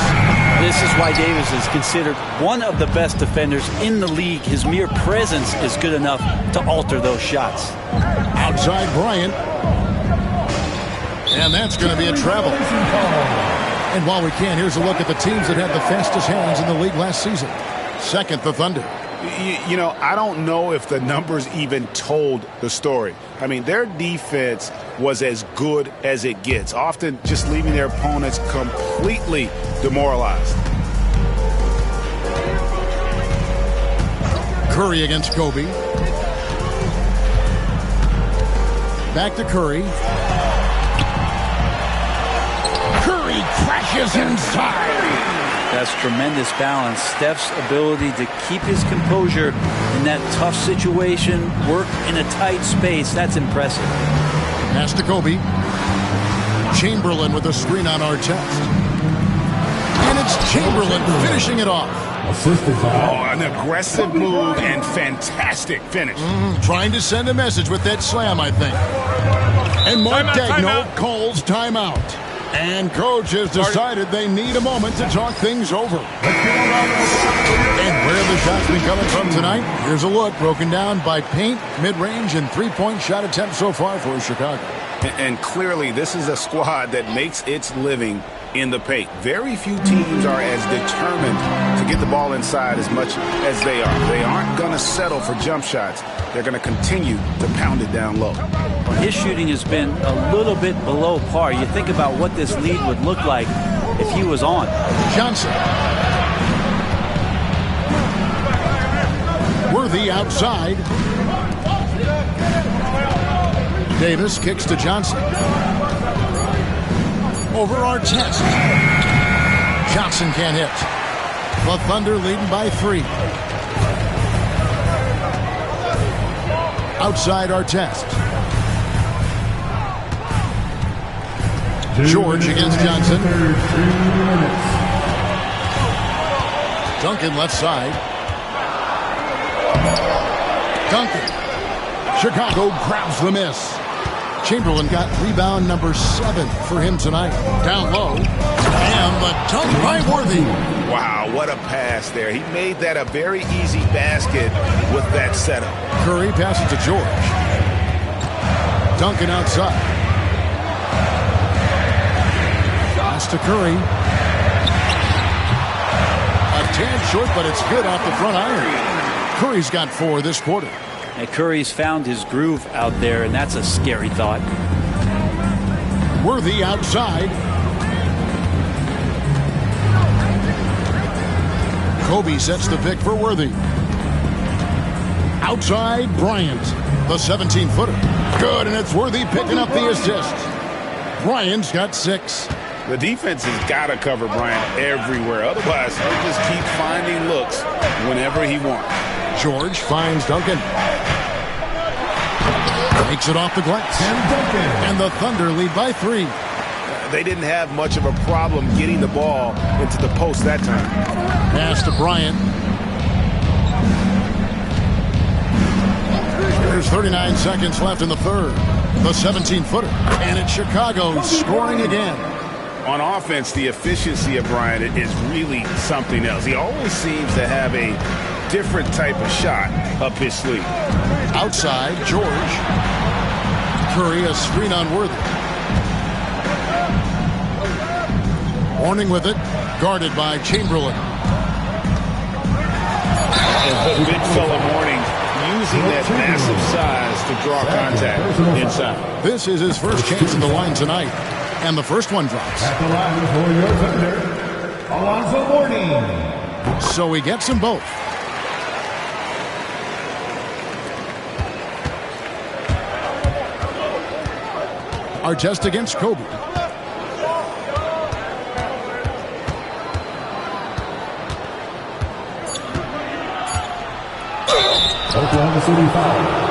This is why Davis is considered one of the best defenders in the league. His mere presence is good enough to alter those shots. Outside Bryant. And that's going to be a travel. And while we can, here's a look at the teams that had the fastest hands in the league last season. Second, the Thunder. You know, I don't know if the numbers even told the story. I mean, their defense was as good as it gets, often just leaving their opponents completely demoralized. Curry against Kobe. Back to Curry. Curry crashes inside. That's tremendous balance. Steph's ability to keep his composure in that tough situation, work in a tight space, that's impressive. Pass to Kobe. Chamberlain with a screen on Artest. And it's Chamberlain finishing it off. Oh, an aggressive move and fantastic finish. Trying to send a message with that slam, I think. And Mark Daigneault calls timeout. And coach has decided they need a moment to talk things over. And where have the shots been coming from tonight? Here's a look broken down by paint, mid-range, and three-point shot attempts so far for Chicago. And clearly this is a squad that makes its living in the paint. Very few teams are as determined to get the ball inside as much as they are. They aren't going to settle for jump shots. They're going to continue to pound it down low. His shooting has been a little bit below par. You think about what this lead would look like if he was on. Johnson. Worthy outside. Davis kicks to Johnson. Over Artest. Johnson can't hit. The Thunder leading by 3. Outside Artest. George against Johnson. Duncan left side. Duncan. Chicago grabs the miss. Chamberlain got rebound number 7 for him tonight. Down low. And the dunk by Worthy. Wow, what a pass there. He made that a very easy basket with that setup. Curry passes to George. Duncan outside. to Curry. A tad short, but it's good off the front iron. Curry's got 4 this quarter. And Curry's found his groove out there, and that's a scary thought. Worthy outside. Kobe sets the pick for Worthy. Outside, Bryant. The 17-footer. Good, and it's Worthy picking up the assist. Bryant's got 6. The defense has got to cover Bryant everywhere. Otherwise, he'll just keep finding looks whenever he wants. George finds Duncan. Takes it off the glass. And the Thunder lead by 3. They didn't have much of a problem getting the ball into the post that time. Pass to Bryant. There's 39 seconds left in the third. The 17-footer. And it's Chicago scoring again. On offense, the efficiency of Bryant is really something else. He always seems to have a different type of shot up his sleeve. Outside, George. Curry, a screen on Worthy. Warning with it, guarded by Chamberlain. And big fella Warning using that massive size to draw contact inside. This is his first chance at the line tonight. And the first one drops. At the line for your Thunder, Alonzo Mourning. So he gets them both. Artest against Kobe. Oklahoma City foul.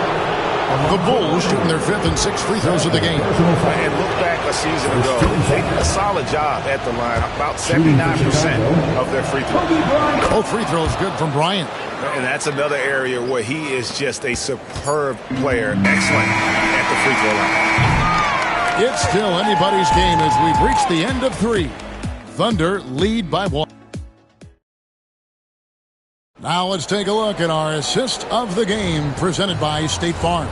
The Bulls shooting their 5th and 6th free throws of the game. And look back a season ago, they did a solid job at the line. About 79% of their free throws. Both free throws good from Bryant. And that's another area where he is just a superb player. Excellent at the free throw line. It's still anybody's game as we've reached the end of 3. Thunder lead by 1. Now let's take a look at our assist of the game presented by State Farm.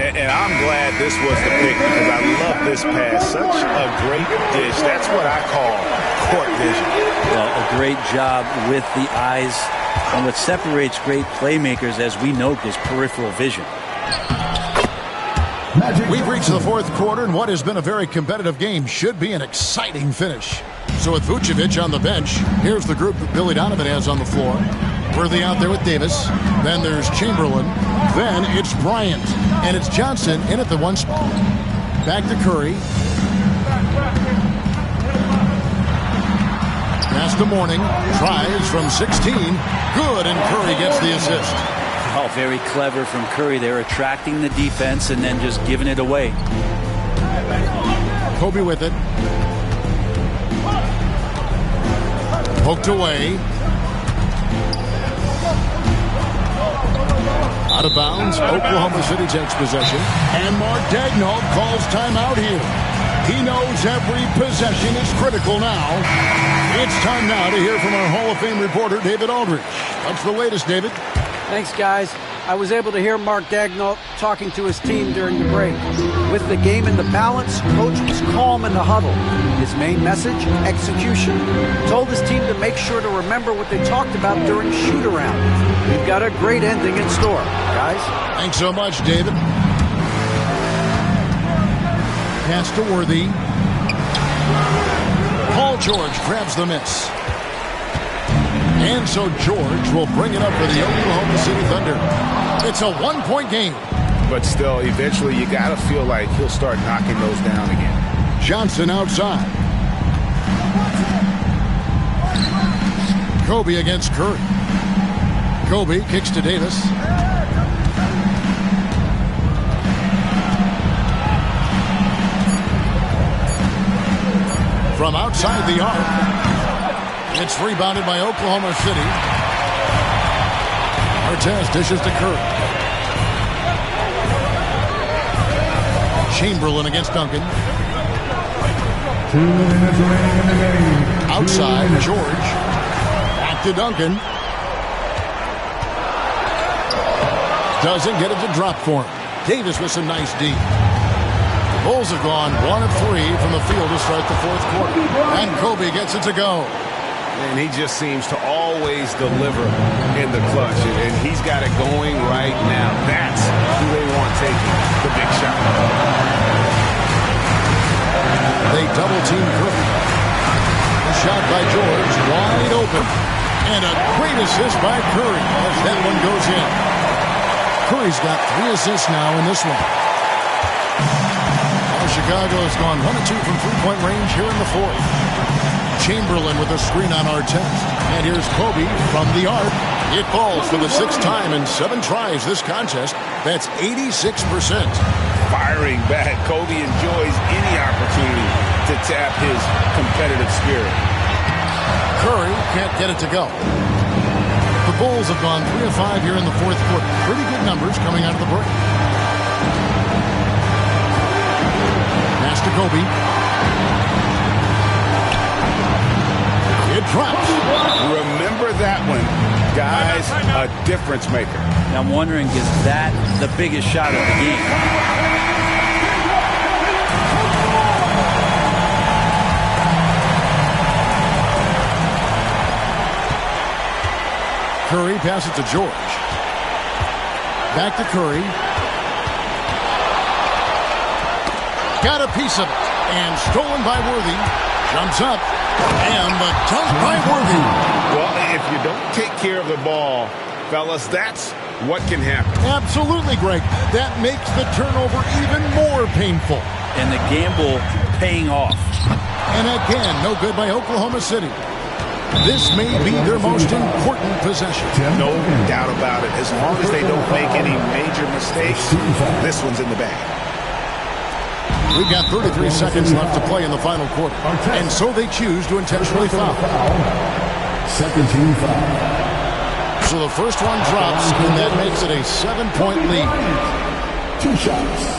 And I'm glad this was the pick because I love this pass. Such a great dish. That's what I call court vision. Well, a great job with the eyes. And what separates great playmakers, as we note, is peripheral vision. We've reached the 4th quarter, and what has been a very competitive game should be an exciting finish. So with Vucevic on the bench, here's the group that Billy Donovan has on the floor. Worthy out there with Davis. Then there's Chamberlain. Then it's Bryant. And it's Johnson in at the 1 spot. Back to Curry. Pass to Mourning. Tries from 16. Good, and Curry gets the assist. Oh, very clever from Curry. They're attracting the defense and then just giving it away. Kobe with it. Poked away. Out of bounds. Oklahoma City takes possession. And Mark Daigneault calls timeout here. He knows every possession is critical now. It's time now to hear from our Hall of Fame reporter, David Aldridge. What's the latest, David? Thanks, guys. I was able to hear Mark Daigneault talking to his team during the break. With the game in the balance, Coach was calm in the huddle. His main message, execution. He told his team to make sure to remember what they talked about during shoot-around. We've got a great ending in store, guys. Thanks so much, David. Pass to Worthy. Paul George grabs the miss. And so George will bring it up for the Oklahoma City Thunder. It's a 1-point game. But still, eventually you got to feel like he'll start knocking those down again. Johnson outside. Kobe against Curry. Kobe kicks to Davis. From outside the arc. It's rebounded by Oklahoma City. Artest dishes to Curry. Chamberlain against Duncan. 2 minutes remaining in the game. Outside, George. Back to Duncan. Doesn't get it to drop for him. Davis with some nice D. Bulls have gone 1 of 3 from the field to start the fourth quarter. And Kobe gets it to go. And he just seems to always deliver in the clutch. And he's got it going right now. That's who they want taking the big shot. They double-team Curry. A shot by George, wide open. And a great assist by Curry as that one goes in. Curry's got 3 assists now in this one. Chicago has gone 1 of 2 from three-point range here in the fourth. Chamberlain with a screen on Artest. And here's Kobe from the arc. It falls for the 6th time in 7 tries this contest. That's 86%. Firing back. Kobe enjoys any opportunity to tap his competitive spirit. Curry can't get it to go. The Bulls have gone 3 of 5 here in the fourth quarter. Pretty good numbers coming out of the break. Pass to Kobe. It drops. Remember that one. Guys, a difference maker. Now I'm wondering, is that the biggest shot of the game? Curry passes to George. Back to Curry. Got a piece of it. And stolen by Worthy. Jumps up. And the dunk by Worthy. Well, if you don't take care of the ball, fellas, that's what can happen. Absolutely, Greg. That makes the turnover even more painful. And the gamble paying off. And again, no good by Oklahoma City. This may be their most important possession. No doubt about it. As long as they don't make any major mistakes, this one's in the bag. We've got 33 seconds left to play in the final quarter. And so they choose to intentionally foul. Second team foul. So the first one drops, and that makes it a 7-point lead. 2 shots.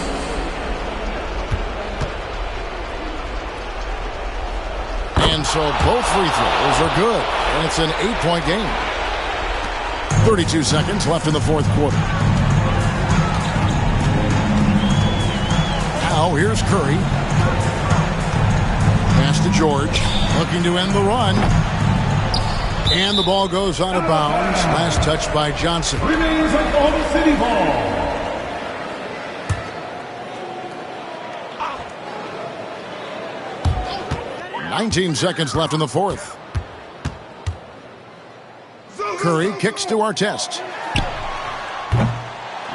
And so both free throws are good. And it's an 8-point game. 32 seconds left in the fourth quarter. Now here's Curry. Pass to George. Looking to end the run. And the ball goes out of bounds. Last touch by Johnson. Remains Oklahoma City ball. 19 seconds left in the fourth. Curry kicks to Artest.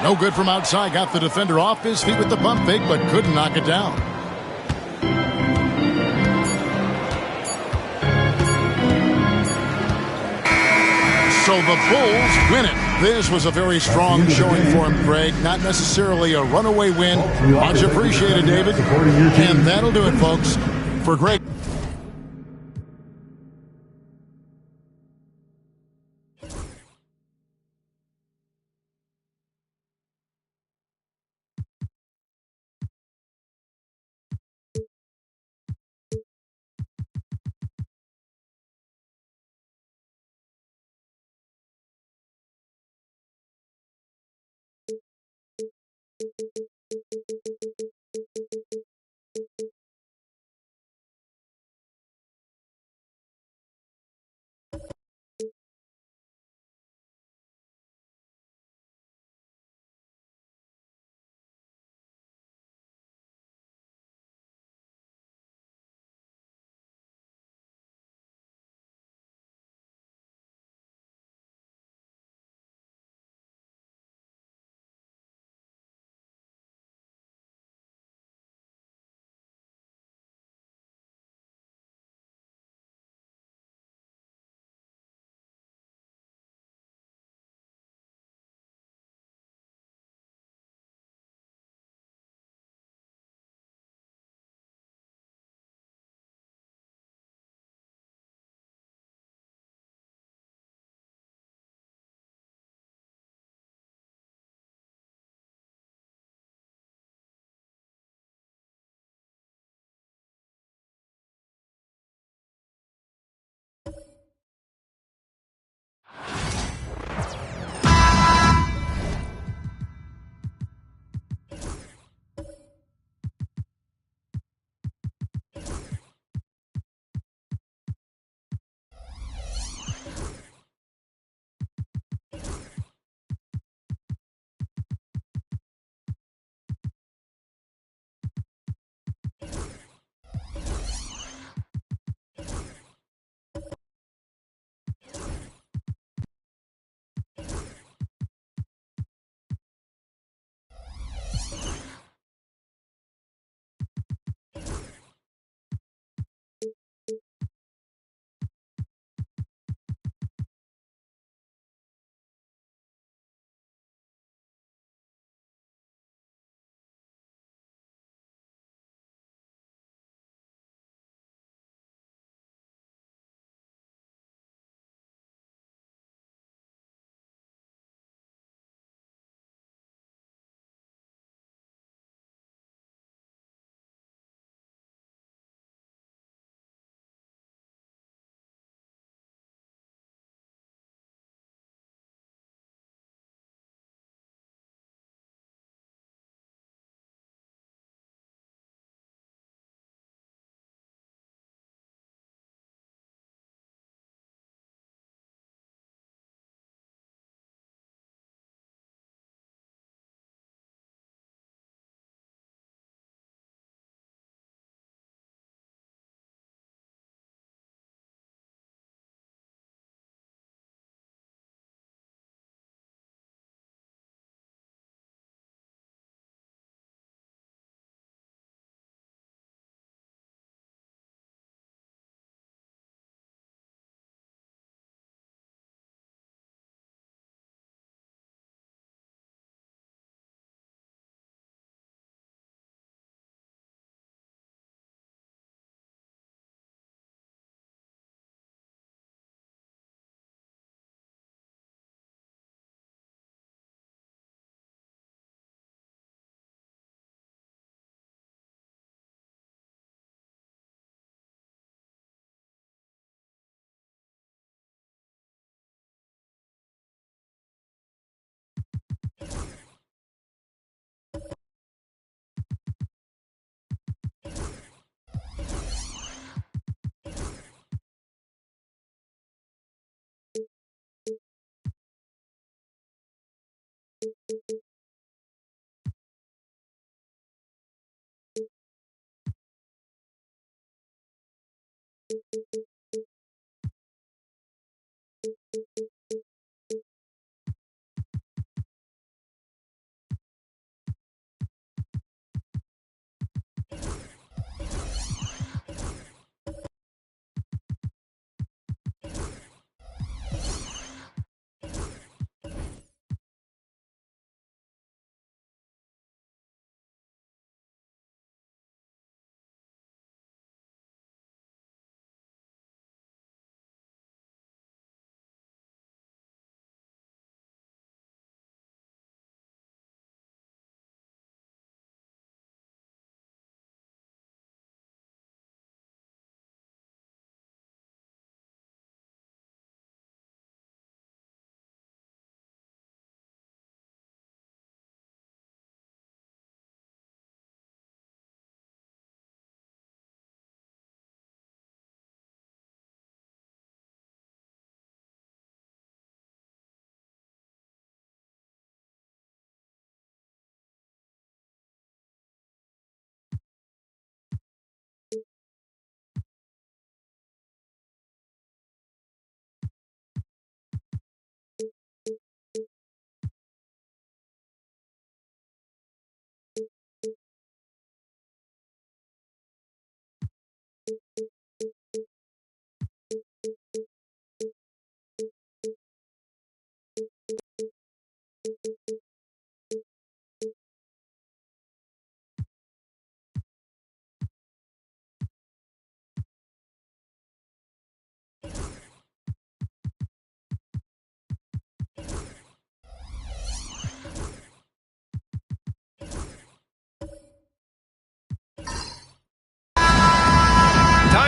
No good from outside. Got the defender off his feet with the pump fake, but couldn't knock it down. So the Bulls win it. This was a very strong showing for him, Greg. Not necessarily a runaway win. Much appreciated, David. And that'll do it, folks. For Greg.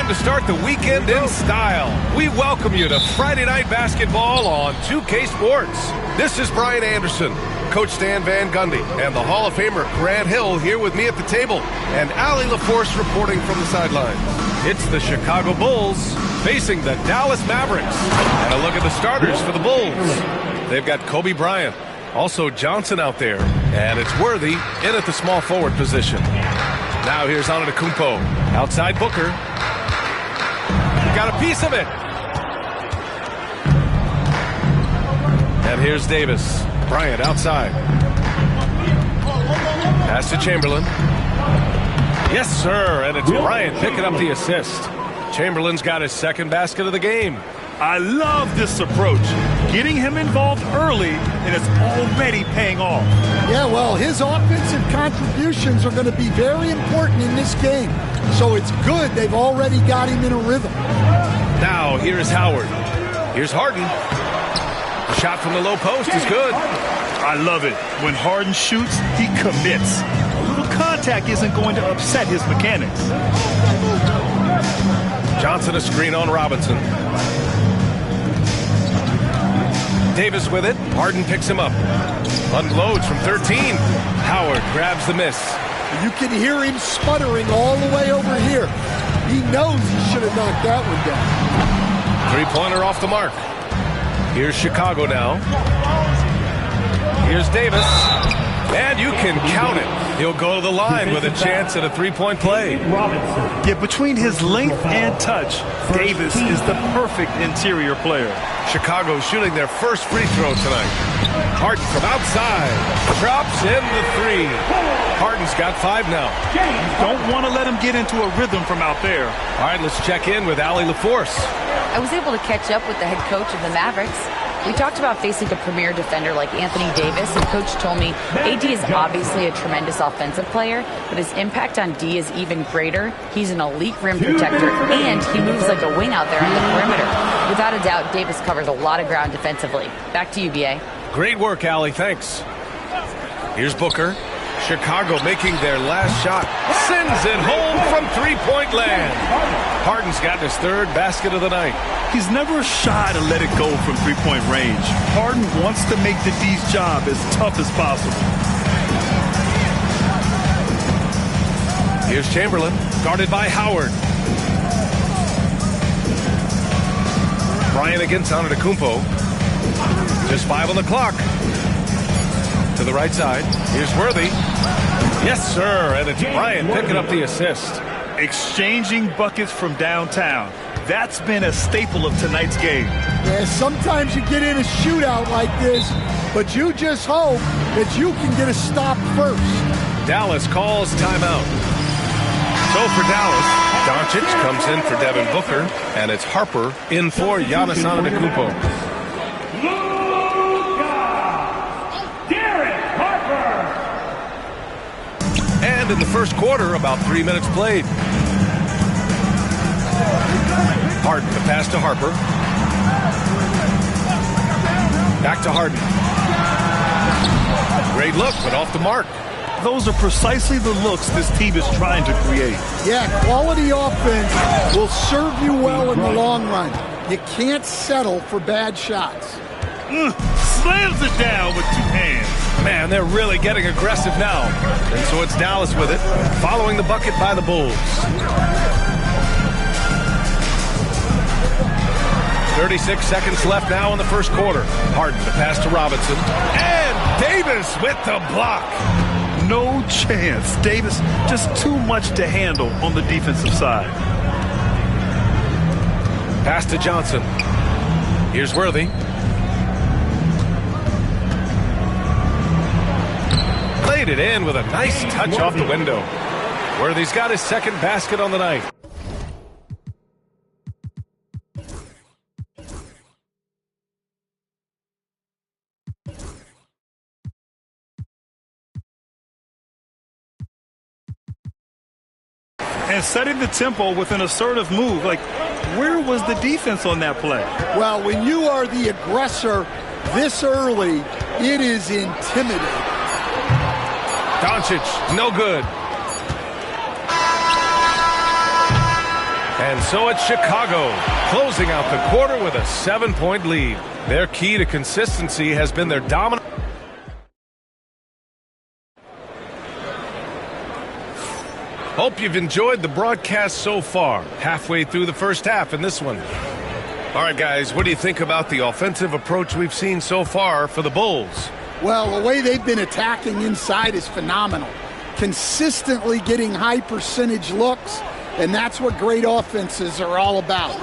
Time to start the weekend in style. We welcome you to Friday Night Basketball on 2K Sports. This is Brian Anderson, Coach Stan Van Gundy, and the Hall of Famer Grant Hill here with me at the table, and Allie LaForce reporting from the sidelines. It's the Chicago Bulls facing the Dallas Mavericks. And a look at the starters for the Bulls. They've got Kobe Bryant, also Johnson out there, and it's Worthy in at the small forward position. Now here's Antetokounmpo, outside Booker. Got a piece of it. And here's Davis. Bryant outside. Pass to Chamberlain. Yes, sir, and it's Bryant picking up the assist. Chamberlain's got his second basket of the game. I love this approach. Getting him involved early, and it's already paying off. Yeah, well, his offensive contributions are going to be very important in this game. So it's good they've already got him in a rhythm. Now, here's Howard. Here's Harden. The shot from the low post is good. I love it. When Harden shoots, he commits. A little contact isn't going to upset his mechanics. Johnson a screen on Robinson. Davis with it. Harden picks him up. Unloads from 13. Howard grabs the miss. You can hear him sputtering all the way over here. He knows he should have knocked that one down. Three-pointer off the mark. Here's Chicago now. Here's Davis. And you can count it. He'll go to the line with a chance at a three-point play. Yeah, between his length and touch, Davis is the perfect interior player. Chicago shooting their first free throw tonight. Harden from outside. Drops in the three. Harden's got 5 now. Don't want to let him get into a rhythm from out there. All right, let's check in with Allie LaForce. I was able to catch up with the head coach of the Mavericks. We talked about facing a premier defender like Anthony Davis, and Coach told me AD is obviously a tremendous offensive player, but his impact on D is even greater. He's an elite rim protector, and he moves like a wing out there on the perimeter. Without a doubt, Davis covers a lot of ground defensively. Back to you, B.A. Great work, Allie. Thanks. Here's Booker. Chicago making their last shot. Sends it home from three-point land. Harden's got his third basket of the night. He's never shy to let it go from three-point range. Harden wants to make the D's job as tough as possible. Here's Chamberlain, guarded by Howard. Bryant against Antetokounmpo. Just 5 on the clock. To the right side. Here's Worthy. Yes, sir. And it's Bryant picking up the assist. Exchanging buckets from downtown. That's been a staple of tonight's game. Yeah, sometimes you get in a shootout like this, but you just hope that you can get a stop first. Dallas calls timeout. So for Dallas, Doncic comes in for Devin Booker, and it's Harper in for Giannis Antetokounmpo. And in the first quarter, about 3 minutes played. Harden, the pass to Harper. Back to Harden. Great look, but off the mark. Those are precisely the looks this team is trying to create. Yeah, quality offense will serve you well in the long run. You can't settle for bad shots. Slams it down with 2 hands. Man, they're really getting aggressive now. And so it's Dallas with it, following the bucket by the Bulls. 36 seconds left now in the first quarter. Harden, the pass to Robinson. And Davis with the block. No chance. Davis just too much to handle on the defensive side. Pass to Johnson. Here's Worthy. Played it in with a nice touch off the window. Worthy's got his second basket on the night. And setting the tempo with an assertive move. Like, where was the defense on that play? Well, when you are the aggressor this early, it is intimidating. Doncic, no good. And so it's Chicago, closing out the quarter with a 7-point lead. Their key to consistency has been their dominant. Hope you've enjoyed the broadcast so far. Halfway through the first half in this one. All right, guys, what do you think about the offensive approach we've seen so far for the Bulls? Well, the way they've been attacking inside is phenomenal. Consistently getting high percentage looks, and that's what great offenses are all about.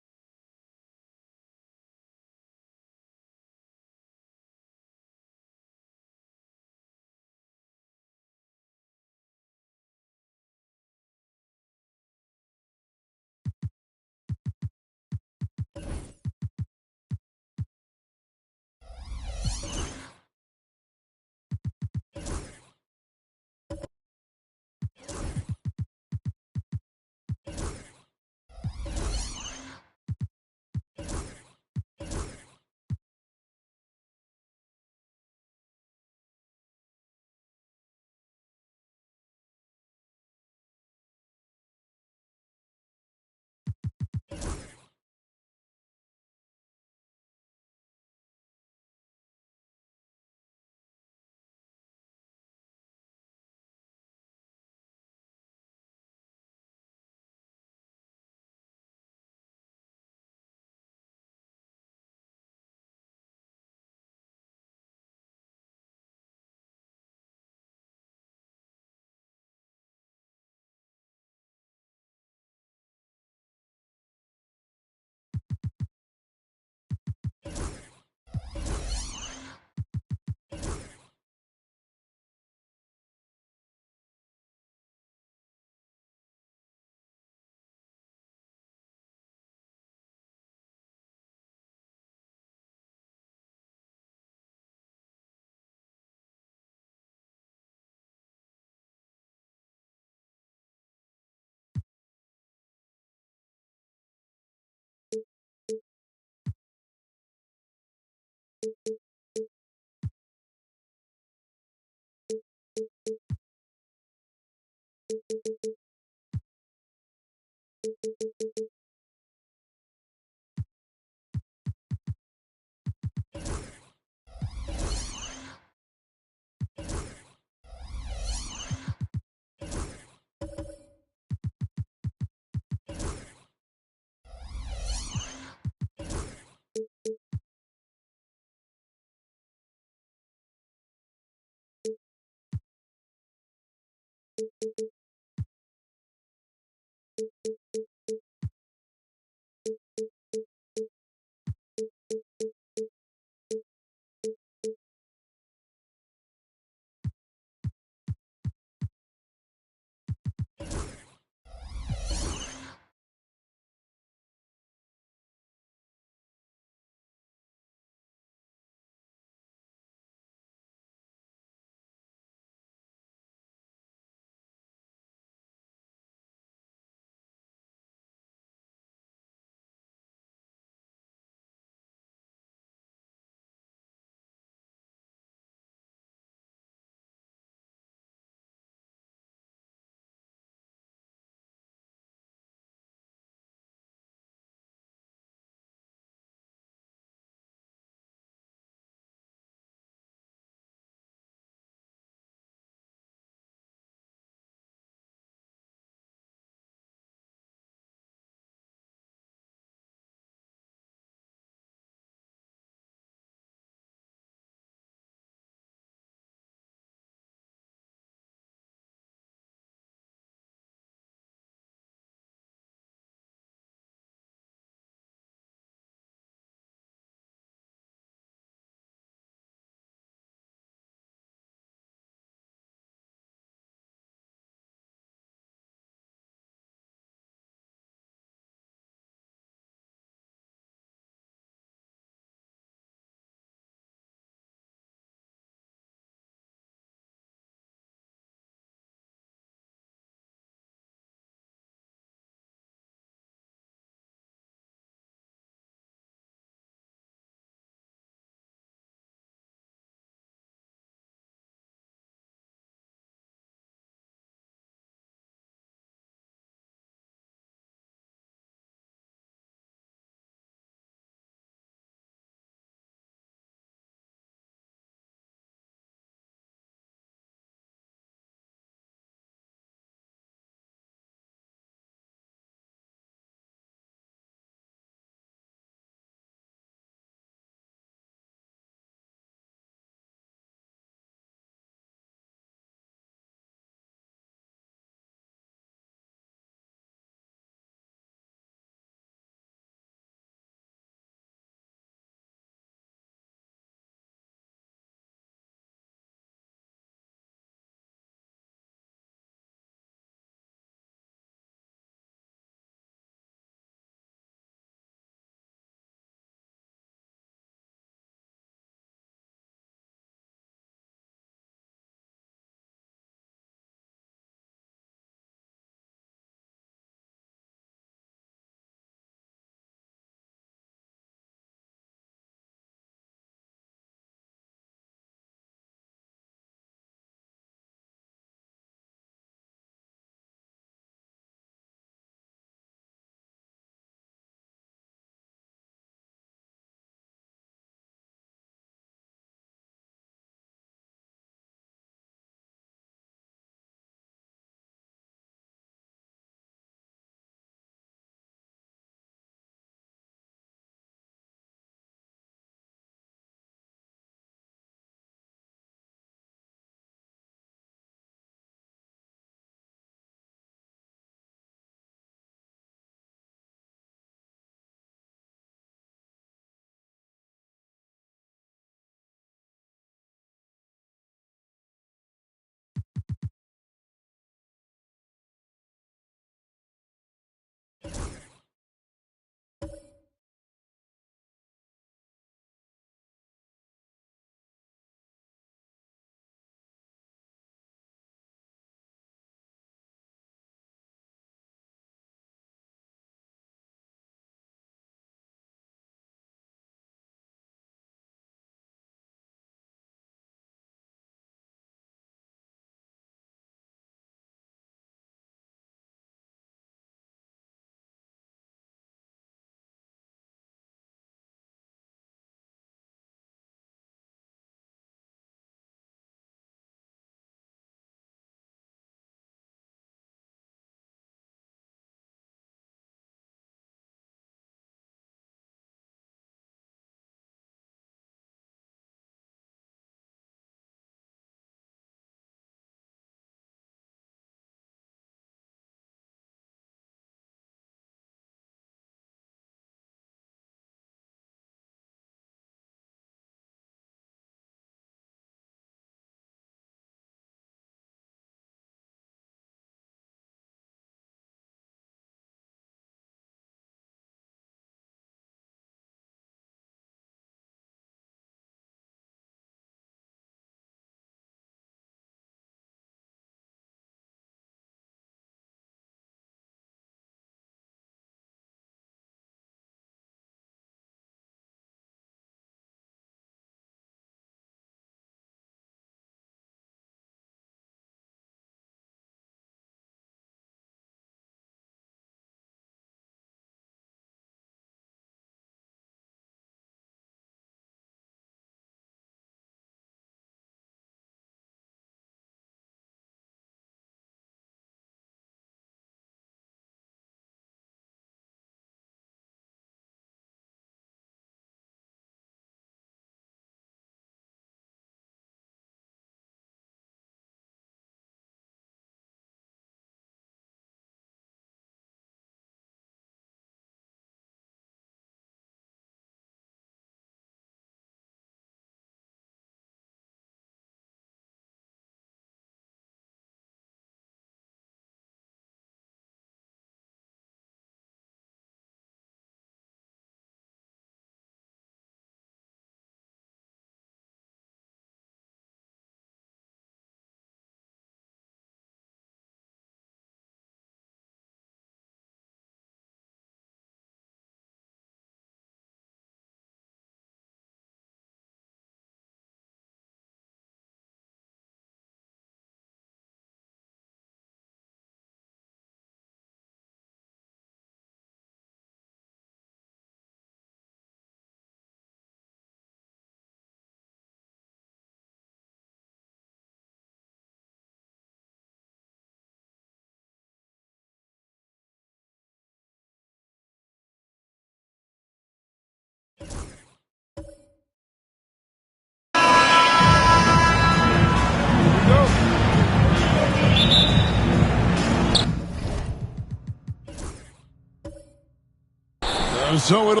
So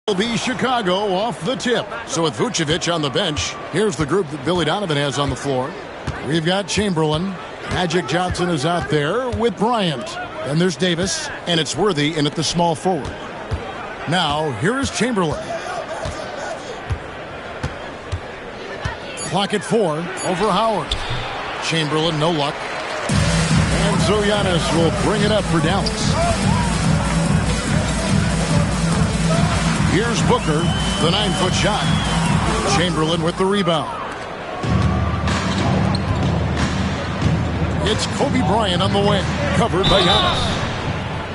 it'll be Chicago off the tip. So with Vucevic on the bench, here's the group that Billy Donovan has on the floor. We've got Chamberlain. Magic Johnson is out there with Bryant. Then there's Davis, and it's Worthy in at the small forward. Now, here is Chamberlain. Clock at 4 over Howard. Chamberlain, no luck. And Zoyanis will bring it up for Dallas. Here's Booker, the 9-foot shot. Chamberlain with the rebound. It's Kobe Bryant on the wing, covered by Giannis.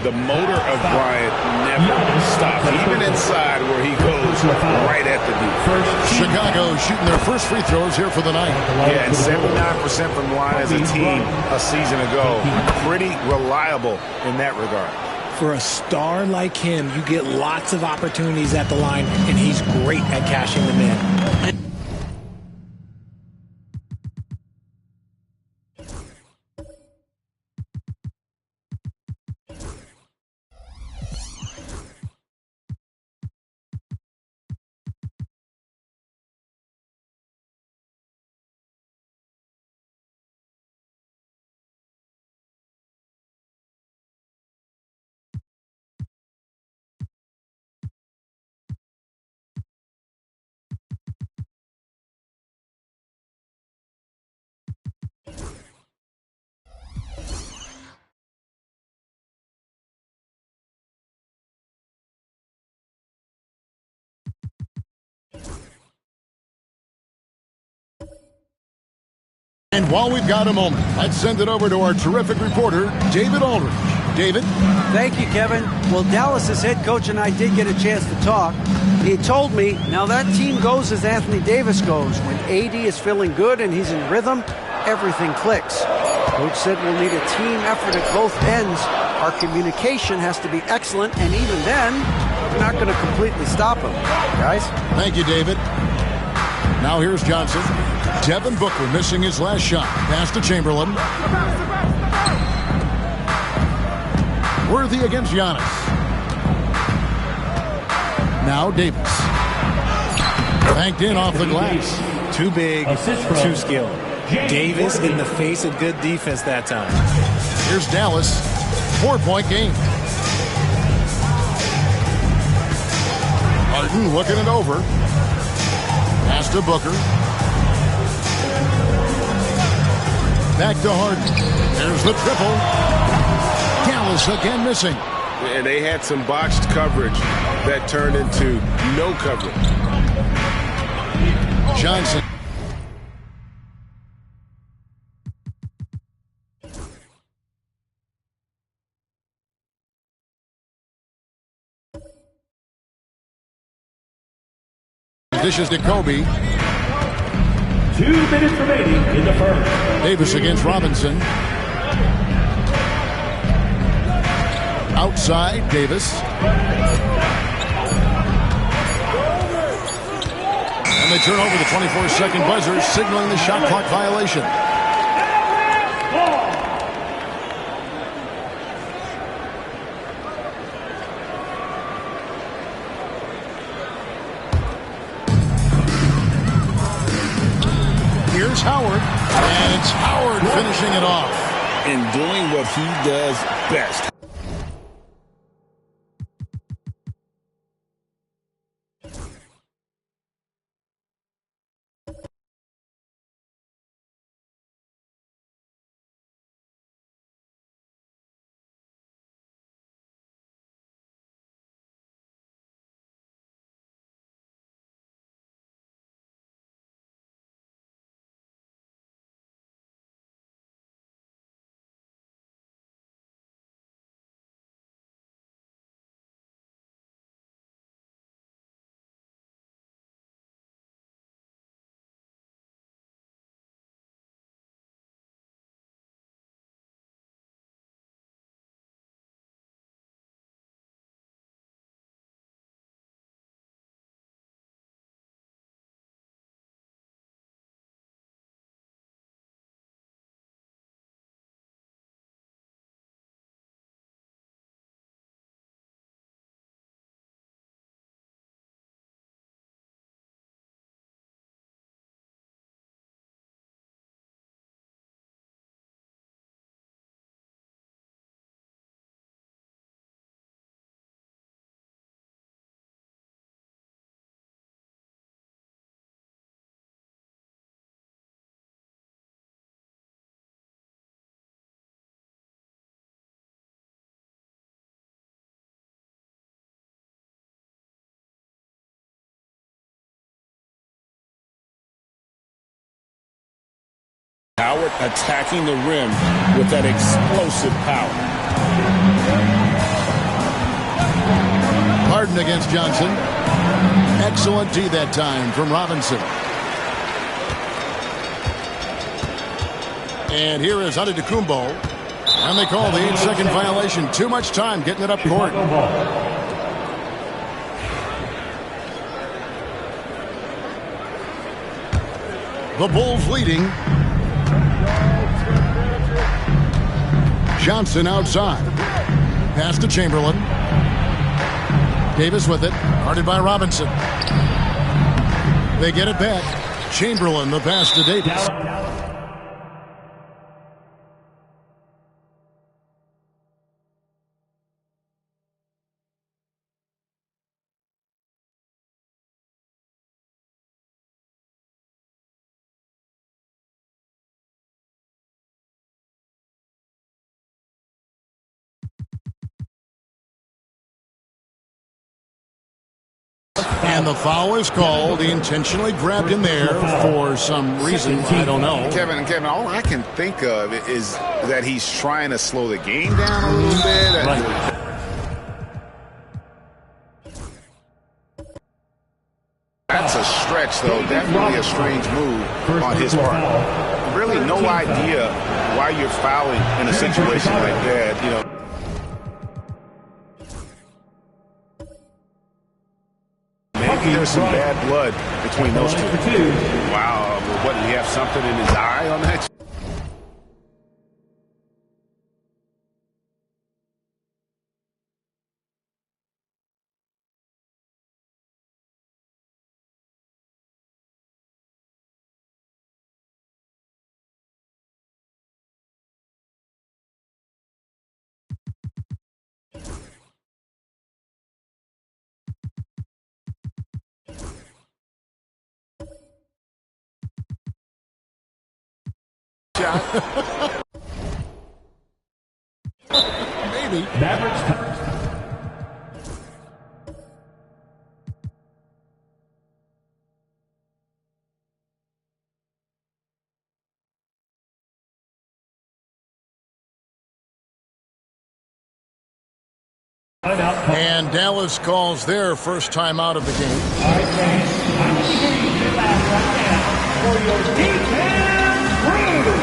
The motor of Bryant never stops, even inside where he goes right at the deep. Chicago shooting their first free throws here for the night. Yeah, and 79% from the line as a team a season ago. Pretty reliable in that regard. For a star like him, you get lots of opportunities at the line, and he's great at cashing them in. And while we've got a moment, let's send it over to our terrific reporter, David Aldridge. David? Thank you, Kevin. Well, Dallas's head coach and I did get a chance to talk. He told me, now that team goes as Anthony Davis goes. When AD is feeling good and he's in rhythm, everything clicks. Coach said we'll need a team effort at both ends. Our communication has to be excellent, and even then, we're not going to completely stop him. Guys? Thank you, David. Now here's Johnson. Devin Booker missing his last shot. Pass to Chamberlain. Worthy against Giannis. Now Davis. Banked in off the glass. Too big, too skilled. Davis in the face of good defense that time. Here's Dallas. 4-point game. Harden looking it over. Pass to Booker. Back to Harden. There's the triple. Dallas again missing. And they had some botched coverage that turned into no coverage. Johnson. Dishes to Kobe. 2 minutes remaining in the first. Davis against Robinson. Outside, Davis. And they turn over the 24-second buzzer, signaling the shot clock violation. Here's Howard, and it's Howard finishing it off. And doing what he does best. Howard attacking the rim with that explosive power. Harden against Johnson. Excellent D that time from Robinson. And here is Antetokounmpo. And they call the 8-second violation. Too much time getting it up court. The Bulls leading. Johnson outside. Pass to Chamberlain. Davis with it. Guarded by Robinson. They get it back. Chamberlain, the pass to Davis. And the foul is called. He intentionally grabbed him there for some reason. I don't know. Kevin, all I can think of is that he's trying to slow the game down a little bit. Right. That's a stretch, though. Definitely a strange move on his part. Really no idea why you're fouling in a situation like that, you know. Maybe there's some bad blood between those two. Wow, what, did he have something in his eye on that? Maybe. Mavericks. And Dallas calls their first time out of the game. All right, fans. I need to hear you get back right now for your defense crew.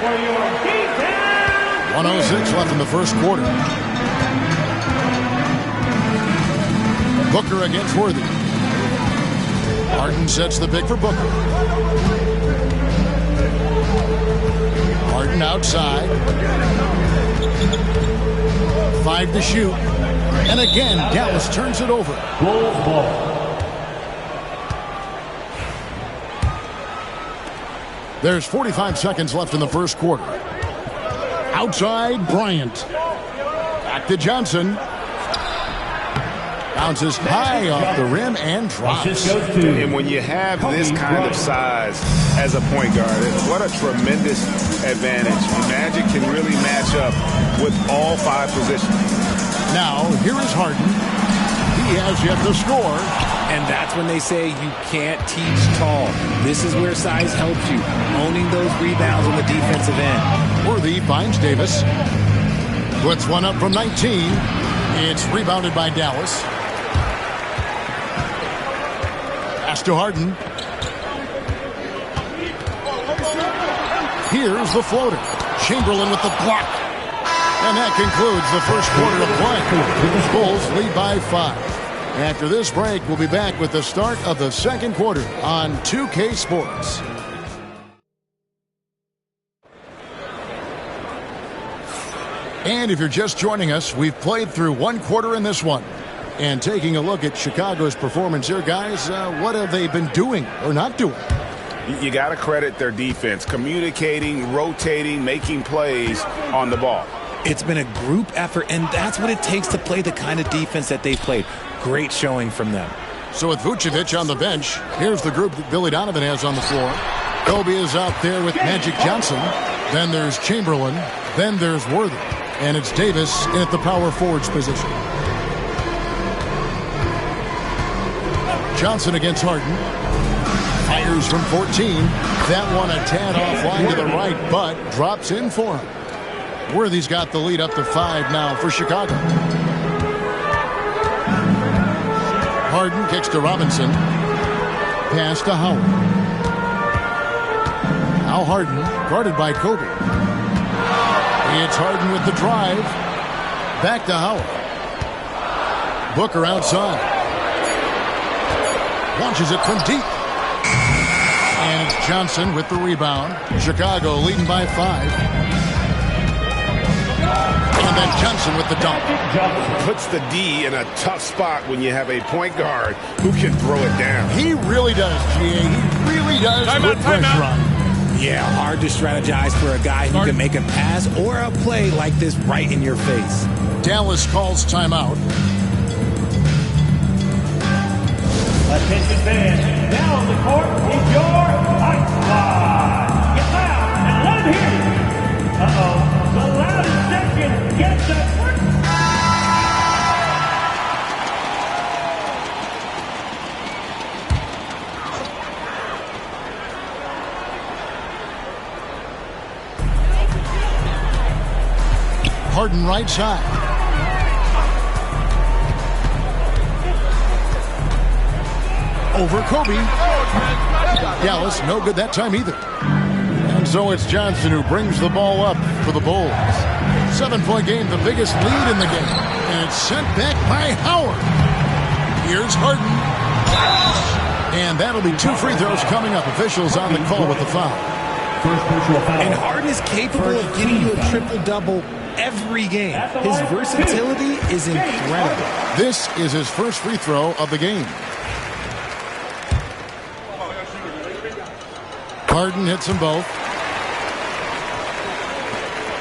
For your 106 left in the first quarter. Booker against Worthy. Harden sets the pick for Booker. Harden outside. 5 to shoot. And again, Dallas turns it over. Bulls ball. There's 45 seconds left in the first quarter. Outside, Bryant. Back to Johnson. Bounces high off the rim and drops. And when you have this kind of size as a point guard, what a tremendous advantage. Magic can really match up with all 5 positions. Now, here is Harden. He has yet to score, And that's when they say you can't teach tall. This is where size helps you, owning those rebounds on the defensive end. Worthy finds Davis. Puts one up from 19. It's rebounded by Dallas. Pass to Harden. Here's the floater. Chamberlain with the block. And that concludes the first quarter of play. Bulls lead by 5. After this break, we'll be back with the start of the second quarter on 2K Sports. And if you're just joining us, we've played through one quarter in this one. And taking a look at Chicago's performance here, guys, what have they been doing or not doing? You got to credit their defense, communicating, rotating, making plays on the ball. It's been a group effort, and that's what it takes to play the kind of defense that they played. Great showing from them. So with Vucevic on the bench, here's the group that Billy Donovan has on the floor. Kobe is out there with Magic Johnson. Then there's Chamberlain. Then there's Worthy. And it's Davis at the power forwards position. Johnson against Harden. Fires from 14. That one a tad offline to the right, but drops in for him. Worthy's got the lead up to 5 now for Chicago. Harden kicks to Robinson. Pass to Howard. Now Harden, guarded by Kobe. It's Harden with the drive. Back to Howard. Booker outside. Launches it from deep. And it's Johnson with the rebound. Chicago leading by 5. And then Johnson with the dunk. Puts the D in a tough spot when you have a point guard who can throw it down. He really does, GA. He really does put pressure on him. Yeah, hard to strategize for a guy who can make a pass or a play like this right in your face. Dallas calls timeout. Attention fans, now on the court is your Ice Squad. Get loud and let him hear you. Uh-oh, the loudest section gets the first. Harden right side. Over Kobe. Dallas no good that time either. And so it's Johnson who brings the ball up for the Bulls. 7-point game, the biggest lead in the game. And it's sent back by Howard. Here's Harden. And that'll be 2 free throws coming up. Officials on the call with the foul. And Harden is capable of getting you a triple-double every game. His versatility is incredible. This is his first free throw of the game. Harden hits them both.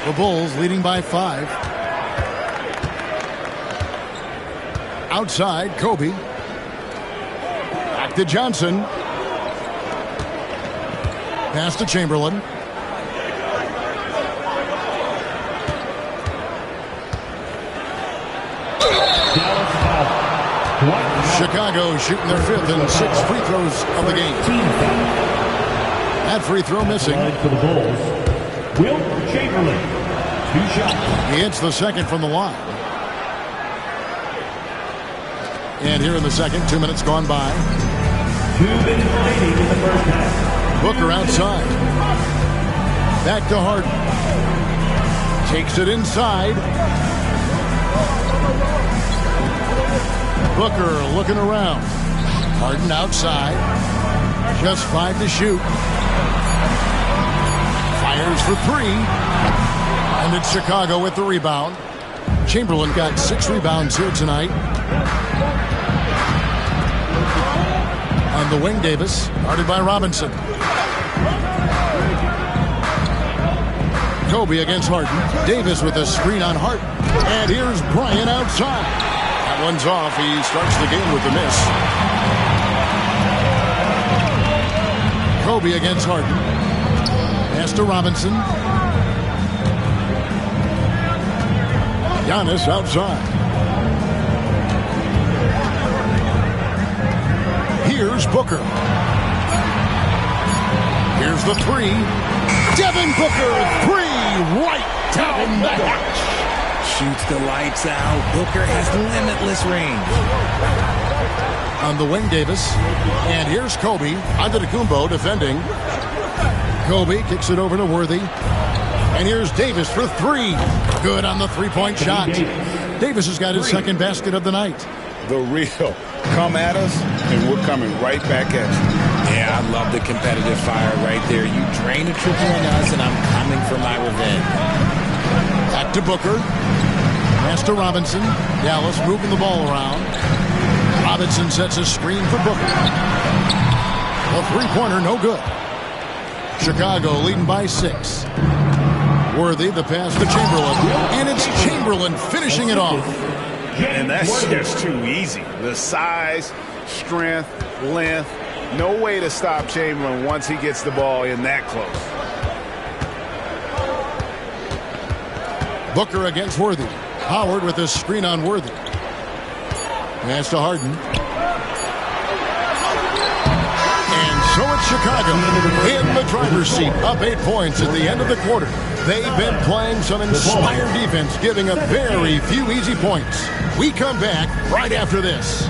The Bulls leading by 5. Outside, Kobe. Back to Johnson. Pass to Chamberlain. Chicago shooting their 5th and 6th free throws of the game. That free throw missing. For the Bulls, Will Chamberlain, 2 shots. He hits the second from the line. And here in the second, 2 minutes gone by. 2 minutes remaining in the first half. Booker outside. Back to Harden. Takes it inside. Booker looking around. Harden outside. Just 5 to shoot. Fires for 3. And it's Chicago with the rebound. Chamberlain got 6 rebounds here tonight. On the wing, Davis, guarded by Robinson. Kobe against Harden. Davis with a screen on Harden. And here's Bryant outside. That one's off. He starts the game with a miss. Kobe against Harden. Pass to Robinson. Giannis outside. Here's Booker. Here's the three. Devin Booker, three, right down the hatch. Shoots the lights out. Booker has limitless range. On the wing, Davis. And here's Kobe. Antetokounmpo defending. Kobe kicks it over to Worthy. And here's Davis for three. Good on the three-point shot. Davis has got his second basket of the night. The real. Come at us, and we're coming right back at you. Yeah, I love the competitive fire right there. You drain a triple on us, and I'm coming for my revenge. Back to Booker. Pass to Robinson. Dallas moving the ball around. Robinson sets a screen for Booker. A three-pointer, no good. Chicago leading by 6. Worthy, the pass to Chamberlain. And it's Chamberlain finishing it off. And that's just too easy. The size, strength, length. No way to stop Chamberlain once he gets the ball in that close. Booker against Worthy. Howard with a screen on Worthy. Pass to Harden. And so it's Chicago in the driver's seat, up 8 points at the end of the quarter. They've been playing some inspired defense, giving up very few easy points. We come back right after this.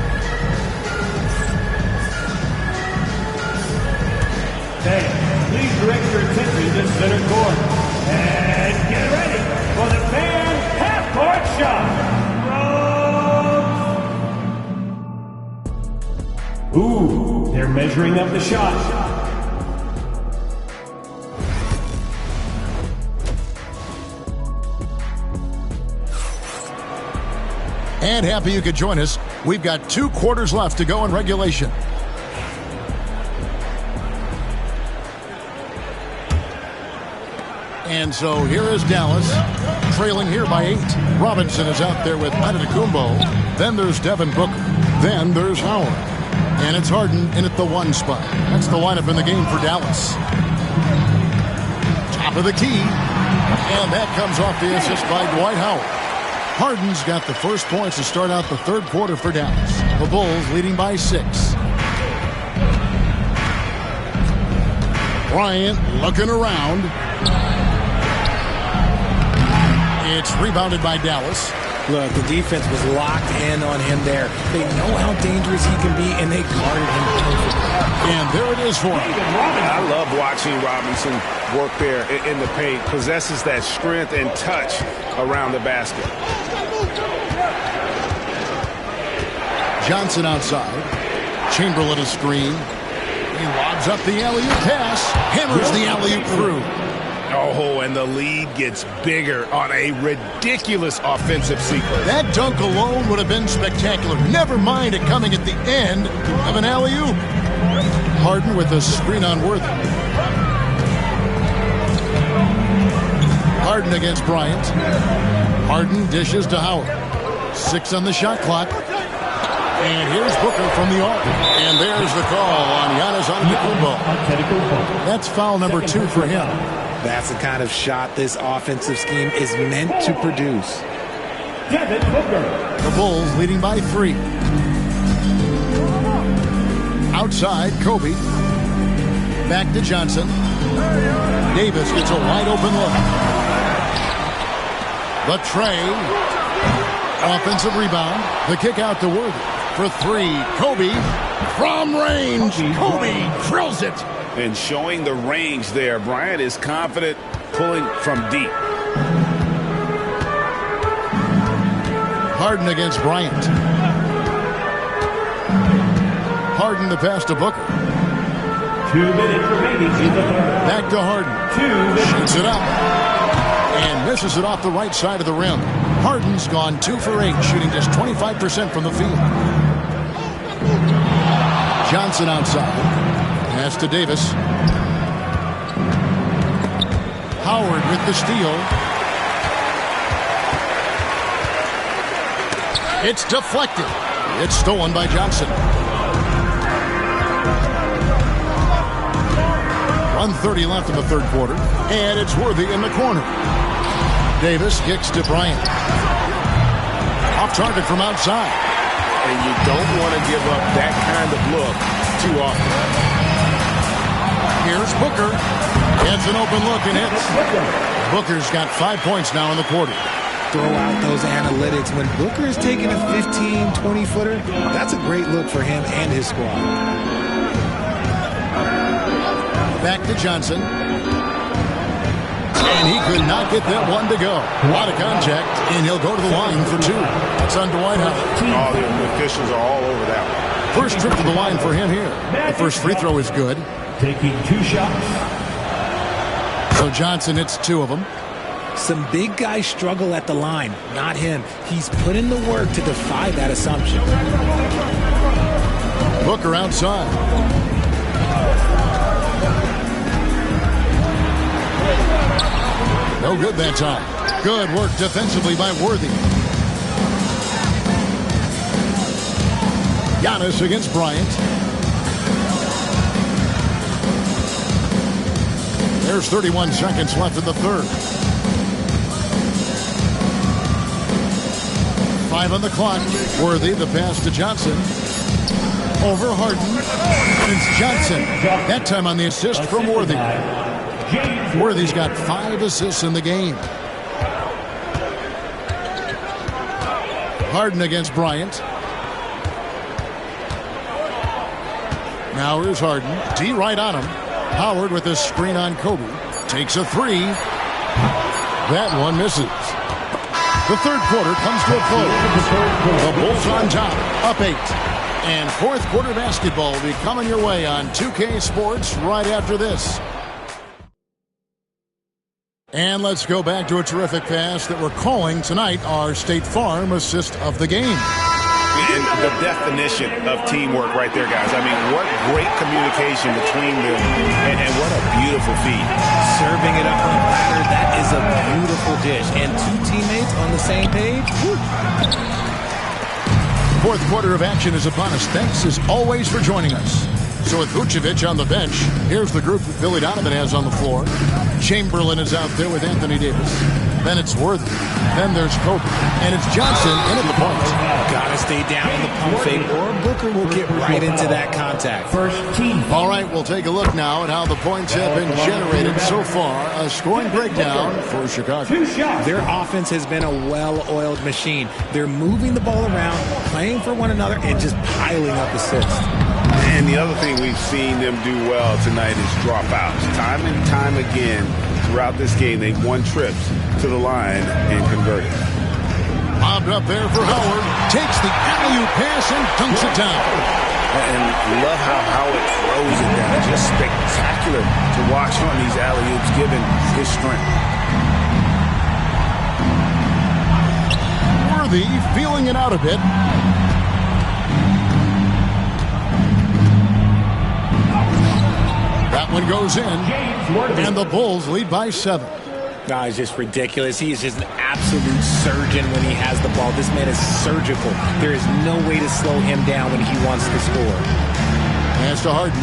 Fans, please direct your attention to center court. And get ready for the fan half-court shot. Ooh, they're measuring up the shot. And happy you could join us. We've got 2 quarters left to go in regulation. And so here is Dallas, trailing here by 8. Robinson is out there with Antetokounmpo. Then there's Devin Booker. Then there's Howard. And it's Harden in at the 1 spot. That's the lineup in the game for Dallas. Top of the key. And that comes off the assist by Dwight Howard. Harden's got the first points to start out the third quarter for Dallas. The Bulls leading by 6. Bryant looking around. It's rebounded by Dallas. Look, the defense was locked in on him there. They know how dangerous he can be, and they guarded him perfectly. And there it is for him. I love watching Robinson work there in the paint. Possesses that strength and touch around the basket. Johnson outside. Chamberlain a screen. He lobs up the alley-oop pass. Hammers the alley-oop through. Oh, and the lead gets bigger on a ridiculous offensive sequence. That dunk alone would have been spectacular. Never mind it coming at the end of an alley-oop. Harden with a screen on Worthy. Harden against Bryant. Harden dishes to Howard. 6 on the shot clock. And here's Booker from the arc. And there's the call on Giannis Antetokounmpo. That's foul number 2 for him. That's the kind of shot this offensive scheme is meant to produce. Devin Booker. The Bulls leading by 3. Outside, Kobe. Back to Johnson. Davis gets a wide open look. The tray. Offensive rebound. The kick out to Worthy. For 3, Kobe from range. Kobe drills it. And showing the range there, Bryant is confident pulling from deep. Harden against Bryant. Harden the pass to Booker. 2 minutes remaining in the third. Back to Harden. Shoots it up. And misses it off the right side of the rim. Harden's gone 2 for 8, shooting just 25% from the field. Johnson outside. Pass to Davis. Howard with the steal. It's deflected. It's stolen by Johnson. 1:30 left in the third quarter. And it's Worthy in the corner. Davis kicks to Bryant. Off target from outside. And you don't want to give up that kind of look too often. Here's Booker. Gets an open look and hits. Booker's got 5 points now in the quarter. Throw out those analytics. When Booker is taking a 15, 20-footer, that's a great look for him and his squad. Back to Johnson. And he could not get that one to go. A lot of contact, and he'll go to the line for 2. That's on Dwight Howard. All the officials are all over that one. First trip to the line for him here. The first free throw is good. Taking 2 shots. So Johnson hits 2 of them. Some big guys struggle at the line, not him. He's put in the work to defy that assumption. Booker outside. No good that time. Good work defensively by Worthy. Giannis against Bryant. There's 31 seconds left in the third. 5 on the clock. Worthy, the pass to Johnson. Over Harden. It's Johnson. That time on the assist from Worthy. Worthy's got 5 assists in the game. Harden against Bryant. Now here's Harden. D right on him. Howard with a screen on Kobe. Takes a 3. That one misses. The third quarter comes to a close. The Bulls on top, up 8. And fourth quarter basketball will be coming your way on 2K Sports right after this. And let's go back to a terrific pass that we're calling tonight our State Farm assist of the game. And the definition of teamwork right there, guys. I mean, what great communication between them, and what a beautiful feed. Serving it up on a platter, that is a beautiful dish. And 2 teammates on the same page. Woo. Fourth quarter of action is upon us. Thanks as always for joining us. So with Vucevic on the bench, here's the group that Billy Donovan has on the floor. Chamberlain is out there with Anthony Davis. Then it's Worthy. Then there's Kobe. And it's Johnson in at the point. Gotta stay down on the pump fake, or Booker will get right into that contact. First team. All right, we'll take a look now at how the points have been generated so far. A scoring breakdown for Chicago. 2 shots. Their offense has been a well-oiled machine. They're moving the ball around, playing for one another, and just piling up assists. And the other thing we've seen them do well tonight is dropouts. Time and time again throughout this game, they've won trips to the line and converted. Bobbed up there for Howard. Takes the alley-oop pass and dunks it down. And love how Howard throws it down. Just spectacular to watch on these alley-oops given his strength. Worthy feeling it out a bit. That one goes in, and the Bulls lead by 7. No, it's just ridiculous. He is just an absolute surgeon when he has the ball. This man is surgical. There is no way to slow him down when he wants to score. Pass to Harden.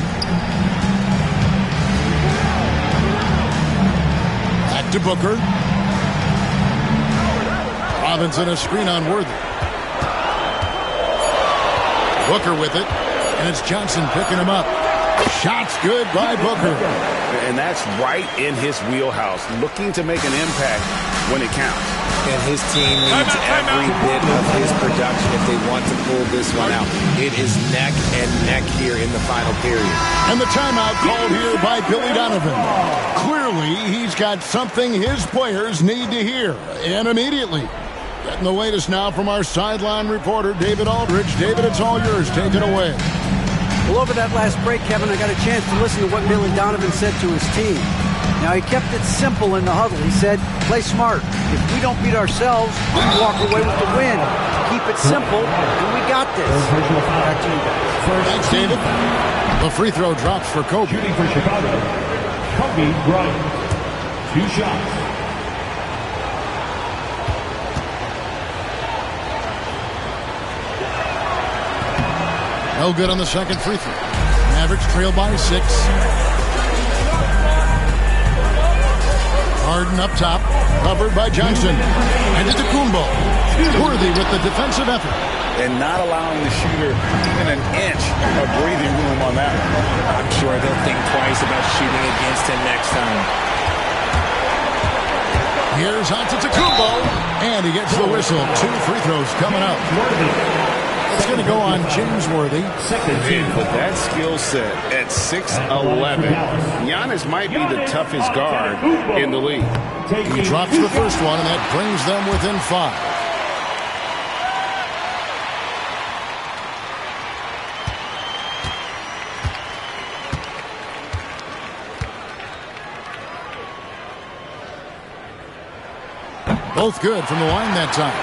Back to Booker. Robinson a screen on Worthy. Booker with it, and it's Johnson picking him up. Shots good by Booker. And that's right in his wheelhouse, looking to make an impact when it counts. And his team needs every bit of his production if they want to pull this one out. It is neck and neck here in the final period. And the timeout called here by Billy Donovan. Clearly, he's got something his players need to hear, and immediately. Getting the latest now from our sideline reporter, David Aldridge. David, it's all yours. Take it away. Well, over that last break, Kevin, I got a chance to listen to what Billy Donovan said to his team. Now, he kept it simple in the huddle. He said, play smart. If we don't beat ourselves, we walk away with the win. Keep it simple, and we got this. Back to you guys. Thanks, David. The free throw drops for Kobe. Shooting for Chicago, Kobe Bryant. 2 shots. No good on the second free throw. Mavericks trail by 6. Harden up top, covered by Johnson. And it's Kumbo. Worthy with the defensive effort. and not allowing the shooter even an inch of breathing room on that one. I'm sure they'll think twice about shooting against him next time. Here's Antetokounmpo, and he gets the whistle. 2 free throws coming up. It's going to go on James Worthy. With that skill set at 6'11", Giannis might be the toughest guard in the league. He drops the first one, and that brings them within 5. Both good from the line that time.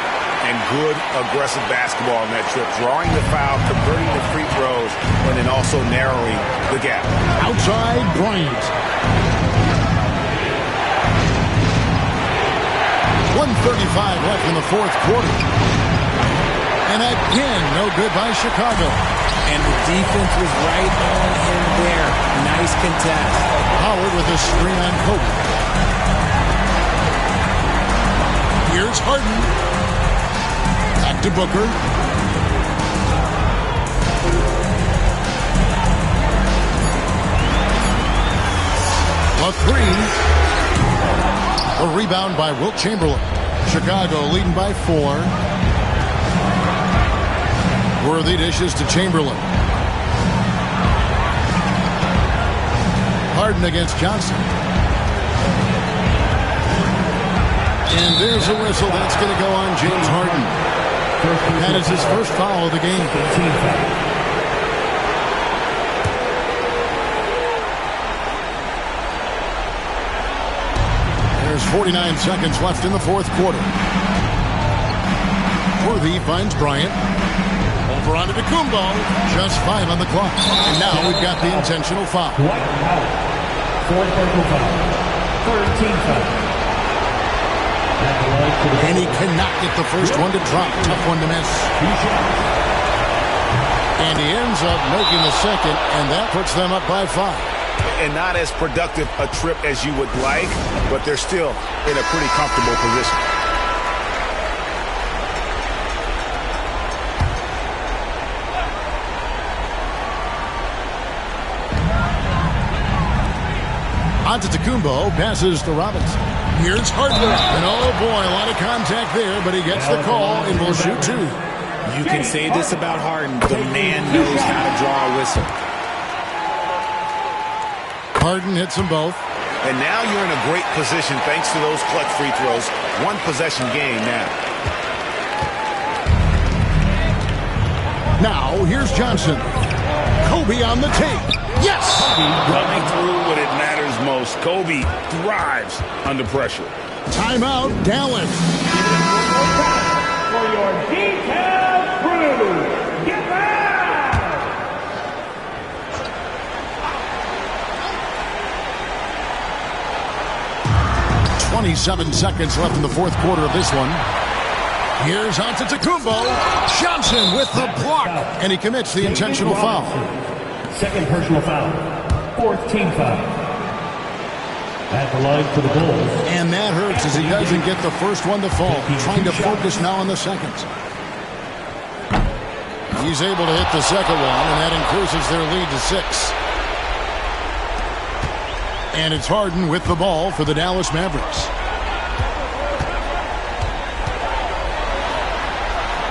And good aggressive basketball on that trip. Drawing the foul, converting the free throws, and then also narrowing the gap. Outside, Bryant. 1:35 left in the fourth quarter. And again, no good by Chicago. And the defense was right on him there. Nice contest. Howard with a screen on Kobe. Here's Harden. Back to Booker. A 3. A rebound by Wilt Chamberlain. Chicago leading by 4. Worthy dishes to Chamberlain. Harden against Johnson. And there's a whistle. That's going to go on James Harden. That is his first foul of the game. There's 49 seconds left in the fourth quarter. Worthy finds Bryant. Over onto Antetokounmpo. Just 5 on the clock. And now we've got the intentional foul. Fourth personal foul. Third team foul. And he cannot get the first one to drop. Tough one to miss. And he ends up making the second, and that puts them up by 5. And not as productive a trip as you would like, but they're still in a pretty comfortable position. Antetokounmpo passes to Robinson. Here's Harden. And oh boy, a lot of contact there, but he gets the call and will shoot 2. You can say this about Harden. The man knows how to draw a whistle. Harden hits them both. And now you're in a great position thanks to those clutch free throws. 1 possession game now. Now, here's Johnson. Kobe on the tape. Yes! Coming through when it matters most. Kobe thrives under pressure. Timeout, Dallas. For your detailed crew, get back! 27 seconds left in the fourth quarter of this one. Here's Antetokounmpo. Johnson with the block. And he commits the intentional foul. Second personal foul. Fourth team foul. At the line for the Bulls. And that hurts as he doesn't get the first one to fall. Trying to focus now on the second. He's able to hit the second one, and that increases their lead to 6. And it's Harden with the ball for the Dallas Mavericks.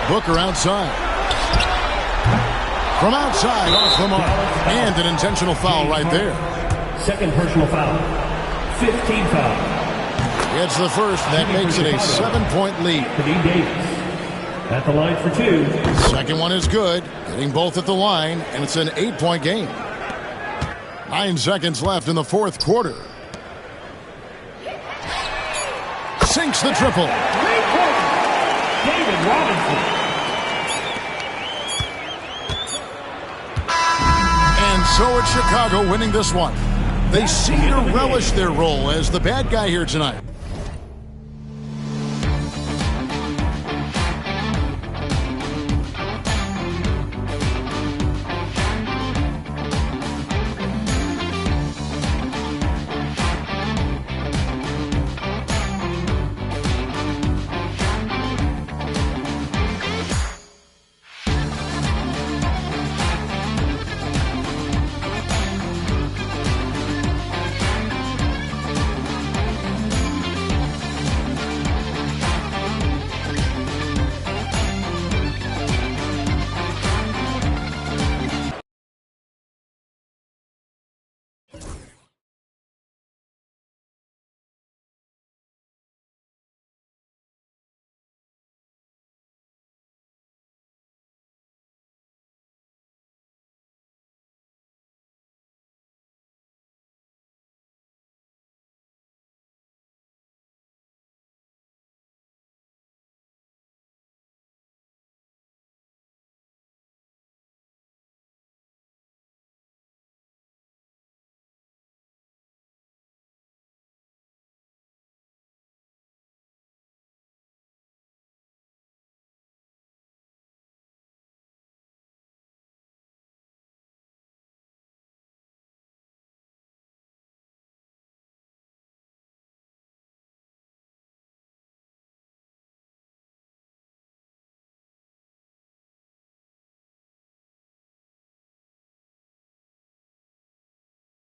Booker outside. From outside, off the mark. And an intentional foul right there. Second personal foul. 15 foul. Gets the first. That makes it a 7-point lead. Kadeem Davis at the line for 2. Second one is good. Getting both at the line, and it's an 8-point game. 9 seconds left in the fourth quarter. Sinks the triple. David Robinson. And so it's Chicago winning this one. They seem to relish their role as the bad guy here tonight.